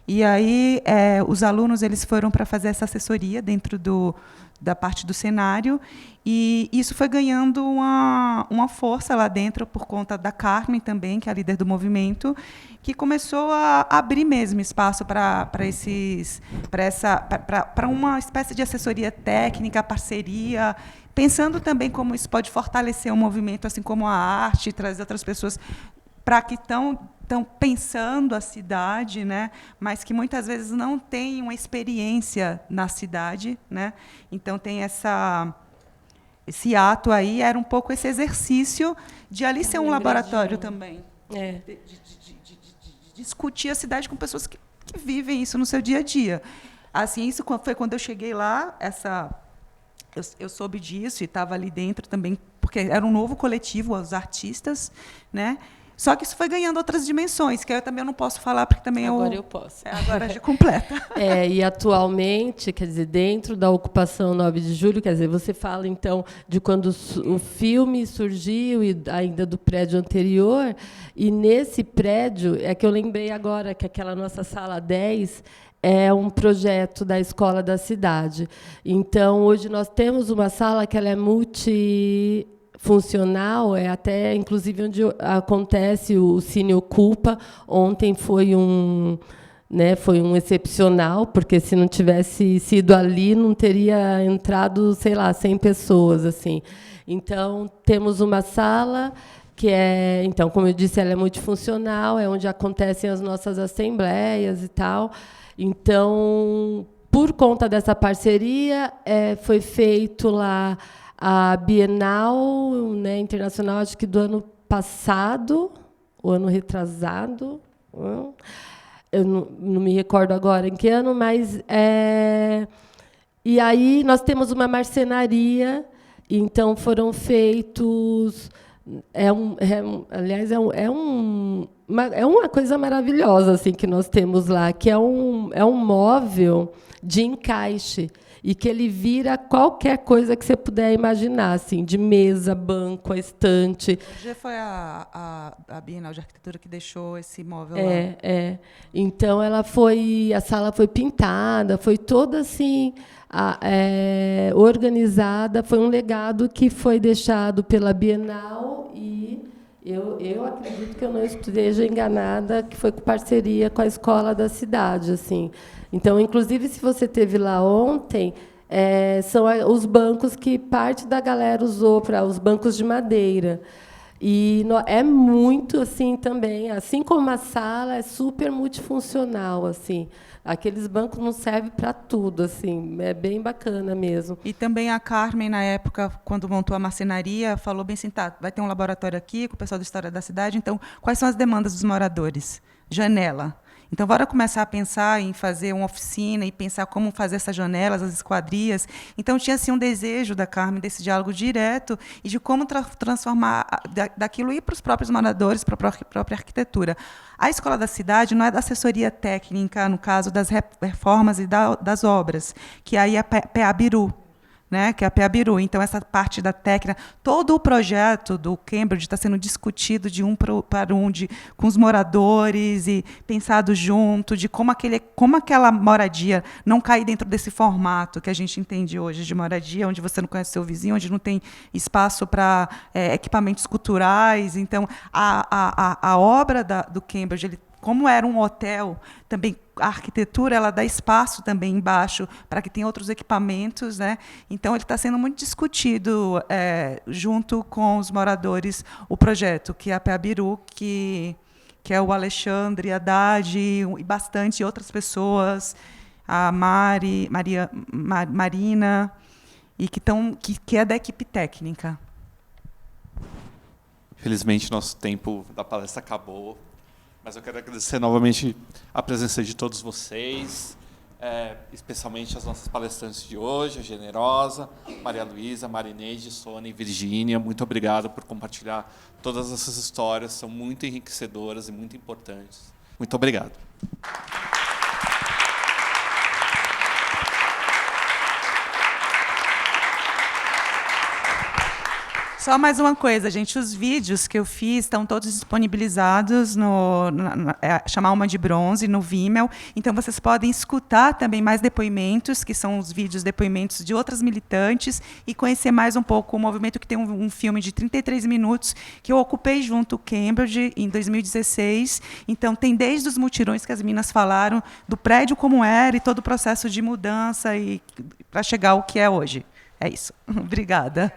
E aí os alunos eles foram para fazer essa assessoria dentro da parte do cenário, e isso foi ganhando uma força lá dentro por conta da Carmen também, que é a líder do movimento, que começou a abrir mesmo espaço para uma espécie de assessoria técnica, parceria, pensando também como isso pode fortalecer o movimento, assim como a arte, trazer outras pessoas para que estão pensando a cidade, né, mas que muitas vezes não têm uma experiência na cidade, né? Então tem esse ato aí, era um pouco esse exercício de ali ser um laboratório também, de discutir a cidade com pessoas que vivem isso no seu dia a dia. Assim, isso foi quando eu cheguei lá, eu soube disso e estava ali dentro também, porque era um novo coletivo, os artistas, né? Só que isso foi ganhando outras dimensões, que eu também não posso falar, porque também agora eu posso. Agora já completa. E atualmente, quer dizer, dentro da ocupação 9 de julho, quer dizer, você fala, então, de quando o filme surgiu e ainda do prédio anterior, e nesse prédio, é que eu lembrei agora que aquela nossa sala 10 é um projeto da Escola da Cidade. Então, hoje nós temos uma sala que ela é multifuncional, é até, inclusive, onde acontece o Cine Ocupa. Ontem foi né, foi um excepcional, porque se não tivesse sido ali, não teria entrado, sei lá, 100 pessoas, assim. Então, temos uma sala que é, então, como eu disse, ela é multifuncional, é onde acontecem as nossas assembleias e tal. Então, por conta dessa parceria, foi feito lá a Bienal, né, Internacional, acho que do ano passado, o ano retrasado, eu não me recordo agora em que ano, mas e aí nós temos uma marcenaria, então foram feitos, aliás, é uma coisa maravilhosa assim que nós temos lá, que é um móvel de encaixe e que ele vira qualquer coisa que você puder imaginar, assim, de mesa, banco, estante. Hoje foi a Bienal de Arquitetura que deixou esse móvel lá. Então a sala foi pintada, foi toda assim organizada, foi um legado que foi deixado pela Bienal e eu acredito que eu não esteja enganada, que foi com parceria com a escola da cidade, assim. Então, inclusive, se você esteve lá ontem, são os bancos que parte da galera usou para os bancos de madeira. E é muito assim também, assim como a sala é super multifuncional, assim. Aqueles bancos não servem para tudo, assim, é bem bacana mesmo. E também a Carmen, na época, quando montou a marcenaria, falou bem assim, tá, vai ter um laboratório aqui com o pessoal da História da Cidade, então, quais são as demandas dos moradores? Janela. Então, bora começar a pensar em fazer uma oficina e pensar como fazer essas janelas, as esquadrias. Então, tinha assim, um desejo da Carmen desse diálogo direto e de como transformar daquilo ir para os próprios moradores, para a própria arquitetura. A Escola da Cidade não é da assessoria técnica, no caso das reformas e das obras, que aí é a PEABIRU, né, que é a PEABIRU. Então, essa parte da técnica, todo o projeto do Cambridge está sendo discutido de um para um, com os moradores e pensado junto, de como aquela moradia não cair dentro desse formato que a gente entende hoje de moradia, onde você não conhece seu vizinho, onde não tem espaço para equipamentos culturais. Então, a obra do Cambridge, como era um hotel, também a arquitetura ela dá espaço também embaixo para que tenha outros equipamentos, né? Então ele está sendo muito discutido junto com os moradores o projeto que é a PEABIRU, que é o Alexandre Haddad e bastante outras pessoas, a Marina, e que é da equipe técnica. Infelizmente nosso tempo da palestra acabou. Mas eu quero agradecer novamente a presença de todos vocês, especialmente as nossas palestrantes de hoje, a Generosa, Maria Luísa, Marineide, Sônia e Virgínia. Muito obrigado por compartilhar todas essas histórias, são muito enriquecedoras e muito importantes. Muito obrigado. Só mais uma coisa, gente, os vídeos que eu fiz estão todos disponibilizados no Chama Alma de Bronze, no Vimeo. Então, vocês podem escutar também mais depoimentos, que são os vídeos depoimentos de outras militantes, e conhecer mais um pouco o movimento, que tem um filme de 33 minutos, que eu ocupei junto ao Cambridge em 2016. Então, tem desde os mutirões que as meninas falaram, do prédio como era, e todo o processo de mudança para chegar ao que é hoje. É isso. Obrigada.